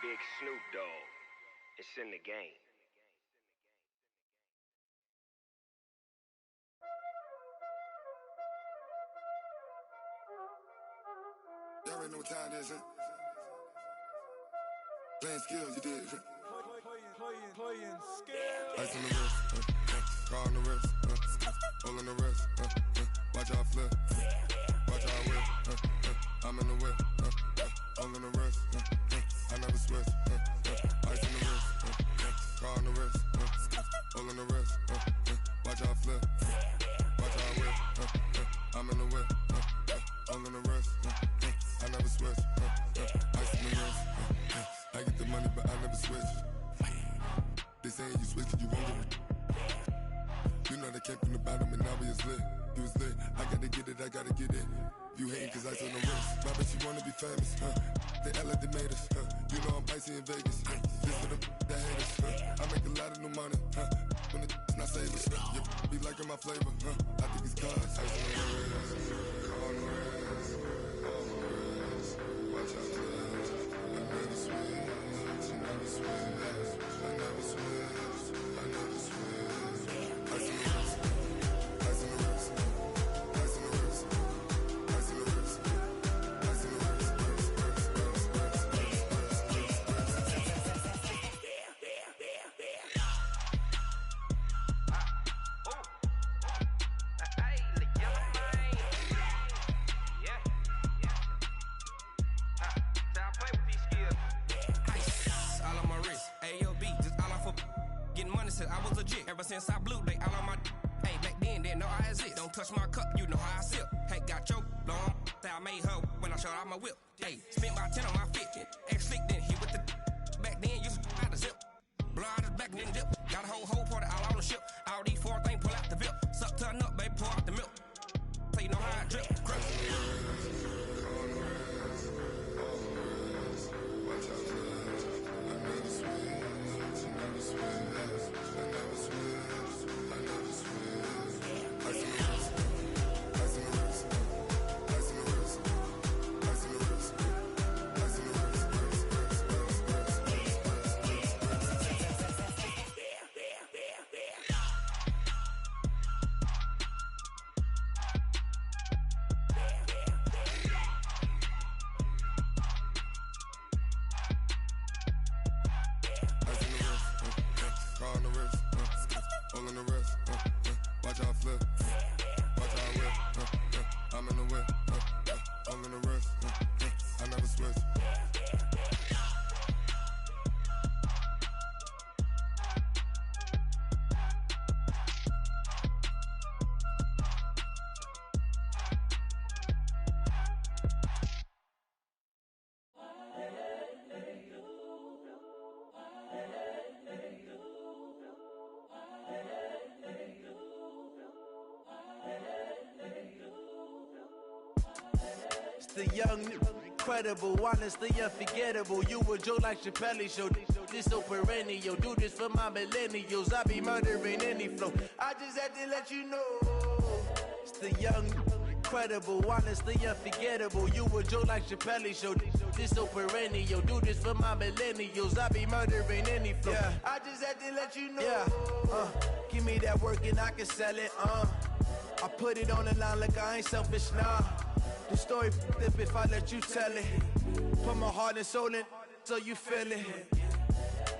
Big Snoop Dogg, it's in the game. Y'all already know what time it is, huh? Playing skills, you did. Playing skills. Ice on the wrist, car on the wrist, hole in the wrist, watch out flip, watch out whip, I'm in the whip, hole in the wrist, I never switch, ice on the wrist, car on the wrist, hole in the wrist, watch out flip, watch out whip, I'm in the whip, hole in the wrist, I never switch, ice on the wrist, I get the money but I never switch. They saying you switch, you won't get it. You know they came from the bottom and now we is lit. You was lit, I gotta get it, I gotta get it. You hating cause I on the wrist. My bitch, you wanna be famous, They Ella, they made us, You know I'm icy in Vegas, This for the that hate us, I make a lot of new money, When it's not savers, You be liking my flavor, I think it's cause ice on the wrist, on the wrist, on the wrist. Watch out, cuz I never switch, I never switch. I never switch, I never switch. Ice in the wrist, ice in the wrist, ice in the wrist, ice in the wrist, ice in the wrist, I was legit ever since I blew they all on my hey back then didn't know I exist. Don't touch my cup, you know how I sip. Hey, got your long I made her when I showed out my whip. Hey, spent about 10 on my fit. Ex-slick then hit with the back then used to out the zip. Blow out his back and then dip. Got a whole party all on the ship. All these 4 things pull out the VIP. Suck to a nut, baby, pour out the milk. So you know how I drip. Grip. The young, incredible, honestly unforgettable. You a Joe like Chappelle show. This so perennial. Do this for my millennials. I be murdering any flow. I just had to let you know. It's the young, incredible, honestly unforgettable. You a Joe like Chappelle show. This so perennial. Do this for my millennials. I be murdering any flow. Yeah. I just had to let you know. Yeah. Give me that work and I can sell it. I put it on the line like I ain't selfish, nah. The story if I let you tell it. Put my heart and soul in so you feel it.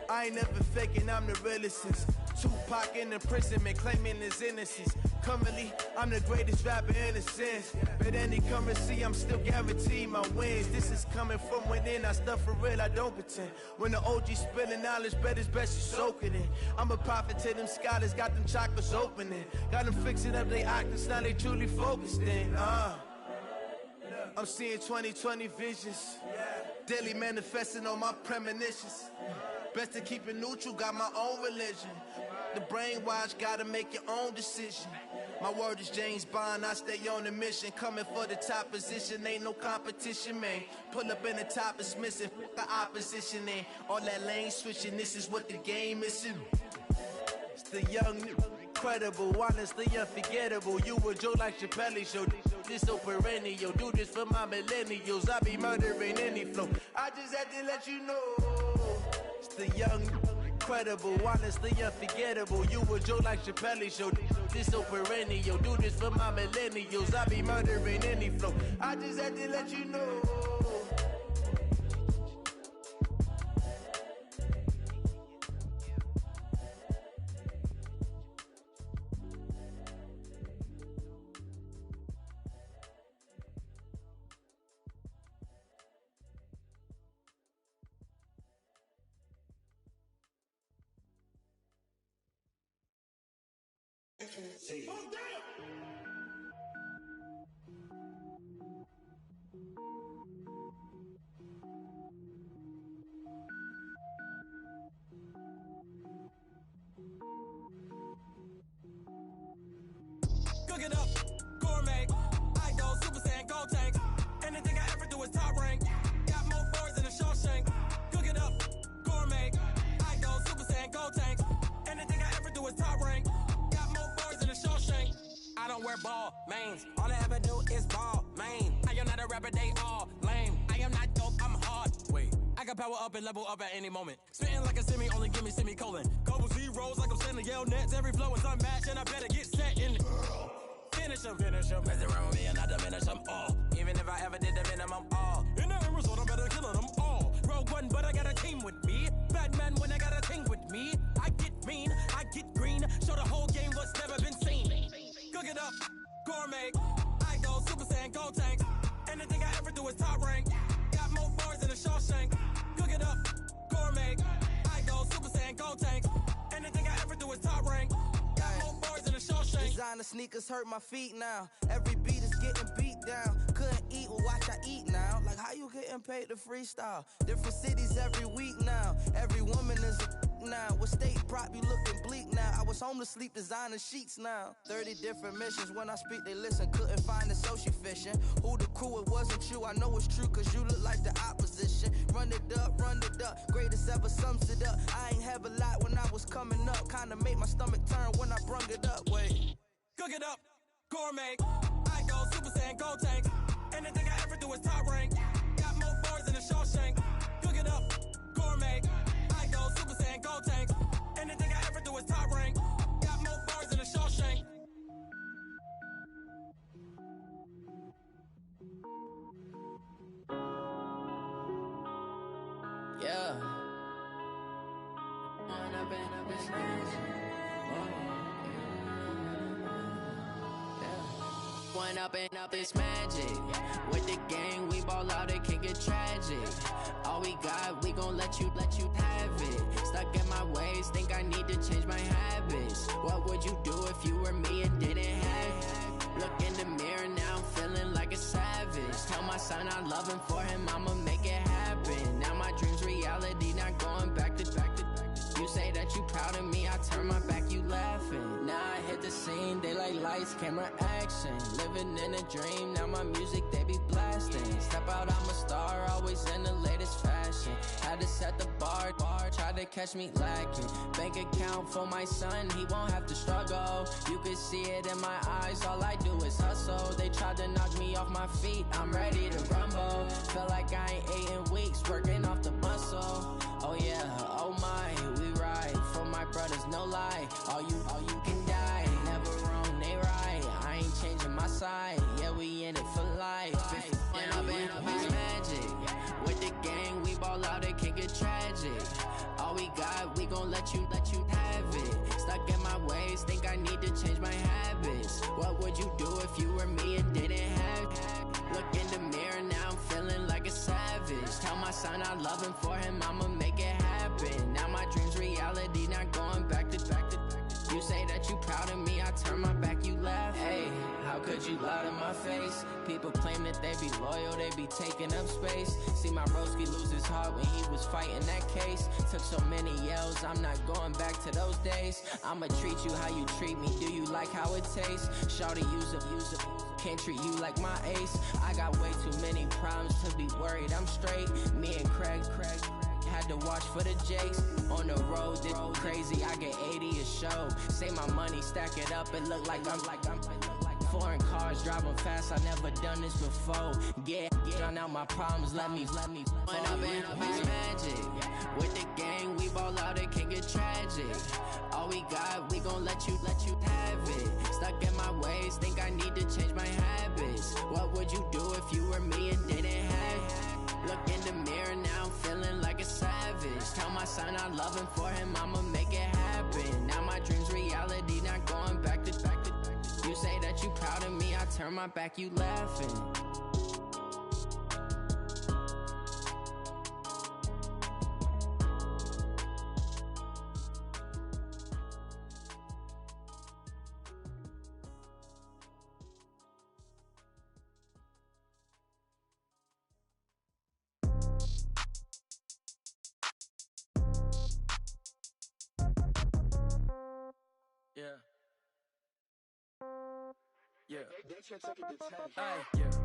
I ain't never faking, I'm the realest since Tupac in imprisonment, claiming his innocence. Currently, I'm the greatest rapper in a sense. But any currency, I'm still guaranteed my wins. This is coming from within, I stuff for real, I don't pretend. When the OG spilling knowledge, bet it's best you soak it in. I'm a prophet to them scholars, got them chakras opening. Got them fixing up they octaves, now they truly focused in. I'm seeing 2020 visions. Daily manifesting on my premonitions. Best to keep it neutral, got my own religion. The brainwash, gotta make your own decision. My word is James Bond, I stay on the mission. Coming for the top position, ain't no competition, man. Pull up in the top, it's missing, the opposition ain't. All that lane switching, this is what the game missing. It's the young, incredible, honestly unforgettable. You a joke like Chappelle show. This so perennial, do this for my millennials. I be murdering any flow. I just had to let you know. It's the young, incredible, honestly unforgettable. You a joke like Chappelle show. This so perennial, do this for my millennials. I be murdering any flow. I just had to let you know. Cook it up, gourmet, I go Super Saiyan, gold tank. Anything I ever do is top rank. Got more boards than a Shawshank. Cook it up, gourmet, I go Super Saiyan, gold tank. Anything I ever do is top rank. Got more boards than a Shawshank. I don't wear ball mains. All I ever do is ball main. I am not a rapper, they all lame. I am not dope, I'm hard. Wait, I can power up and level up at any moment. Spitting like a semi, only give me semicolon. Couple zeros like I'm sending yell nets. Every flow is unmatched and I better get set in. Finish them. Mess around with me and I diminish them all. Even if I ever did the minimum, all. In the end result, I'm better killing them all. Rogue One, but I got a team with me. Batman when I got a team with me. I get mean, I get green. Show the whole game what's never been seen. Cook it up, gourmet. I go Super Saiyan, gold tank. Anything I ever do is top rank. Got more bars than a Shawshank. Cook it up, gourmet. I go Super Saiyan, gold tank. Anything I ever do is top rank. Got more bars than a Shawshank. Designer sneakers hurt my feet now. Every beat is getting beat down. Couldn't eat, well watch I eat now. Like how you getting paid to freestyle? Different cities every week now. Every woman is a now. With state prop, you looking bleak now. I was home to sleep designing sheets now. 30 different missions. When I speak, they listen. Couldn't find it, so she fishing. Who the crew, it wasn't you. I know it's true, cause you look like the opposition. Run it up. Greatest ever sums it up. I ain't have a lot when I was coming up. Kinda made my stomach turn when I brung it up. Wait. Cook it up, gourmet. I go Super Saiyan, gold tank. Anything I ever do is top rank. Got more bars than a Shawshank. Cook it up, gourmet. I go Super Saiyan, gold tank. Anything I ever do is top rank. Got more bars than a Shawshank. Yeah. When I've been When up it's magic. With the gang, we ball out, it can get tragic. All we got, we gon' let you have it. Stuck in my ways, think I need to change my habits. What would you do if you were me and didn't have it? Look in the mirror, now I'm feeling like a savage. Tell my son I love him, for him I'ma make it happen. Now my dream's reality, not going back to. You say that you proud of me, I turn my back, you laughing. Now I hit the scene, they like lights, camera, action. Living in a dream, now my music, they be blasting. Step out, I'm a star, always in the latest fashion. Had to set the bar, try to catch me lacking. Bank account for my son, he won't have to struggle. You can see it in my eyes, all I do is hustle. They tried to knock me off my feet, I'm ready to rumble. Feel like I ain't ate in weeks, working off the muscle. Oh yeah, oh my, we ride for my brothers, no lie. All you can die, never wrong, they right. I ain't get tragic. All we got, we gon' let you have it. Stuck in my ways, think I need to change my habits. What would you do if you were me and didn't have it? Look in the mirror, now I'm feeling like a savage. Tell my son I love him, for him I'ma make it happen. Now my dream's reality, not going back to. You say that you proud of me, I turn my back, you laugh. Hey, how could you lie to my face? People claim that they be loyal, they be taking up space. See my broski lose his heart when he was fighting that case. Took so many yells, I'm not going back to those days. I'ma treat you how you treat me, do you like how it tastes? Shawty, use up, can't treat you like my ace. I got way too many problems to be worried, I'm straight. Me and Craig had to watch for the Jakes. On the road, this crazy, I get 80 a show. Say my money, stack it up, it look like I'm foreign cars, driving fast, I never done this before. Drown out my problems, let me When up in it's magic. With the gang, we ball out, it can get tragic. All we got, we gon' let you have it. Stuck in my ways, think I need to change my habits. What would you do if you were me and didn't have it? Look in the mirror, now I'm feeling like a savage. Tell my son I love him, for him I'ma make it happen. Now my dream's reality, not going back to. You say that you proud of me, I turn my back, you laughing. Yeah. Yeah.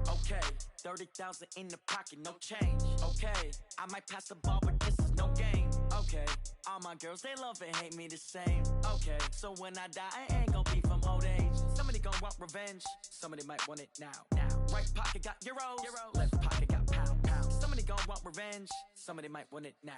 Okay. 30,000 in the pocket, no change. Okay. I might pass the ball, but this is no game. Okay. All my girls, they love and hate me the same. Okay. So when I die, I ain't gon' be from old age. Somebody gon' want revenge. Somebody might want it now. Right pocket got euros. Left pocket got pound. Somebody gon' want revenge. Somebody might want it now.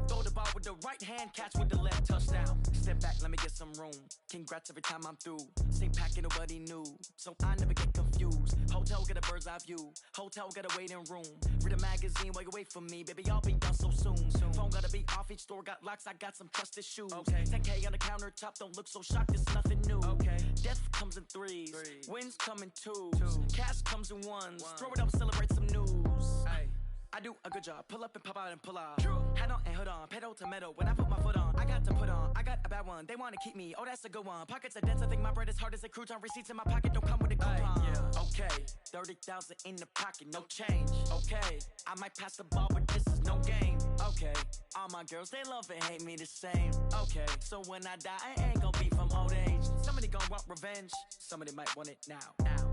Throw the ball with the right hand, catch with the left, touchdown. Step back, let me get some room. Congrats every time I'm through. Same packet, nobody knew, so I never get confused. Hotel get a bird's eye view. Hotel get a waiting room. Read a magazine while you wait for me, baby. I'll be done so soon. Phone gotta be off, each store got locks. I got some trusted shoes. Okay. 10K on the countertop, don't look so shocked. It's nothing new. Okay. Death comes in threes. Wins come in twos. Cash comes in ones. Throw it up, celebrate some news. Ay. I do a good job, pull up and pop out and pull out. Head on and hood on, pedal to metal. When I put my foot on, I got to put on. I got a bad one, they wanna keep me. Oh, that's a good one. Pockets are dense, I think my bread is hard as a crouton. Receipts in my pocket don't come with a coupon. Okay, 30,000 in the pocket, no change. Okay, I might pass the ball, but this is no game. Okay, all my girls, they love and hate me the same. Okay, so when I die, I ain't gon' be from old age. Somebody gon' want revenge, somebody might want it now.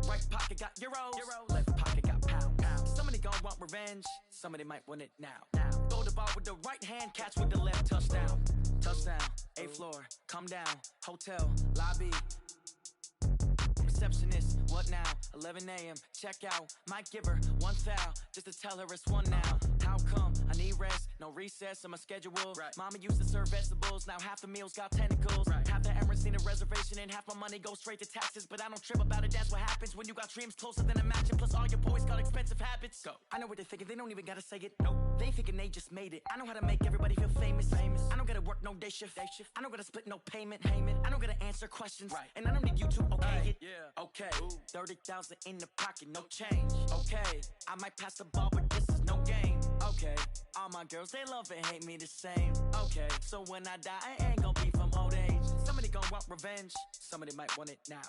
Right pocket got euros. Left pocket got pound. Somebody gon' want revenge, somebody might want it now. Throw the ball with the right hand, catch with the left, touchdown. Touchdown, 8th floor, come down, hotel, lobby. Receptionist, what now? 11 a.m., check out. Might give her one foul, just to tell her it's one now. How come? I need rest, no recess in my schedule. Mama used to serve vegetables, now half the meals got tentacles. Half the Emirates need a reservation and half my money goes straight to taxes. But I don't trip about it, that's what happens when you got dreams closer than a match. And plus all your boys got expensive habits. Go. I know what they're thinking, they don't even gotta say it. Nope. They ain't thinking they just made it. I know how to make everybody feel famous. I don't gotta work no day shift. I don't gotta split no payment. I don't gotta answer questions. And I don't need you to okay it. Okay, 30,000 in the pocket, no change. Okay, I might pass the ball, but this is no game. Okay, all my girls, they love and hate me the same. Okay, so when I die, I ain't gon' be from old age. Somebody gon' want revenge, somebody might want it now.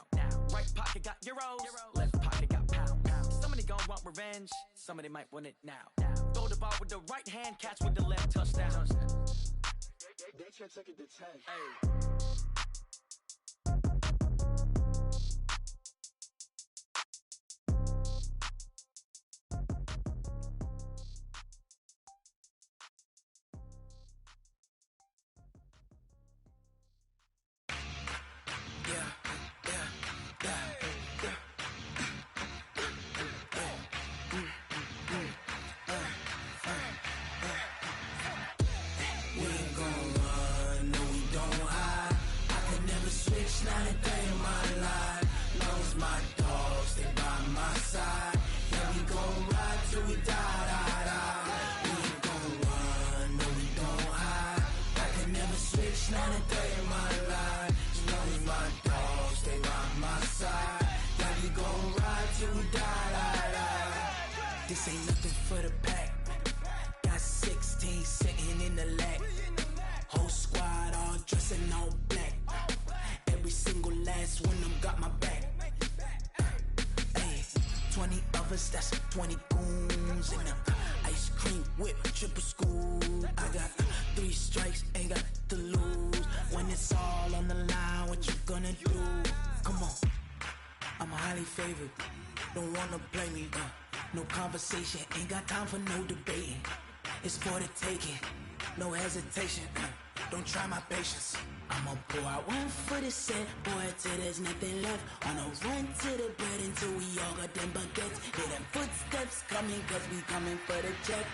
Right pocket got euros. Left pocket got pound. Somebody gon' want revenge, somebody might want it now. Throw the ball with the right hand, catch with the left, touchdown. They can't take it to 10. We ain't gon' run, no we don't hide. 20 goons in the ice cream whip, triple school. I got 3 strikes, ain't got to lose. When it's all on the line, what you gonna do? Come on, I'm highly favored. Don't wanna blame me. No conversation, ain't got time for no debating. It's for the taking, no hesitation. Don't try my patience. I'ma pour out one for the set, boy, till there's nothing left. On a run to the bread until we all got them baguettes. Hear them footsteps coming, cause we coming for the check.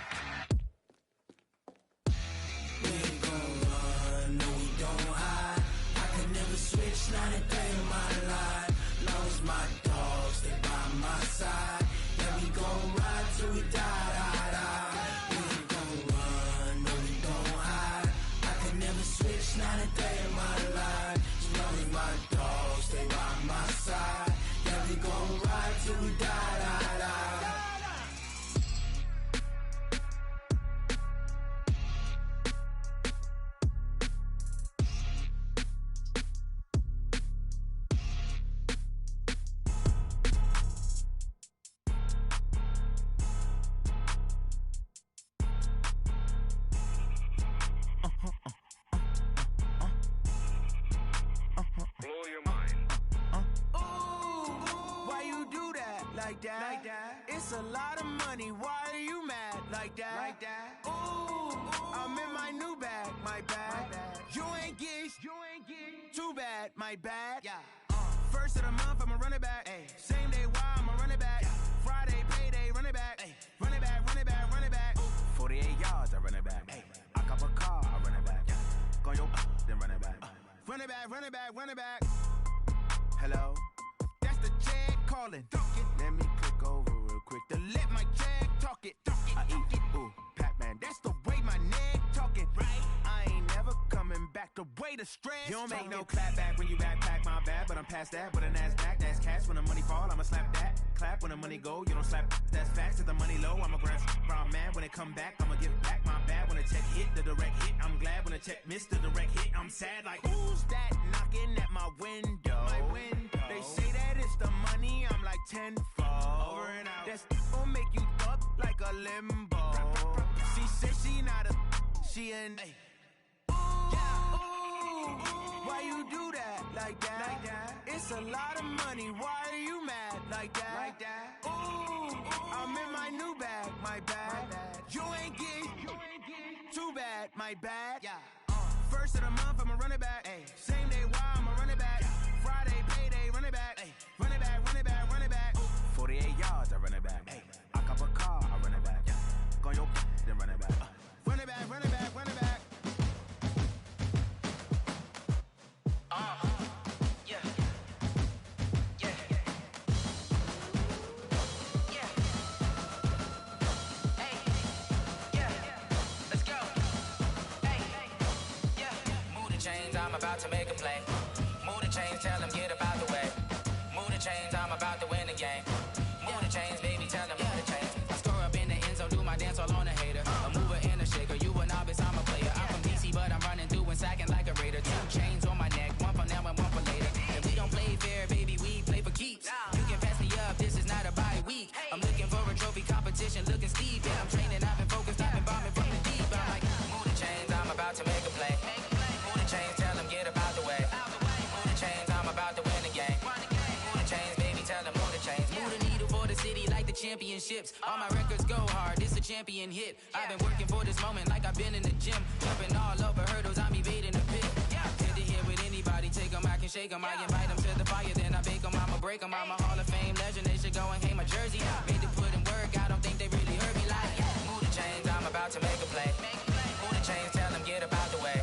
We ain't gon' run, no we don't hide. I could never switch, not a day in my life. Long as my dogs, stay by my side. Yeah, we gon' ride till we die, die, die. We ain't gon' run, no we don't hide. I could never switch, not a day in my life. As long as my dogs stay by my side. Yeah, we gon' ride till we die, die, die. Like that. It's a lot of money. Why are you mad? Like that. Ooh, I'm in my new bag. My bad. You ain't get too bad. My bad. Yeah. First of the month, I'ma run it back. Ay. Same day, why I'ma run it back. Yeah. Friday, payday, run it back. Ay. Run it back, run it back, run it back. 48 yards, I run it back. Ay. I cop a car, I run it back. Yeah. Go your then run it back. Run it back, run it back, run it back. Hello? That's the check calling. Let me click over real quick to let my check talk it. I eat, ooh, Pac-Man, that's the way my neck talking. Right? I ain't never coming back the way the stress. You don't make no clap back when you backpack, my bad, but I'm past that. With a NASDAQ, that's cash. When the money fall, I'ma slap that. Clap when the money go, you don't slap. That's facts. If the money low, I'ma grab brown man. When it come back, I'ma give back my bad. When the check hit, the direct hit, I'm glad. When the check missed the direct hit, I'm sad. Like, who's that knocking at my window? My window. They say that it's the money, I'm like tenfold. Over and out. That's gon' make you up like a limbo. She said she not a, she an. Ooh, why you do that? Like that? It's a lot of money. Why are you mad? Like that? Ooh, I'm in my new bag. My bad. You ain't get too bad. My bad. Yeah. First of the month, I'ma run it back. Ay. Same day, why I'ma run it back. Friday, payday, run it back. Ay. Run it back, run it back, run it back. 48 yards, I run it back. Ay. I cop a car, I run it back. Yeah. Go your then run it back. Run it back, run it back, run it back. Yeah. Hey. Yeah. Let's go. Hey. Yeah. Move the chains, I'm about to make a play. Move the chains, tell them get about the way. Move the chains, I'm about to win the game. Move the chains, baby, tell them move the chains. I score up in the end zone, do my dance all on a hater. A mover and a shaker, you a novice, I'm a player. I'm from DC, but I'm running through and sacking like a raider. 2 chains on my neck, one for now and one for later. And we don't play fair, baby, we play for keeps. You can pass me up, this is not a bye week. I'm looking for a trophy competition, looking steep. Yeah, I'm training, I've been focused, I've been bombing from the deep. I'm like, move the chains, I'm about to make a play. Move the chains, tell them get about the way. Move the chains, I'm about to win the game. Move the chains, baby, tell them move the chains. Move the needle for the city like the championships. All my records go hard, this a champion hit. I've been working for this moment like I've been in the gym. Jumping all over hurdles, I'm evading the pit. Head to head with anybody, take them, I can shake them. I invite them to the fire, then I bake them, I'ma break them. I'm a Hall of Fame legend, they should go and hang my jersey. Made to put in work, I don't think they really heard me like. Move the chains, I'm about to make a play. Move the chains, tell them get about the way.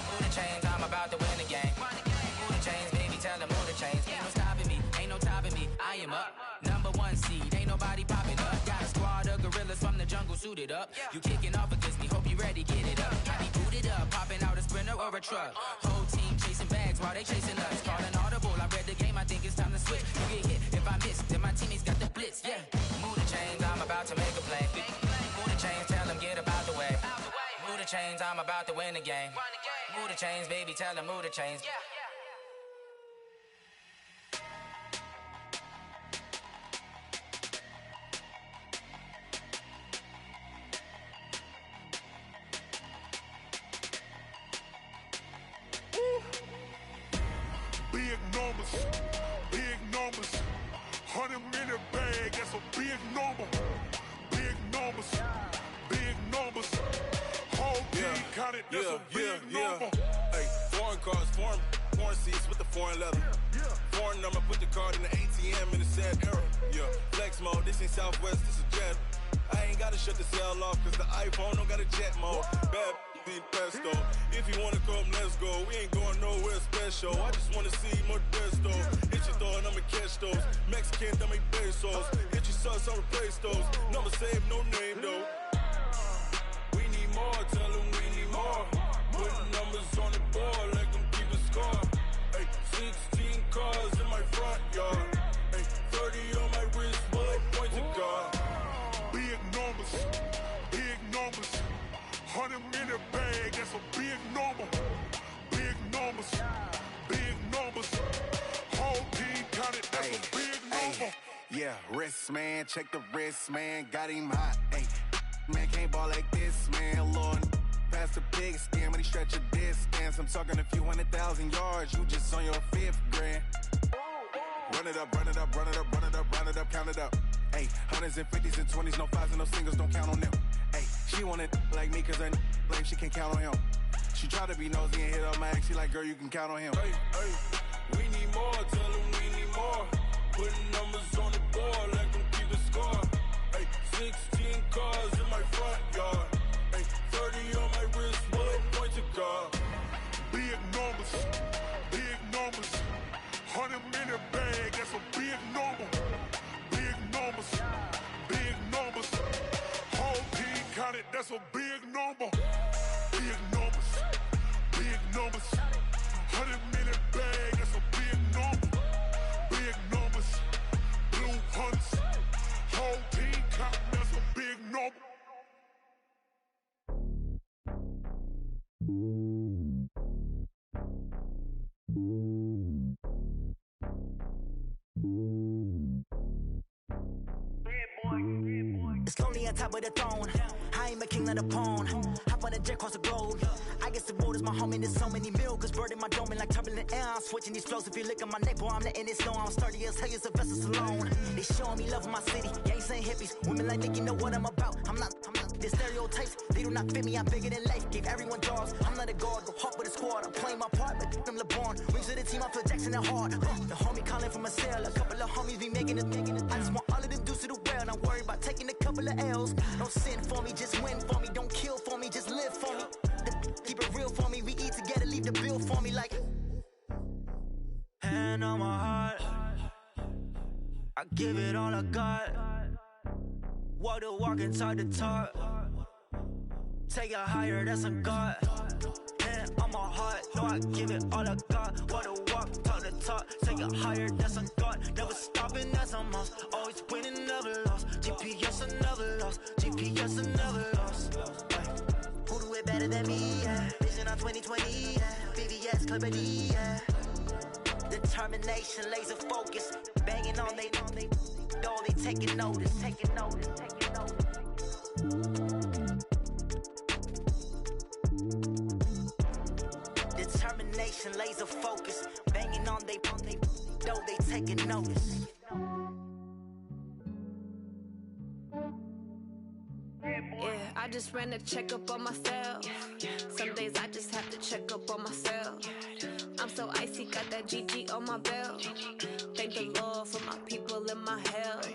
Move the chains, I'm about to win the game. Move the chains, baby, tell them move the chains. Ain't no stopping me, ain't no topping me, I am up. Number 1 seed, ain't nobody popping up. Got a squad of gorillas from the jungle suited up. You kicking off against me, hope you ready, get it up. I be booted up, popping out a sprinter or a truck. Whole team chasing bags while they chasing us. Calling audible, I read the game, I think it's time to switch. You get hit, if I miss, then my teammates got the blitz, yeah. Move the chains, I'm about to make a play. Move the chains, tell them get about the way. Move the chains, I'm about to win the game. Move the chains, baby, tell them move the chains. big number. Big numbers. Big numbers. Whole team counted, that's a big number. Hey, foreign cars, foreign seats with the foreign leather. Foreign number, put the card in the ATM in the sad era. Yeah, flex mode, this ain't Southwest, this is Jet. I ain't gotta shut the cell off, cause the iPhone don't got a jet mode. Bad need pesto. If you wanna come, let's go. We ain't going nowhere special. I just wanna see more desto. Hit your throw and I'ma catch those. Mexican, dame pesos. Hit your sus, I'll replace those. Number save, no name though. We need more, tell them we need more. Putting numbers on the board, let them keep the score. Hey, 16 cars in my front yard. Hey, 30 on my wrist, bullet point to God. Big numbers, big numbers. 100 minute bag, that's a big number. Big numbers, big numbers. Whole team counted, that's a big number. Yeah, wrist man, check the wrist man, got him hot. Ay, man can't ball like this, man. Lord, past the pig skin when he stretch a distance. I'm talking a few 100,000 yards, you just on your 5th grand. Run it up, run it up, run it up, run it up, run it up, count it up. Ay, hundreds and 50s and 20s, no 5s and no singles, don't count on them. Ay, she wanted like me cause her like she can count on him. She tried to be nosy and hit up my ex, she like, girl, you can count on him. Hey, hey, we need more, tell them we need more. Putting numbers on the board, let them keep the score. Hey, 16 cars in my front yard. Hey, 30 on my wrist, bullet point to God. Big numbers, big numbers. 100 minute bag, that's a big number. Big numbers, big numbers. Whole team counted, that's a big number. Big numbers, big numbers. 100 minute bag, that's a big number. Big numbers, blue hunts. Whole team counting, that's a big number. It's lonely on top of the throne. I ain't a king of the pawn. Hop on a jet across the globe. I guess the road is my home and there's so many miracles burning my dome like turbulent air. I'm switching these flows. If you look at my neck, boy, I'm letting it slow. I'm sturdy as hell, it's a vessel alone. They showing me love in my city. Gangs ain't hippies. Women like Nick, you know what I'm about. I'm not the stereotypes. They do not fit me. I'm bigger than life. Gave everyone jobs. I'm not a guard. Go hard with a squad. I'm playing my part, but I'm LeBron. Wings to the team. I feel Jackson and hard. The homie calling from a cell. A couple of homies be making it. I just want all of them dudes to the well. Not worried about taking a couple of L's. Don't sin for me, just win for me. Don't kill for me, just live for me. Keep it real for me. We eat together, leave the bill for me like. Hand on my heart, I give it all I got. Walk the walk and talk the talk. Take it higher, that's a God. Hand on my heart, no, I give it all I got. Walk the walk, talk the talk. Take it higher, that's a God. Never stopping, that's a must. Always winning, never lost. GPS, I never lost. GPS, I never lost. Who do it better than me? Yeah. Vision on 2020. Yeah. VVS, Clarity. Yeah. Determination, laser focus. Banging on they door, they taking notice. Taking notice. Taking notice. Determination, laser focus. Banging on they door, they taking notice. Yeah, I just ran a checkup on myself. Some days I just have to check up on myself. I'm so icy, got that GG on my belt. Thank the Lord for my people and my health.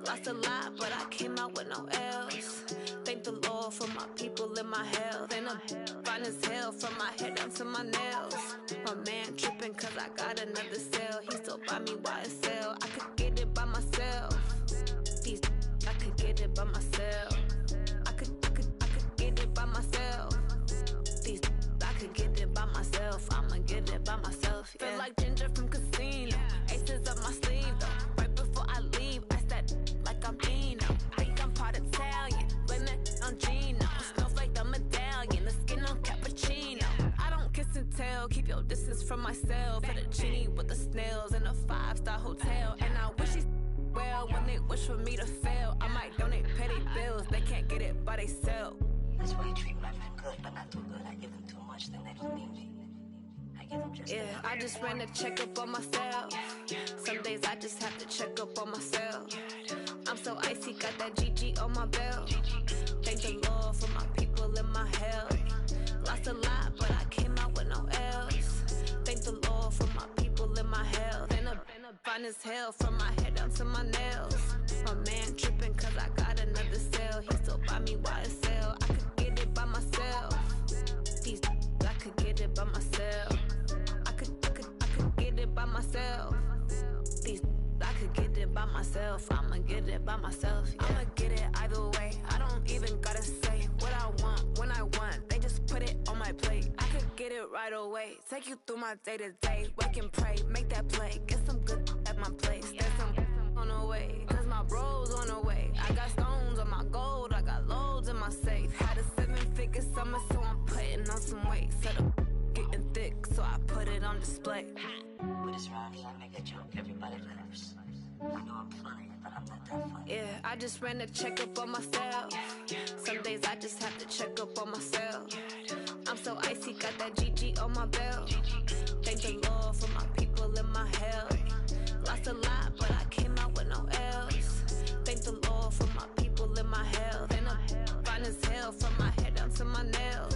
Lost a lot, but I came out with no else. Thank the Lord for my people and my health. And I'm fine as hell from my head down to my nails. My man tripping cause I got another cell. He still buy me YSL. I could get it by myself. I could get it by myself. I could get it by myself. I could get it by myself. I'ma get it by myself. Yeah. Feel like Ginger from Casino. Aces up my sleeve though. Right before I leave, I said like I'm Dino. Think I'm part Italian. Blame that on Gino. Smells like the medallion. The skin on cappuccino. I don't kiss and tell. Keep your distance from myself. At a genie with the snails in a 5-star hotel. And I wish he's well when they wish for me to fail. I might donate petty bills. They can't get it by themselves. That's why you treat my friend good, but not too good. I give them too much, then they don't need me. I Yeah, I just ran a checkup on myself. Some days I just have to check up on myself. I'm so icy, got that GG on my belt. Thank the Lord for my people and my health. Lost a lot, but I came out with no else. Thank the Lord for my people and my health. And a fine as hell from my head down to my nails. My man tripping cause I got another cell. He still buy me YSL. I could get it by myself. These I could get it by myself. I could get it by myself. These I could get it by myself. I'ma get it by myself. Yeah. I'ma get it either way. I don't even gotta say what I want when I want. They just put it on my plate. I could get it right away. Take you through my day to day. Wake and pray, make that play. Get some good at my place. There's some on the way, cause my bros on the way. I got stones on my gold. I got loads in my safe. Had a 7-figure summer, so I'm putting on some weight. Set up getting thick, so I put it on display. With this rhyme, I make a joke, everybody laughs. I know I'm funny, but I'm not that funny. Yeah, I just ran a checkup on myself. Some days I just have to check up on myself. I'm so icy, got that GG on my belt. Thank the Lord for my people and my health. Lost a lot, but I came out with no else. Thank the Lord for my people and my health. And I'm fine as hell from my head down to my nails.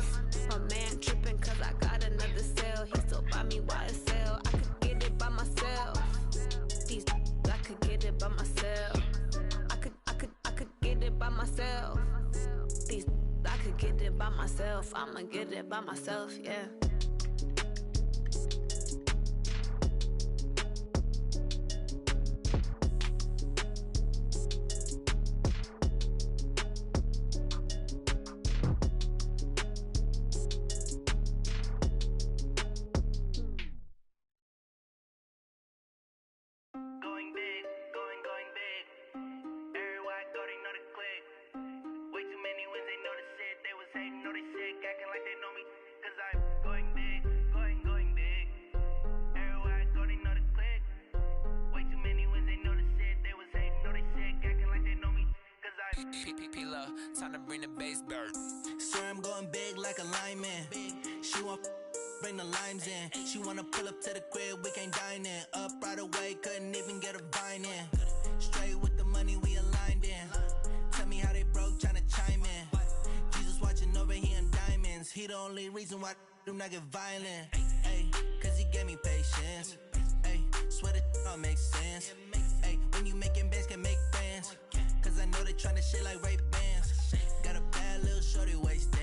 My man tripping cause I got another cell. He still buy me YSL. I could get it by myself. These I could get it by myself. I could get it by myself. These I could get it by myself. I'ma get it by myself, yeah. Going big, going big. Everywhere I go, they know the click. Way too many wins, they know the shit. They was hating, know they sick, acting like they know me. Cause I'm going big, going big. Everywhere I go, they know the click. Way too many wins, they know the shit. They was hating, know they sick, acting like they know me. Cause I'm P-P-P-Love, time to bring the bass bird. Swear I'm going big like a lineman. She want bring the limes in. She wanna pull up to the crib, we can't dine in. Up right away, couldn't even get a vine in. Straight with the money, we aligned in. Tell me how they broke, tryna chime in. Jesus watching over, he in diamonds. He the only reason why do not get violent. Ay, cause he gave me patience. Ay, swear that all makes sense. Ay, when you making bands, can make friends. Cause I know they tryna shit like Ray Bans. Got a bad little shorty wasting.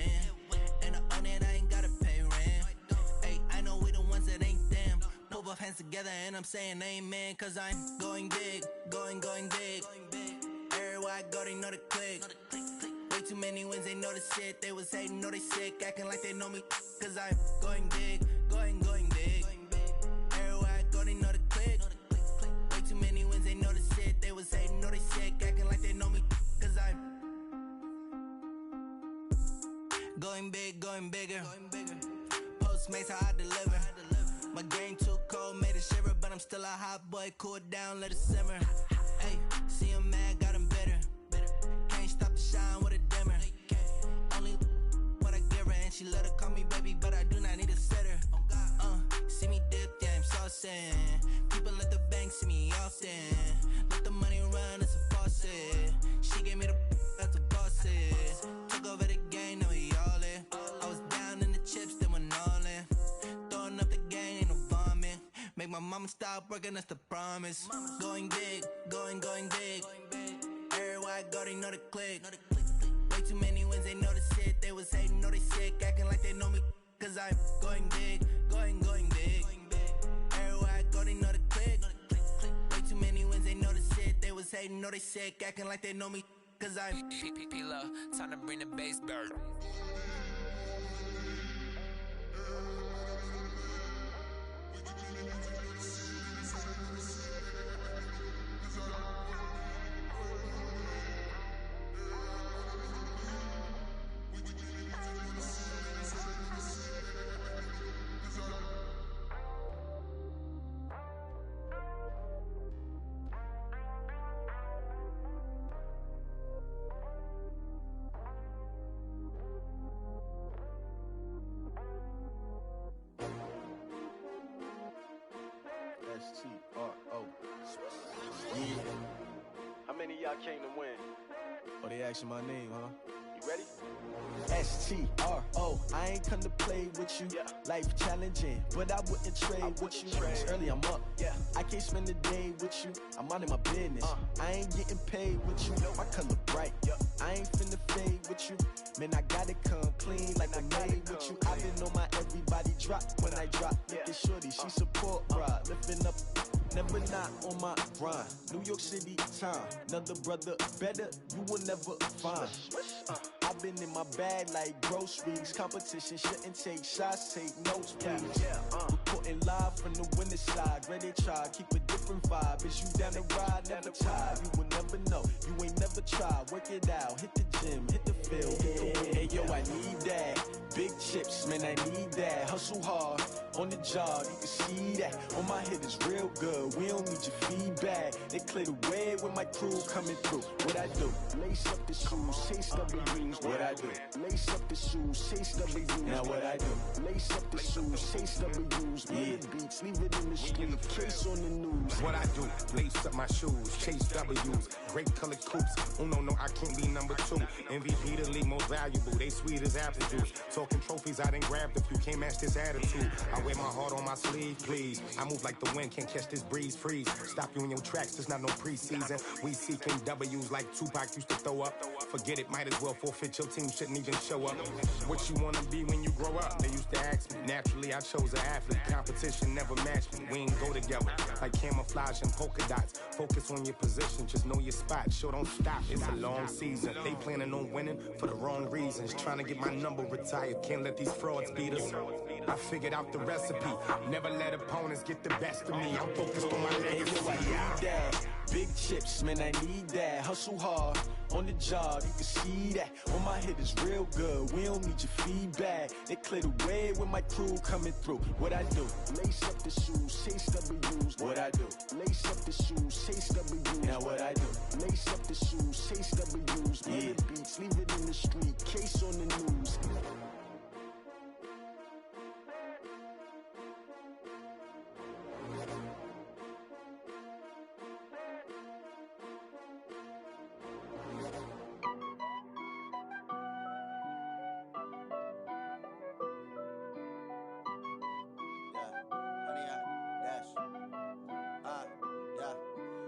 And I own it, I ain't gotta pay rent. Ay, I know we the ones that ain't them. Pull both hands together and I'm saying amen. Cause I'm going big, going big. Everywhere I go, they know the click. Way too many wins, they know the shit. They was hating, know they sick, acting like they know me. Cause I'm going big, going big. Everywhere I go, they know the click. Way too many wins, they know the shit. They was hating, know they sick, acting like they know me. Cause I'm going big, going bigger. Postmates, how I deliver. My game too cold, made it shiver. But I'm still a hot boy, cool it down, let it simmer. Hey, see him mad, got him bitter. Can't stop the shine with a dimmer. Only what I give her, and she let her call me baby, but I do not need a sitter. See me dip, yeah, I'm saucing. People at the bank see me often. Let the money run, it's a faucet. She gave me the that's the boss it. Took over the game, now we all in. I was down in the chips, then went all in. Throwing up the game, ain't no vomit. Make my mama stop working, that's the promise. Going big, going big. Everywhere I go, they know the click. Way too many wins, they know the shit. They was hating, know they sick, acting like they know me. Cause I'm going big, going big. Everywhere I go, they know the click. Way too many wins, they know the shit. They was hating, know they sick, acting like they know me. Cause I'm P-P-P-Love, time to bring the bass bird. S-T-R-O. Yeah. How many of y'all came to win? Oh, they asking my name, huh? You ready? S-T-R-O. I ain't come to play with you. Life challenging, but I wouldn't trade with you. It's early, I'm up. I can't spend the day with you. I'm out of my business. I ain't getting paid with you. My color bright. I ain't finna fade with you. Man, I gotta come clean like I made with you. I've been on my everybody drop when I drop. Look at shorty, she support ride. Lifting up, never not on my grind. New York City time. Another brother better, you will never find. I've been in my bag like groceries. Competition shouldn't take shots, take notes, please. Reporting live from the winning side. Ready to try, keep a different vibe. Is you down the ride, never tired. You will never know, you ain't never tried. Work it out, hit the gym, hit the field. Hey yo, I need that. Big chips, man, I need that. Hustle hard, on the job, you can see that. On my head is real good, we don't need your feedback. They clear the way with my crew coming through. What I do? Lace up the shoes, chase W's. What I do? Lace up the shoes, chase W's. Now what I do? Lace up the shoes, chase W's. Yeah, beats, leave it in the street, case on the news. What I do? Lace up my shoes, chase W's. Great colored coops. Oh no, I can't be number 2. MVP the league most valuable. They sweet as apple juice. Talking trophies, I didn't grab the few. Can't match this attitude. I wear my heart on my sleeve, please. I move like the wind, can't catch this breeze, freeze. Stop you in your tracks, there's not no preseason. We seeking W's like Tupac used to throw up. Forget it, might as well forfeit. Your team shouldn't even show up. What you wanna be when you grow up? They used to ask me. Naturally, I chose an athlete. Competition never matched me. We ain't go together like camouflage and polka dots. Focus on your position, just know your spot. Show don't stop, it's a long season. They planning on winning for the wrong reasons. Trying to get my number retired. Can't let these frauds beat us. I figured out the recipe. Never let opponents get the best of me. I'm focused on my legacy. I need that. Big chips, man, I need that. Hustle hard, on the job, you can see that. On my head is real good, we don't need your feedback. They clear the way with my crew coming through. What I do? Lace up the shoes, chase W's. What I do? Lace up the shoes, chase W's. Now what I do? Lace up the shoes, chase W's. Yeah, beats, leave it in the street, case on the news.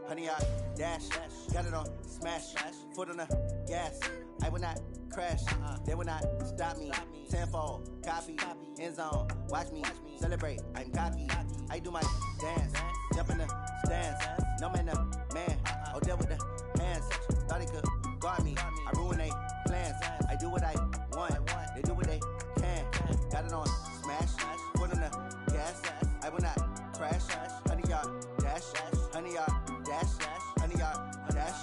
Honey, I dash, got it on smash, foot on the gas. I will not crash, they will not stop me. Tenfold, copy, end zone, watch me celebrate. I'm cocky, I do my dance, jump in the stands. No man, man, oh there with the hands. Thought he could guard me, I ruin they plans. I do what I want, they do what they can. Got it on smash, foot on the gas. I will not crash, honey, y'all dash, honey, y'all dash, honey, y'all dash,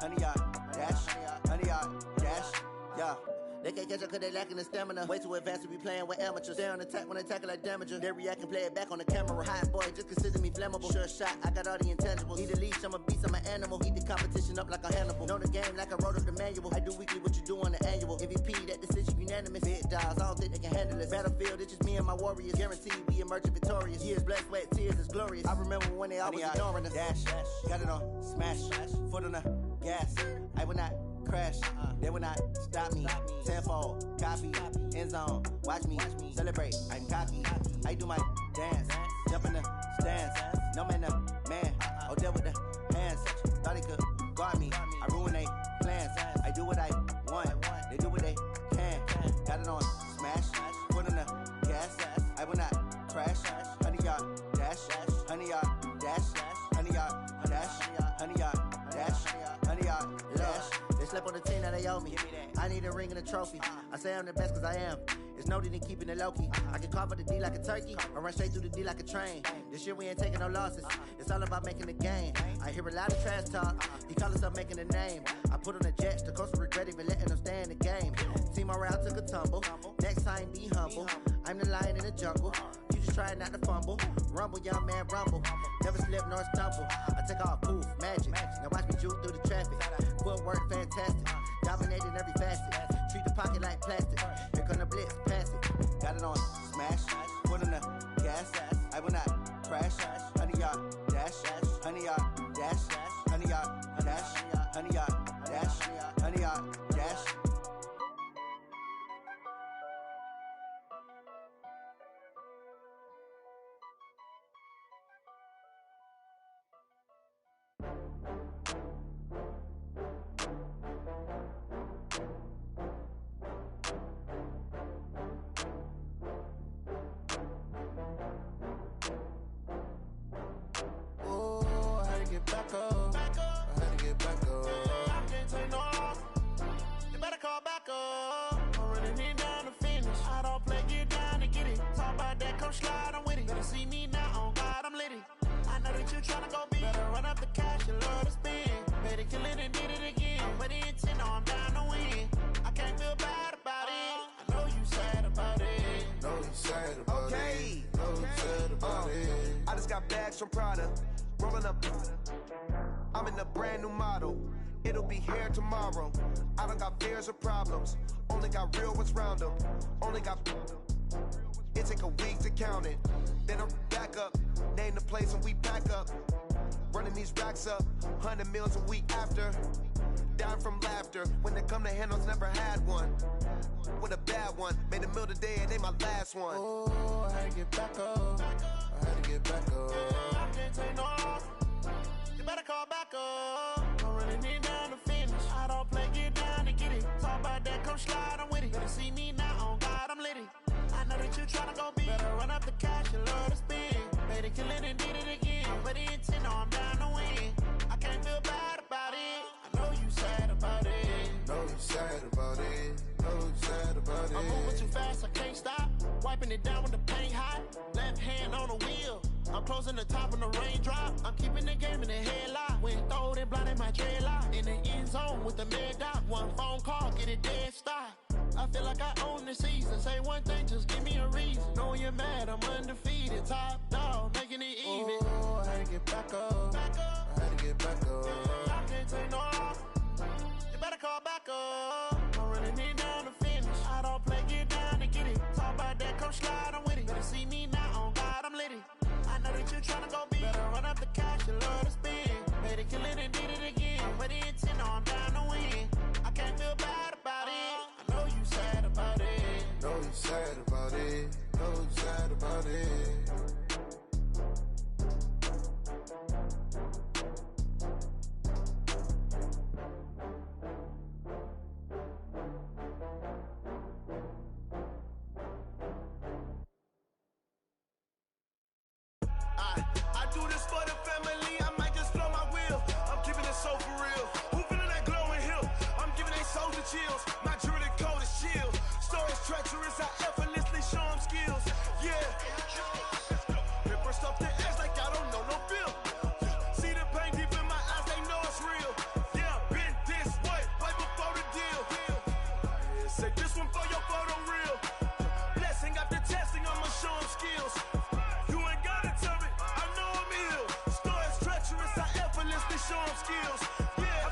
honey, y'all dash, honey, y'all dash, yeah. They can't catch up cause they lacking the stamina. Way too advanced to be playing with amateurs. They on attack when they tackle like damager. They react and play it back on the camera. Hot boy, just consider me flammable. Sure shot, I got all the intangibles. Need a leash, I'm a beast, I'm an animal. Eat the competition up like a Hannibal. Know the game like I wrote up the manual. I do weekly what you do on the annual. MVP, that decision unanimous. Big dogs, I don't think they can handle it. Battlefield, it's just me and my warriors. Guaranteed we emerge victorious. Years, blood, sweat, tears, is glorious. I remember when they always ignoring us. Dash, got it on smash, foot on the gas. I will not crash, they will not stop me. Tenfold, copy, end zone, watch me celebrate. I'm cocky, I do my dance, jump in the stands. No man, oh there with the hands. Thought he could guard me, I ruin they plans. I do what I want, they do what they can. Got it on smash, foot on the gas. I will not crash, honey, y'all dash, honey, y'all dash, honey, y'all dash, honey, y'all dash, honey, y'all dash. They slept on the team that they owe me. I need a ring and a trophy. I say I'm the best cause I am. It's no need in keeping it low-key. I can carve up the D like a turkey or run straight through the D like a train. This year we ain't taking no losses. It's all about making the game. I hear a lot of trash talk. He call himself making a name. I put on the Jets. The coach will regret even letting them stay in the game. Team morale took a tumble. Next time be humble. I'm the lion in the jungle. You just try not to fumble. Rumble, young man, rumble. Never slip nor stumble. I take off, poof, magic. Now watch me juke through the traffic. Footwork fantastic. Dominating every facet. Treat the pocket like plastic. Here come the blitz, pass it. Got it on smash. Foot on the gas. I will not crash. Honey, y'all dash. dash, honey yacht, dash, honey yacht, dash, honey yacht, dash, honey yacht, dash. Get back up. I had to get back up. I can't take no loss. You better call back up. I'm running it down to finish. I don't play, get down to get it. Talk about that, come slide, I'm with it. Better see me now, on God, I'm litty. I know that you tryna go big. Better run up the cash, you love to spend. Better kill it and did it again. But the intent, no, I'm down to win. I can't feel bad about it. I know you sad about it. Know you sad about it. Know you sad about it. I just got bags from Prada. Rolling up, I'm in a brand new model. It'll be here tomorrow. I don't got fears or problems. Only got real ones round them. Only got. It take a week to count it. Then I'm back up. Name the place and we pack up. Running these racks up. 100 meals a week after. Dying from laughter. When they come to handles, never had one. With a bad one. Made a meal today and they my last one. Oh, I had to get back up. I had to get back up. I can't take no loss. You better call back up. I'm running it down to finish. I don't play, get down to get it. Talk about that, come slide, I'm with it. Better see me now, on God, I'm litty. I know that you tryna go big. Better run up the cash, you love to spend. Better kill it and did it again. But the intent, no, I'm down to win. I can't feel bad about it. I know you sad about it. Know you sad about it. Know you sad about it. I'm moving too fast, I can't stop. Wiping it down with the paint hot. Left hand on the wheel. I'm closing the top when the raindrop. I'm keeping the game in the headlock. When throwed and blinded my dreadlock. In the end zone with the mad dot. One phone call, get it dead stop. I feel like I own the season. Say one thing, just give me a reason. Knowing you're mad, I'm undefeated. Top dog, making it even. Oh, I had to get back up. I had to get back up. I can't take no loss. You better call back up. I'm running it down to finish. I don't play, get down to get it. Talk about that, come slide, I'm with it. Better see me now, on God, I'm litty. I know that you tryna go big. Better run up the cash, you love to spend. Better kill it and did it again. But the intent, no, I'm down to win. I can't feel bad about it. I know you sad about it. Know you sad about it. Know you sad about it. I do this for the family, I might just blow my wheel. I'm keeping it so for real. Who feeling that glowing hill? I'm giving they souls the chills. My jewelry cold is chill. Stories treacherous, I effortlessly show them skills. Yeah. Ripper stuff the edge like I don't know no feel. See the pain deep in my eyes, they know it's real. Yeah, been this way, right before the deal. Say this one for your photo real. Blessing after testing, I'ma show them skills. You ain't gotta tell me, I know I'm ill. Stories treacherous, I effortlessly show them skills. Yeah,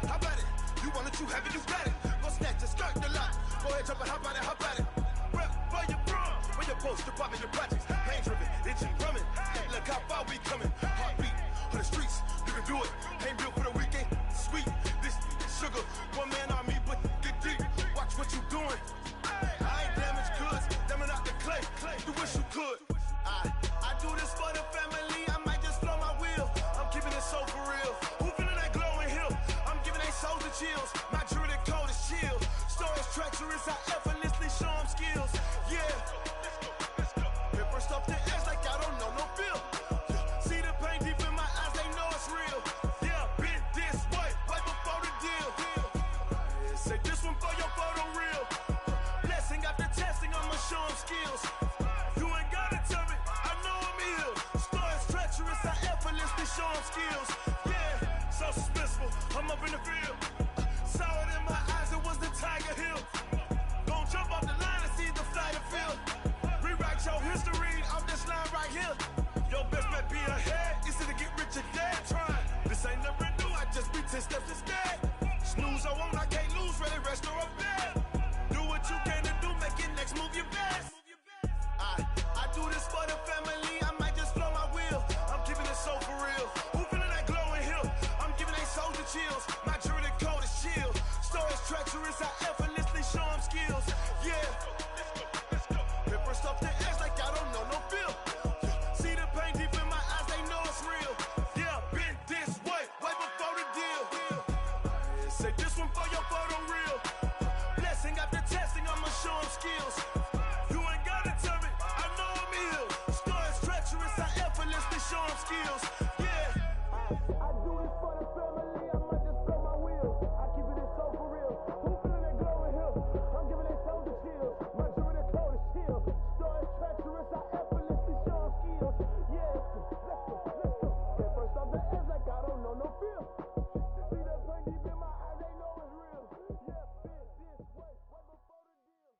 how about it? You want it, you have it, you got it. Go snatch it, skirt the lot. Go ahead, jump it, how about it? Rep where you from? Where you post, department, your projects. Pain driven, itching, drumming. Look how far we coming. Heartbeat on the streets, you can do it. Ain't built for the weekend, sweet. This sugar, one man on me, but get deep. Watch what you doing. I ain't damaged goods, damn out the clay. You wish you could. I do this for the family, I might just blow my wheel. I'm keeping it so for real. Who feeling that glowing hill? I'm giving they souls the chills. My jewelry cold is chill. Stories treacherous, I effortlessly show them skills. Yeah. Ripper stuff the edge like I don't know no feel. See the pain deep in my eyes, they know it's real. Yeah, been this way, right before the deal. Say this one for your photo real. Blessing after testing, I'ma show them skills. You ain't gotta tell me, I know I'm ill. Stories treacherous, I effortlessly show them skills. Yeah, so suspenseful, I'm up in the field. Saw it in my eyes, it was the Tiger Hill. Gon' jump off the line and see the flight of field. Rewrite your history off this line right here. Your best bet be ahead, easy to get rich or dead. Trying, this ain't never new, I just be 10 steps instead. Snooze I won't, I can't lose, ready, rest or up bed. Do what you can to do, make it next move your best. I do this for the family, I might just blow my wheel. I'm keeping it so for real. chills. You ain't gotta tell me, I know I'm ill. Stories treacherous, I effortlessly show them skills. Yeah. I do this for the family, I might just blow my wheel. I keep it in so for real. Who feeling that glowing hill? I'm giving they soldier chills. My jewelry cold is chill. Stories treacherous, I effortlessly show them skills. Yeah, let's go. At first off the edge like I don't know no fear. See that pain deep in my eyes, they know it's real. Yeah, this way, right before the deal.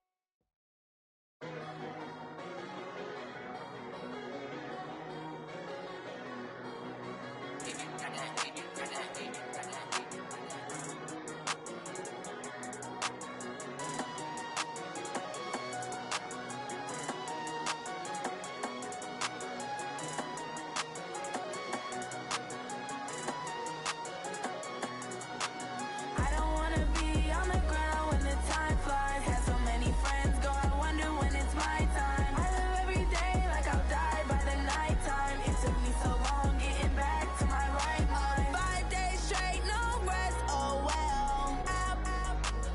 I don't wanna be on the ground when the time flies. Had so many friends go, I wonder when it's my time. I live every day like I'll die by the nighttime. It took me so long getting back to my right mind. 5 days straight, no rest, oh well. I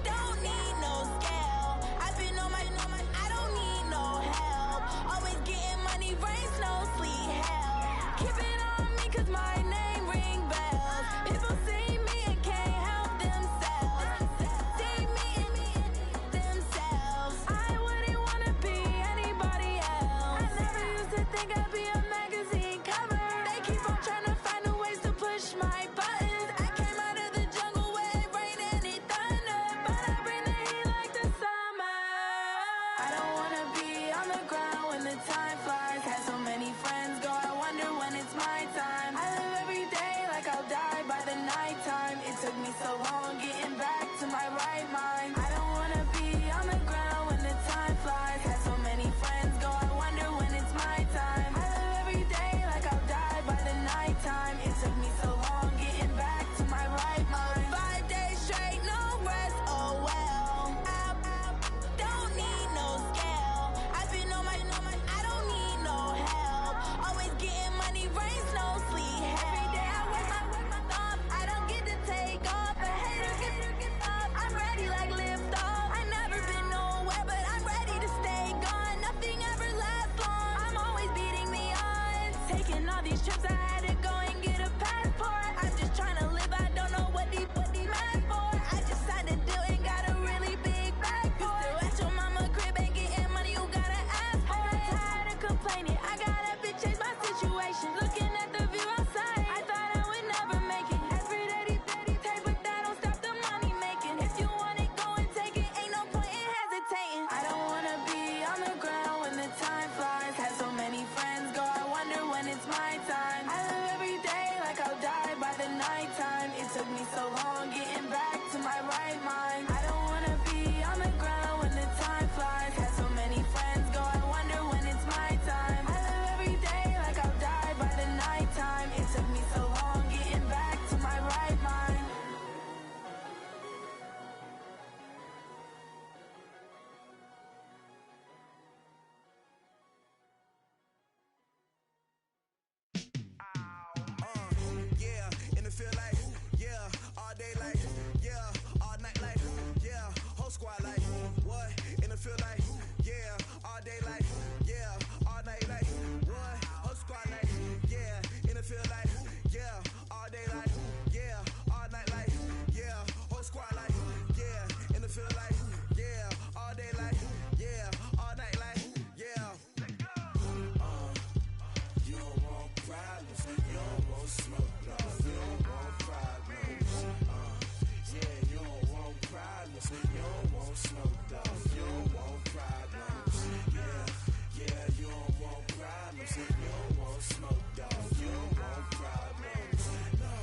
don't need no scale. I've been on my, I don't need no help. Always getting money, rain, snow, sleet, hell. Keep it on me 'cause my name ring bells. People see me and can't help themselves. See me and themselves. I wouldn't wanna be anybody else. I never used to think I'd be a magazine cover. They keep on trying to find new ways to push my buttons. I came out of the jungle where it rained and it thundered, but I bring the heat like the summer. I don't wanna be on the ground when the time flies. Had so many friends go, I wonder when it's my time. I live every day like I'll die by the nighttime. It took me so long getting back to my right mind. I don't wanna be on the ground when the time flies. Had so many friends go, I wonder when it's my time. I live every day like I'll die by the nighttime. It took me so long getting back to my right mind. 5 days straight, no rest, oh well. I don't need no scale. I've been on my, I don't need no help. Always getting money, rain, snow, sleet, hell. Every day I work my thumb. I don't get to take off. A hater get up. I'm ready like lift off. I never been nowhere, but I'm ready to stay gone. Nothing ever lasts long. I'm always beating the odds. Taking all these trips, I had to go and get a passport. I'm just trying to live. I don't know what they mad for. I just signed a deal and got a really big bag for it. You still at your mama crib and getting money, you gotta ask for it. I'm tired of complaining. I gotta change my situation. Looking at the view outside, I thought I would never make it. Every day they take, but that don't stop the money making. If you want it, go and take it. Ain't no point in hesitating. I don't wanna be on the ground when the time flies. Had so many friends go, I wonder when it's my time. I live every day like I'll die by the nighttime. It took me so long getting back to my right mind. I don't wanna be on the ground when the time flies. Had so many friends go, I wonder when it's my time. I live every day like I'll die by the nighttime. It took me so long getting back to my right mind. Yeah, and it feel like, yeah, all day like, yeah, all night like, yeah, whole squad like, what? And it feel like, yeah, all day like, yeah, all night like, what? Whole squad like, yeah, and it feel like, yeah, all day like, yeah, all night like, yeah, whole squad like, yeah, and it feel like, yeah, all day like, yeah, all night like, yeah. You don't want problems, you don't want smoke, no. You don't want problems, yeah, you don't want problems, you don't want smoke, dog. You don't want problems, yeah, you don't want problems, you don't want smoke, dog. You don't want problems, no.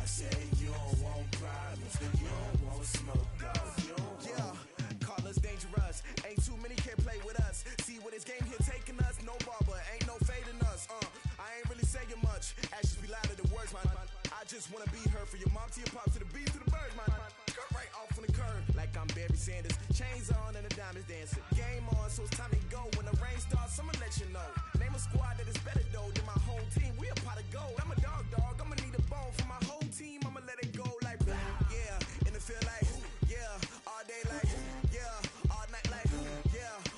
I said you don't want problems, you don't want smoke, dog. You don't want. Yeah, call us dangerous. Ain't too many can play with us. See what this game here taking us. No barber, ain't no fading us. I ain't really saying much. Actions be louder than words, man. I just wanna be heard for your mom to your pop to the beat to the birds, man. Cut right off on the curb like I'm Barry Sanders. Chains on and the diamonds dancing. Game on, so it's time to go. When the rain starts, I'ma let you know. Name a squad that is better though than my whole team. We a pot of gold. I'm a dog. I'ma need a bone for my whole team. I'ma let it go like, yeah, and it feel like, yeah, all day like, yeah, all night like, yeah.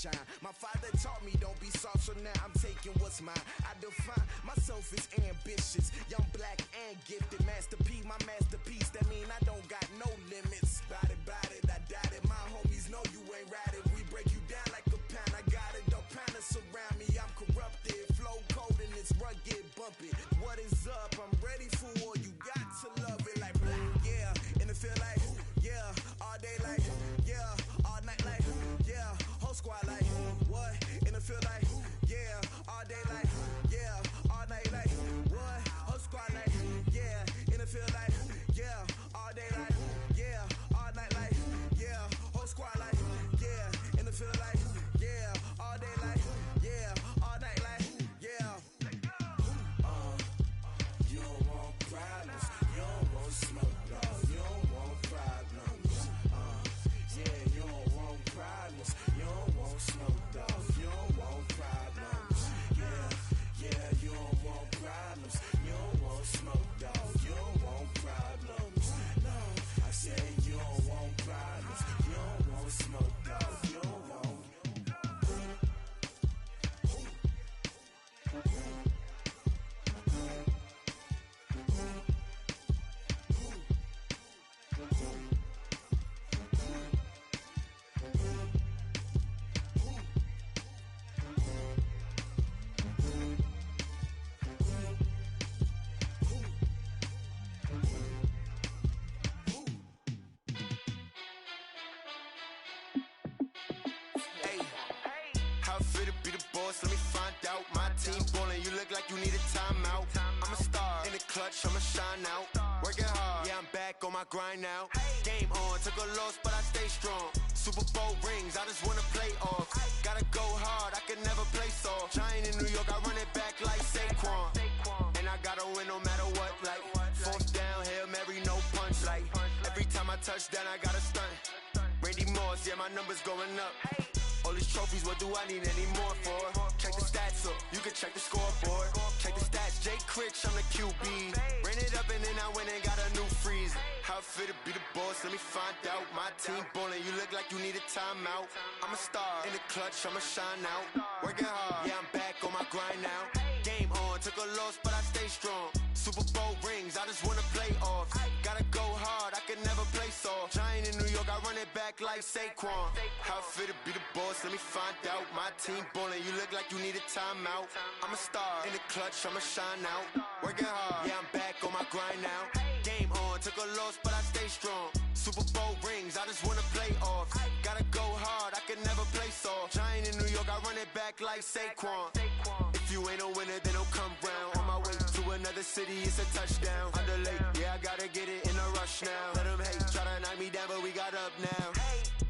shine. My father taught me don't be soft, so now I'm taking what's mine. I define myself as ambitious, young, black, and gifted. Master P, my masterpiece. That mean I don't got no limits. Bout it, I doubt it. My homies know you ain't ratted. We break you down like a pound. I got it, don't pound us around me. I'm corrupted, flow cold and it's rugged, bumpy. What is up? I'm ready for war. You got to love it like black, yeah. And it feel like, yeah. All day like, yeah. All night like, yeah. Whole squad like, what? And it feel like, yeah. All day like, yeah. All night like, what? Whole squad like, yeah. And it feel like, yeah. All day like, yeah. All night like, yeah. Whole squad like, yeah. And it feel like, yeah. All day like, yeah. All night like, yeah. You don't want problems. You don't want smoke, dog. You don't want problems. Yeah, you don't want problems. You don't want smoke, dog. You don't want problems. Yeah, you don't want problems. You don't want smoke, dog. You don't want problems. No, I said you don't want problems. You don't want smoke, dog. You don't want. How fit to be the boss? Let me find out. My team ballin', you look like you need a timeout. I'm a star in the clutch, I'ma shine out. Working hard, yeah, I'm back on my grind now. Game on, took a loss, but I stay strong. Super Bowl rings, I just wanna play off. Gotta go hard, I can never play soft. Giant in New York, I run it back like Saquon. And I gotta win no matter what, like fourth down, Hail Mary, no punch. Like every time I touch down, I gotta stunt. Randy Moss, yeah, my numbers going up. All these trophies, what do I need any more for? Check the stats up, you can check the scoreboard. Check the stats, Jay Critch, I'm the QB. Ran it up and then I went and got a new freeze. How fit to be the boss, let me find out. My team ballin', you look like you need a timeout. I'm a star in the clutch, I'ma shine out. Working hard, yeah, I'm back on my grind now. Game on, took a loss, but I stay strong. Super Bowl rings, I just wanna play off. Gotta go hard, I can never play soft. Giant in New York, I run it back like Saquon. How fit to be the boss, let me find out. My team ballin', you look like you need a timeout. I'm a star in the clutch, I'ma shine out. Working hard, yeah, I'm back on my grind now. Game on, took a loss, but I stay strong. Super Bowl rings, I just wanna play off. Gotta go hard, I can never play soft. Giant in New York, I run it back like Saquon. If you ain't a winner, then don't come round. On my way to another city, it's a touchdown. Underlay, yeah, I gotta get it in a rush now. Let them hate, try to knock me down, but we got up now.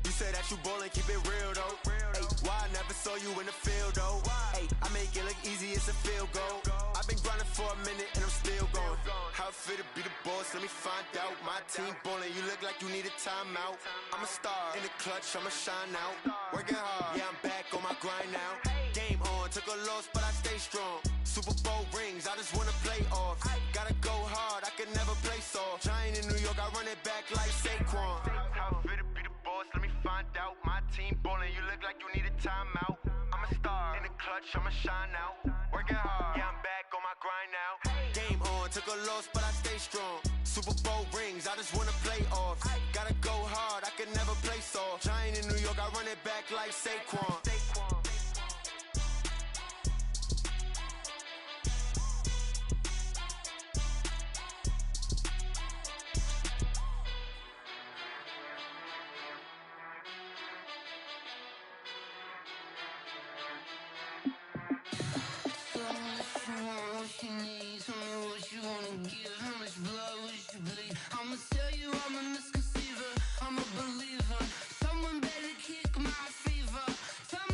You say that you ballin', keep it real though. Hey, why I never saw you in the field though? Hey, I make it look easy, it's a field goal. I've been grinding for a minute and I'm still going. How fit to be the boss, let me find out. My team ballin', you look like you need a timeout. I'm a star in the clutch, I'ma shine out. Working hard, yeah, I'm back on my grind now. Game on, took a loss, but I stay strong. Super Bowl rings, I just wanna play off. Gotta go hard, I can never play soft. Giant in New York, I run it back like Saquon. How fit to be the boss, let me find out. My team ballin', you look like you need a timeout. I'm a star in the clutch, I'ma shine out. Working hard, yeah, I'm back on my grind now. Game on, took a loss, but I stay strong. Super Bowl rings, I just wanna play off. Gotta go hard, I can never play soft. Giant in New York, I run it back like Saquon. I'ma tell you I'm a misconceiver, I'm a believer. Someone better kick my fever. Tell me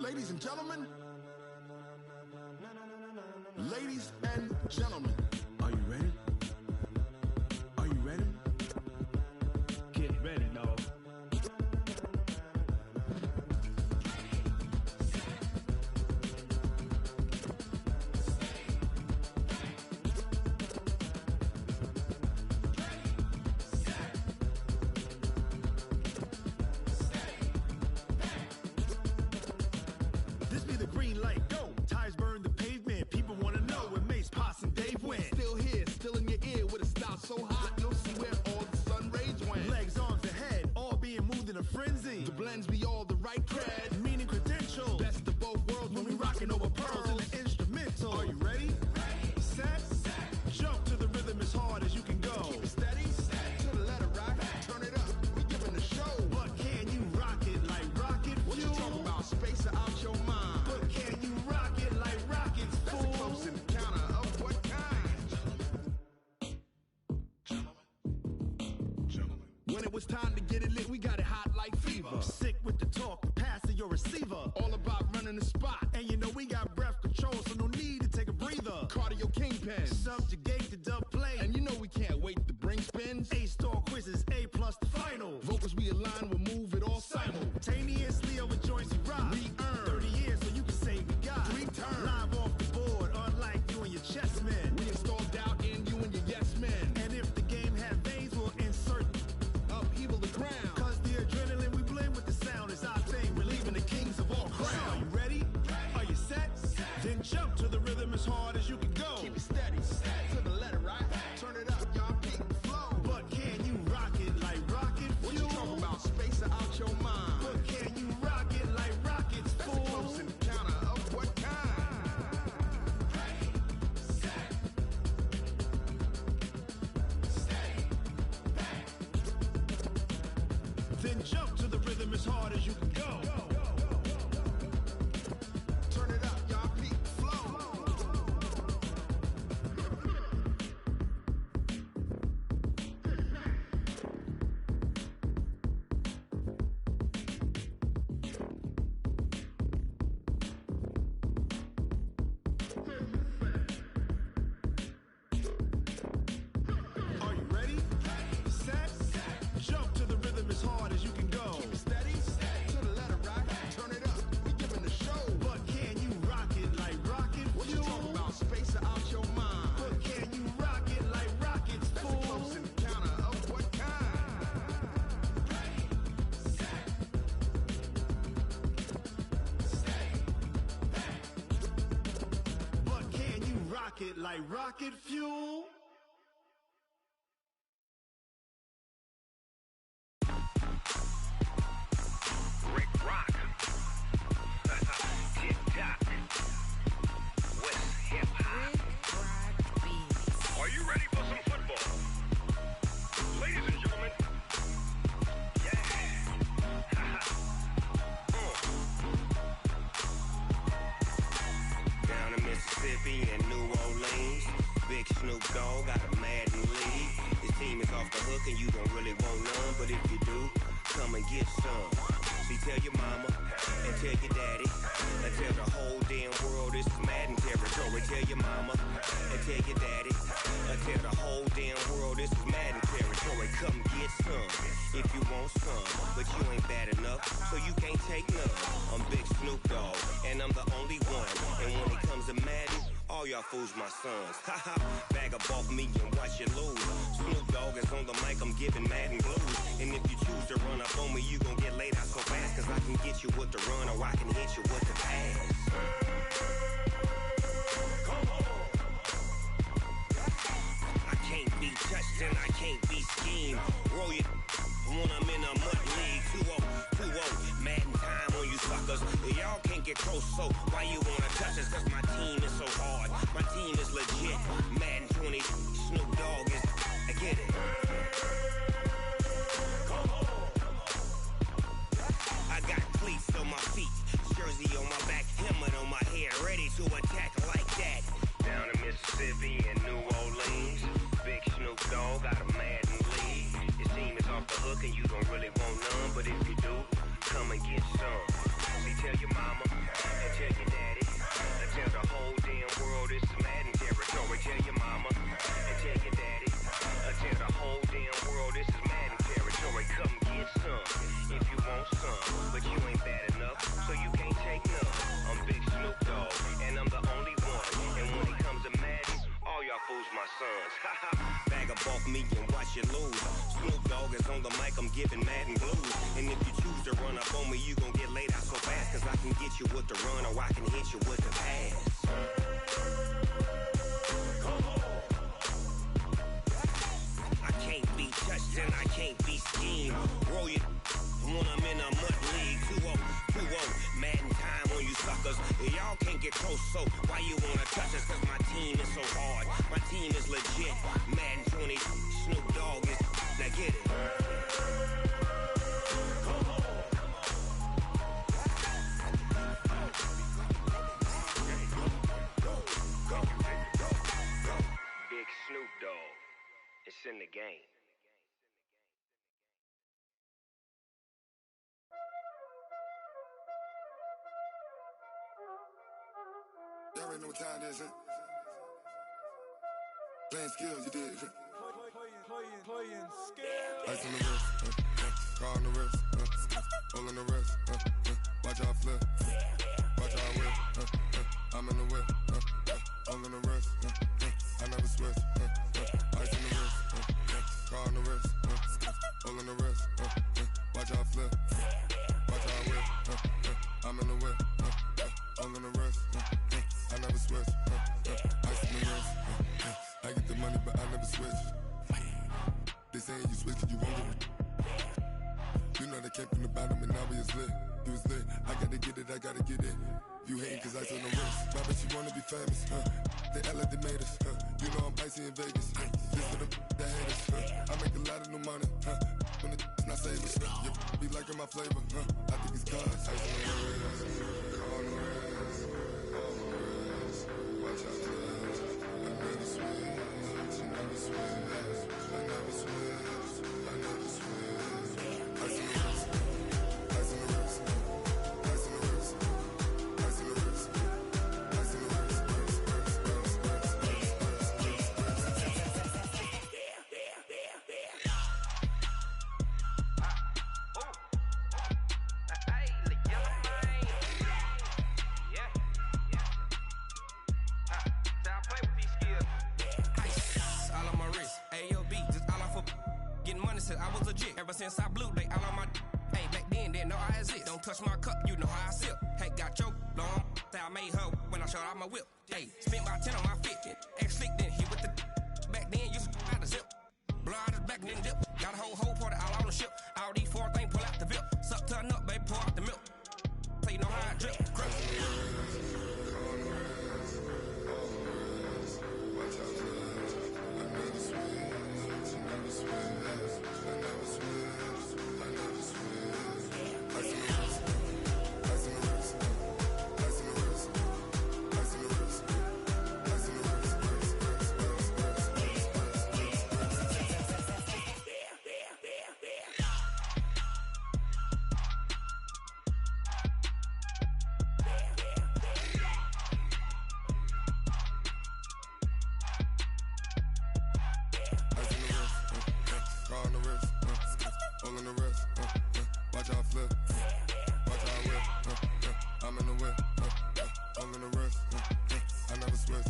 Ladies and gentlemen. Ladies and gentlemen. Are you ready? Are you ready? Get ready, dog. This be the green light, go. Tires burn the pavement. People want to know where Mace, Pops, and Dave went. Still here, still in your ear with a style so hot, you'll see where all the sun rays went. Legs, arms, and head, all being moved in a frenzy. The blends be all the right cred, meaning credentials. Best of both worlds when we rockin' over pearls in the instrumental. Are you ready? Set, jump to the rhythm as hard as you can go. Keep it steady, to the letter rock, turn it up, we giving the show. But can you rock it like rocket fuel? What you talking about, space or out your mind? But can you rock it like rockets, fool? That's a close encounter of what kind? Gentlemen. When it was time to get it lit, we got it hot like fever. Sick with the talk, passing your receiver. All about running the spot. And you know we got breath control, so no need to take a breather. Cardio kingpin. Subjugate the dub play. And you know we can't wait to bring spins. A-star quizzes, A+ the final. Vocals we align, we'll move it all simultaneously over joints we rock. We earn 30 years, so you can say we got 3 turns. Live off the board, unlike you and your chess men. We install doubt in you and your yes men. And if the game had veins, we'll insert upheaval the ground. Cause the adrenaline we blend with the sound is our thing. We're leaving the kings of all crowns. So are you ready? Are you set? Then jump to the rhythm as hard as you can go. Keep it steady, to the letter right. Turn it up, y'all peak flow. But can you rock it like rocket fuel? What you talking about, space or out your mind? But can you rock it like rockets, fool? That's a close encounter of what kind? Then jump to the rhythm as hard as you can go. Turn it up, y'all peak flow. Are you ready? Set, jump to the rhythm as hard as you can go. Keep it steady, to the letter right. Turn it up, we giving the show. But can you rock it like rocket What fuel? you talking about, space or out your mind? But can you rock it like rockets, That's fool? a close encounter of what kind? But can you rock it like rocket fuel? Rick Rock. Tick-tock. West hip-hop. Are you ready for some football? Ladies and gentlemen. Yeah. Down in Mississippi and New Orleans, Big Snoop Dogg got a Madden league. His team is off the hook and you don't really want none, but if you do, come and get some. See, tell your mama and tell your daddy and tell the whole damn world this is Madden territory. Tell your mama and tell your daddy and tell the whole damn world this is Madden territory. Come get some if you want some, but you ain't bad enough, so you can't take none. I'm Big Snoop Dogg and I'm the only one. And when it comes to Madden, all y'all fools my sons. Haha, bag up off me and watch you lose. Snoop Dogg is on the mic, I'm giving Madden blues. And if you choose to run up on me, you gon' get laid out so fast. Cause I can get you with the run or I can hit you with the pass. Come on. I can't be touched and I can't be schemed. Roll you when I'm in a mud league. 2-0, 2-0, Madden time on you suckers. Y'all can't get close, so why you wanna touch us? Cause my team is so hard, my team is legit. Madden 20, Snoop Dogg is, I get it. Come on. I got cleats on my feet, jersey on my back, helmet on my head, ready to attack like that. Down in Mississippi and New Orleans, Big Snoop Dogg got a Madden league. His team is off the hook and you don't really want none, but if you do, come and get some. See, tell your mama me and watch you lose. Snoop Dogg is on the mic, I'm giving Madden blues. And if you choose to run up on me, you gon' get laid out so fast. Cause I can get you with the run or I can hit you with the pass. I can't be touched and I can't be schemed. Roll you when I'm in a mud league. 2-0, 2-0, Madden time on you suckers. Y'all can't get close, so why you wanna touch us? Cause my team is so hard, my team is legit. Madden 20, Snoop Dogg is, now get it. Big Snoop Dogg, it's in the game. Y'all already know what time it is, huh? Playing skills, you did, huh? Playing skills. Ice on the wrist, car on the wrist, hole in the wrist, watch y'all flip, watch y'all whip, I'm in the whip, hole in the wrist, I never switch, ice on the wrist, car on the wrist, hole in the wrist, watch y'all flip, watch y'all whip, I'm in the whip, hole in the wrist, I never switch, ice on the wrist, I get the money but I never switch. They saying you switch 'cause you won't get it. You know they came from the bottom and now we is lit. You was lit, I gotta get it, I gotta get it. You hating 'cause I on the wrist. My bitch, you wanna be famous, They act like they made us, You know I'm icy in Vegas, This for the that hate us, I make a lot of new money, When it's not savings, you be liking my flavor, I think it's cause ice on the wrist, on the wrist, on the wrist. Watch out, cuz I never switch, I never switch. I never switch, I never switch. Ice on the wrist, ice on the wrist, ice on the wrist, ice on the wrist, ice on the wrist, I was legit. Ever since I blew, they all on my hey, back then, didn't know I exist. Don't touch my cup, you know how I sip. Hey, got your long, I made her when I showed out my whip. Hey, spent about 10 on my fit. Ex-slick, then hit with the back then, used to out the zip. Blow out his back, then dip. Got a whole party all on the ship. All these 4 things, pull out the VIP. Suck, turn up, baby, pour out the milk. So you know how I drip. Grip. watch out, cuz I never switch, I never switch.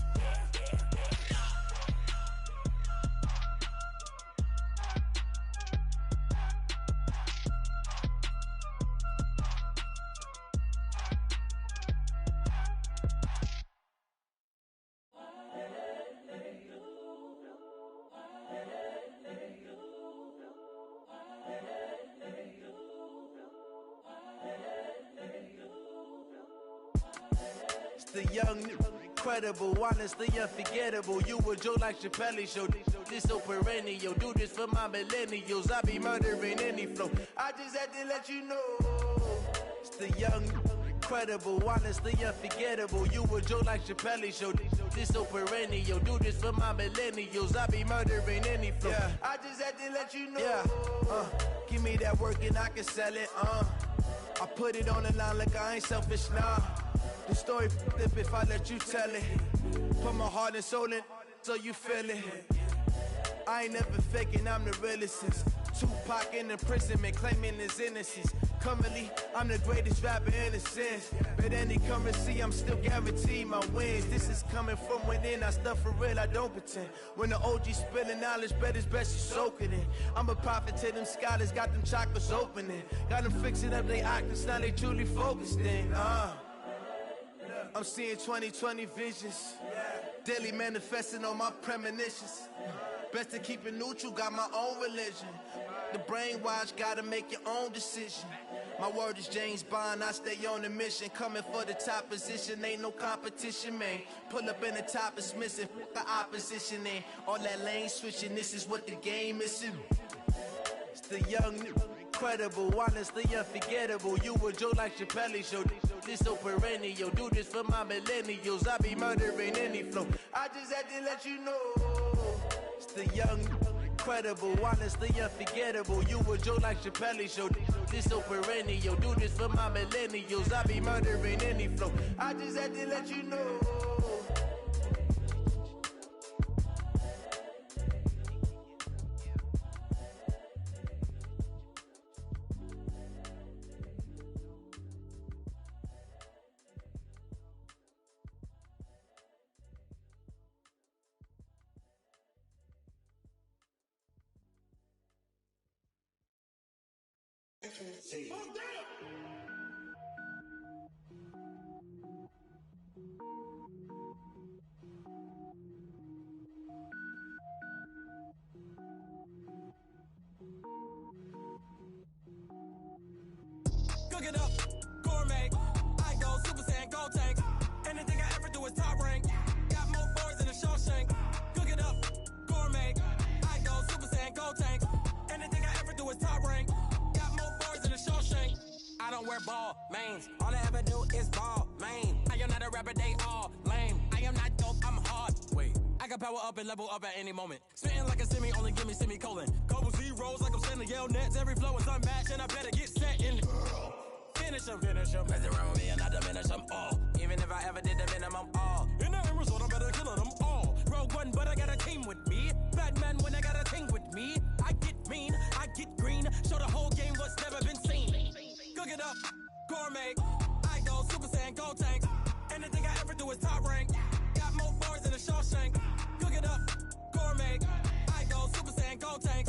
The young, incredible, honestly unforgettable. You a Joe like Chappelle show. This so perennial. Do this for my millennials. I be murdering any flow. I just had to let you know. It's the young, incredible, honestly unforgettable. You a Joe like Chappelle show. This so perennial. Do this for my millennials. I be murdering any flow. Yeah. I just had to let you know. Yeah. Give me that work and I can sell it. I put it on the line like I ain't selfish, nah. The story flip if I let you tell it. Put my heart and soul in so you feel it. I ain't never faking, I'm the realest since Tupac in imprisonment, claiming his innocence. Currently, I'm the greatest rapper in a sense. But any currency, I'm still guaranteed my wins. This is coming from within, I stuff for real, I don't pretend. When the OG spilling knowledge, bet it's best you soak it in. I'm a prophet to them scholars, got them chakras opening. Got them fixing up they octaves, now they truly focused in. I'm seeing 2020 visions. Daily manifesting on my premonitions. Best to keep it neutral, got my own religion. The brainwash, gotta make your own decision. My word is James Bond, I stay on the mission. Coming for the top position, ain't no competition, man. Pull up in the top, it's missing, the opposition ain't. All that lane switching, this is what the game missing. It's the young, incredible, honestly unforgettable. You a joke like Chappelle show. This so perennial, do this for my millennials. I be murdering any flow. I just had to let you know. It's the young, incredible, honestly unforgettable. You a joke like Chappelle show. This so perennial, do this for my millennials. I be murdering any flow. I just had to let you know. Cook it up, gourmet. I go Super Saiyan, gold tank. Anything I ever do is top rank. Got more boards than a Shawshank. Cook it up, gourmet. I go Super Saiyan, gold tank. Anything I ever do is top rank. Got more boards than a Shawshank. I don't wear ball mains. All I ever do is ball main. I am not a rapper, they all lame. I am not dope, I'm hard. Wait, I can power up and level up at any moment. Spitting like a semi, only give me semicolon. Couple zeros like I'm sending Yale Nets. Every flow is unmatched and I better get set in. Finish them. Mess around with me and I diminish them all. Even if I ever did the minimum all. In the end result, I'm better killing them all. Rogue One, but I got a team with me. Batman when I got a team with me. I get mean, I get green. Show the whole game what's never been seen. Cook it up, gourmet. I go Super Saiyan, gold tank. Anything I ever do is top rank. Got more boards than a Shawshank. Cook it up, gourmet. I go Super Saiyan, gold tank.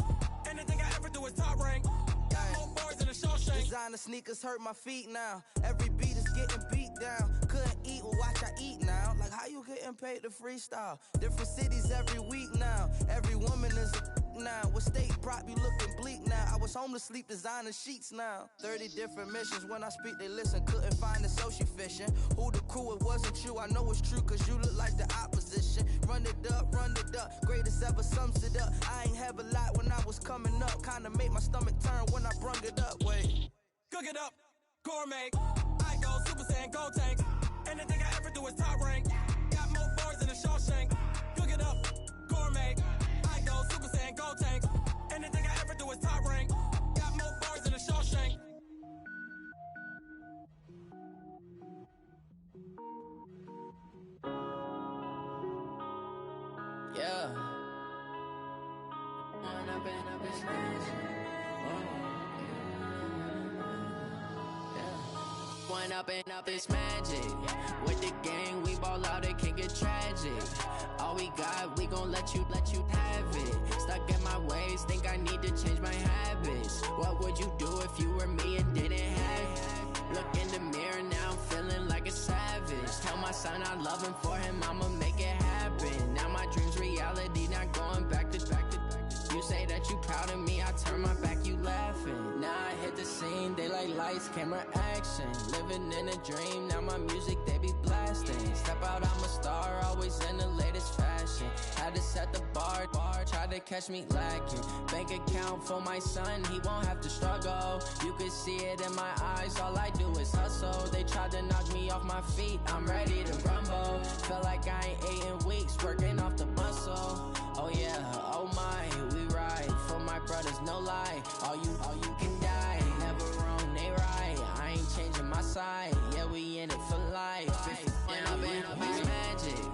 Anything I ever do is top rank. Got more boards than a Shawshank. Designer sneakers hurt my feet now. Every beat is getting beat down. Couldn't eat, well watch I eat now. Like how you getting paid to freestyle? Different cities every week now. Every woman is a now. What state prop you looking bleak now? I was home to sleep designer sheets now. 30 different missions. When I speak they listen. Couldn't find it so she fishing. Who the crew, it wasn't you. I know it's true cause you look like the opposition. Run it up, greatest ever sums it up. I ain't have a lot when I was coming up. Kinda made my stomach turn when I brung it up. Wait. Cook it up, gourmet. I go Super Saiyan, gold tank. Anything I ever do is top rank. Got more boards than a Shawshank. Cook it up, gourmet. I go Super Saiyan, gold tank. Anything I ever do is top rank. Got more boards than a Shawshank. Yeah. When I've been up in space. When up it's magic. With the gang, we ball out, it can get tragic. All we got, we gon' let you have it. Stuck in my ways, think I need to change my habits. What would you do if you were me and didn't have it? Look in the mirror, now I'm feeling like a savage. Tell my son I love him, for him I'ma make it happen. Now my dream's reality, not going back to. You say that you proud of me, I turn my back, you laughing. Now I hit the scene, they like lights, camera, action. Living in a dream, now my music, they be blasting. Step out, I'm a star, always in the latest fashion. Had to set the bar, try to catch me lacking. Bank account for my son, he won't have to struggle. You could see it in my eyes, all I do is hustle. They tried to knock me off my feet, I'm ready to rumble. Feel like I ain't ate in weeks, working off the muscle. Oh yeah, oh my, we ride for my brothers, no lie. All you can die, never wrong, they right. I ain't changing my side, yeah, we in it for life. When I've been up, it's magic.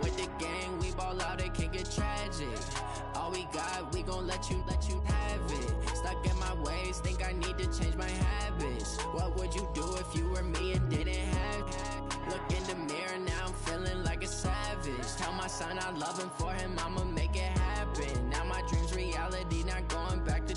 With the gang, we ball out, it can get tragic. All we got, we gon' let you have it. Stuck ways, think I need to change my habits. What would you do if you were me and didn't have it? Look in the mirror, now I'm feeling like a savage. Tell my son I love him, for him I'ma make it happen. Now my dream's reality, not going back to.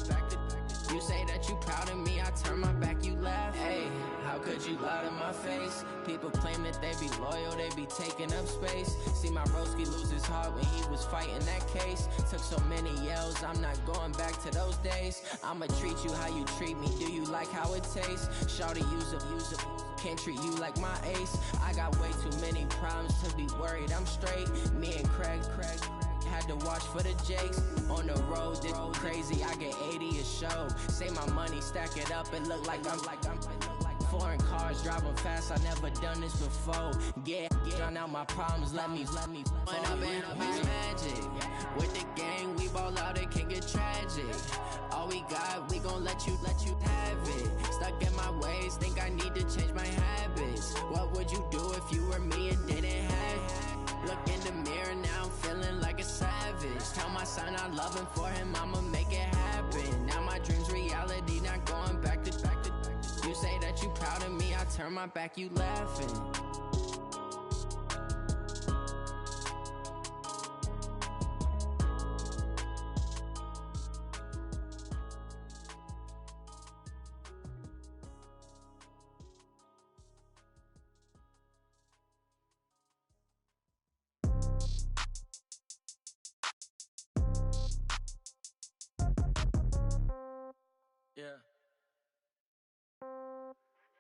You say that you proud of me, I turn my back, you laugh. Hey, how could you lie to my face? People claim that they be loyal, they be taking up space. See my broski lose his heart when he was fighting that case. Took so many yells, I'm not going back to those days. I'ma treat you how you treat me, do you like how it tastes? Shawty, use up, can't treat you like my ace. I got way too many problems to be worried, I'm straight. Me and Craig had to watch for the Jakes. On the road, this crazy, I get 80 a show. Say my money, stack it up, and look like I'm foreign cars, driving fast, I never done this before. Yeah, drown out my problems, let me When up in it's magic. With the gang, we ball out, it can get tragic. All we got, we gon' let you have it. Stuck in my ways, think I need to change my habits. What would you do if you were me and didn't have it? Look in the mirror, now I'm feeling like a savage. Tell my son I love him, for him I'ma make it happen. Now my dream's reality, not going back to. You say that you proud of me, I turn my back, you laughing.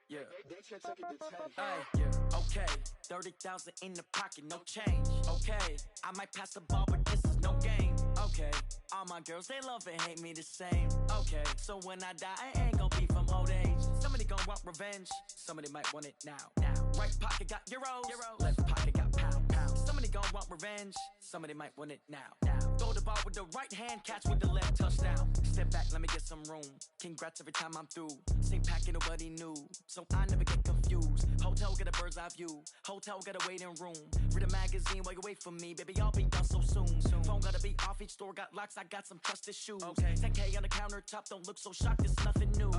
Yeah. Hey, yeah. Okay, 30,000 in the pocket, no change. Okay, I might pass the ball, but this is no game. Okay, all my girls, they love and hate me the same. Okay, so when I die, I ain't gon' be from old age. Somebody gon' want revenge, somebody might want it now. Right pocket got euros, left pocket got pound. Somebody gon' want revenge, somebody might want it now. Throw the ball with the right hand, catch with the left, touchdown. Step back, let me get some room. Congrats every time I'm through. Same packet, nobody knew, so I never get confused. Hotel get a bird's eye view, hotel got a waiting room. Read a magazine while you wait for me, baby, I'll be done so soon. Phone gotta be off, each store got locks, I got some trusted shoes. 10K on the countertop, don't look so shocked, it's nothing new.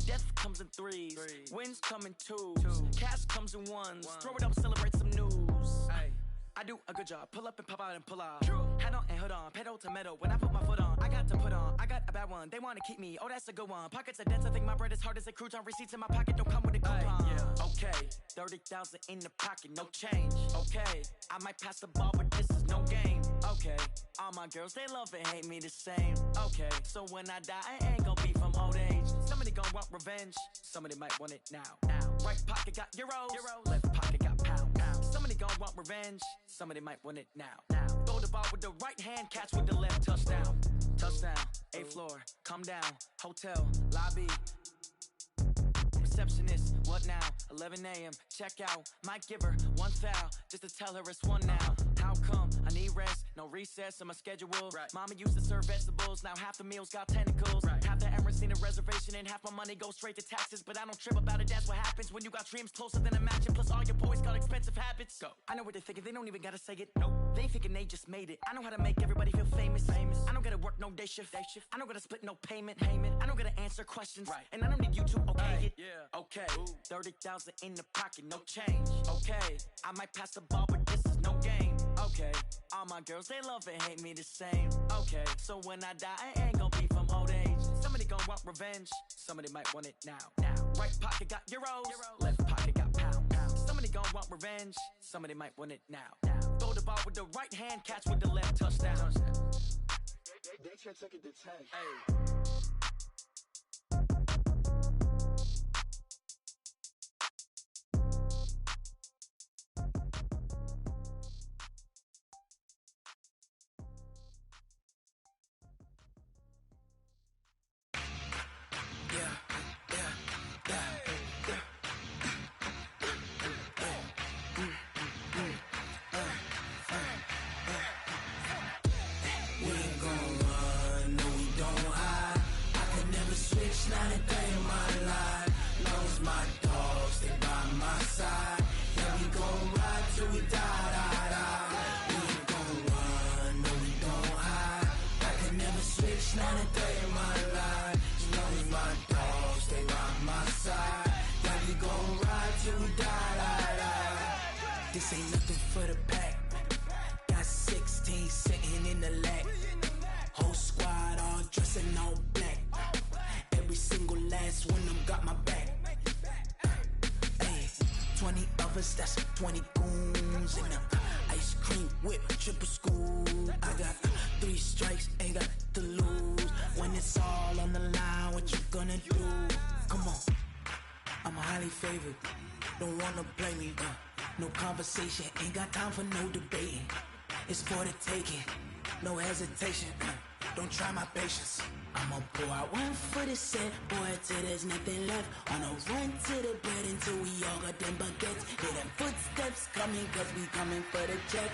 Death comes in threes, wins come in twos, cash comes in ones. Throw it up, celebrate some news. I do a good job, pull up and pop out and pull out. Head on and hood on, pedal to metal. When I put my foot on, I got to put on. I got a bad one, they wanna keep me, oh that's a good one. Pockets are dense, I think my bread is hard as a crouton. Receipts in my pocket don't come with a coupon. Okay, 30,000 in the pocket, no change. Okay, I might pass the ball, but this is no game. Okay, all my girls, they love and hate me the same. Okay, so when I die, I ain't gon' be from old age. Somebody gon' want revenge, somebody might want it now. Right pocket got euros, left pocket got pound. Somebody gon' want revenge, somebody might want it now. Throw the ball with the right hand, catch with the left, touchdown. Touchdown, 8th floor, come down, hotel, lobby. Receptionist, what now? 11 a.m., check out. Might give her one foul, just to tell her it's one now. How come? I need rest, no recess in my schedule. Mama used to serve vegetables, now half the meals got tentacles. Half the Emirates need a reservation and half my money goes straight to taxes. But I don't trip about it, that's what happens when you got dreams closer than a mansion. Plus all your boys got expensive habits. Go. I know what they're thinking, they don't even gotta say it. Nope. They thinking they just made it. I know how to make everybody feel famous. I don't gotta work no day shift. I don't gotta split no payment. I don't gotta answer questions. And I don't need you to okay it. Okay, 30,000 in the pocket, no change. Okay, I might pass the ball, but this is no game. Okay, all my girls, they love and hate me the same. Okay, so when I die, I ain't gon' be from old age. Somebody gon' want revenge, somebody might want it now. Right pocket got euros, left pocket got pound. Somebody gon' want revenge, somebody might want it now. Throw the ball with the right hand, catch with the left, touchdown. They can't take it to 10. Hey. Not a day in my life. Knows my dogs, they by my side. Yeah, we gon' ride till we die. We ain't gon' run, no we don't hide. I can never switch, not a day in my life. Knows my This ain't nothing for the pack. Got 16 sitting in the lap. Whole squad all dressed in all black. Every single last one of them got my back. Hey, 20 of us, that's 20 goons in them. Ice cream whip, triple school. I got 3 strikes, ain't got to lose. When it's all on the line, what you gonna do? Come on, I'm highly favored. Don't wanna play me, no conversation, ain't got time for no debating. It's for the taking, no hesitation. Don't try my patience. I'ma pour out one for the set, boy, till there's nothing left. On a run to the bread until we all got them baguettes. Hear them footsteps coming, cause we coming for the check.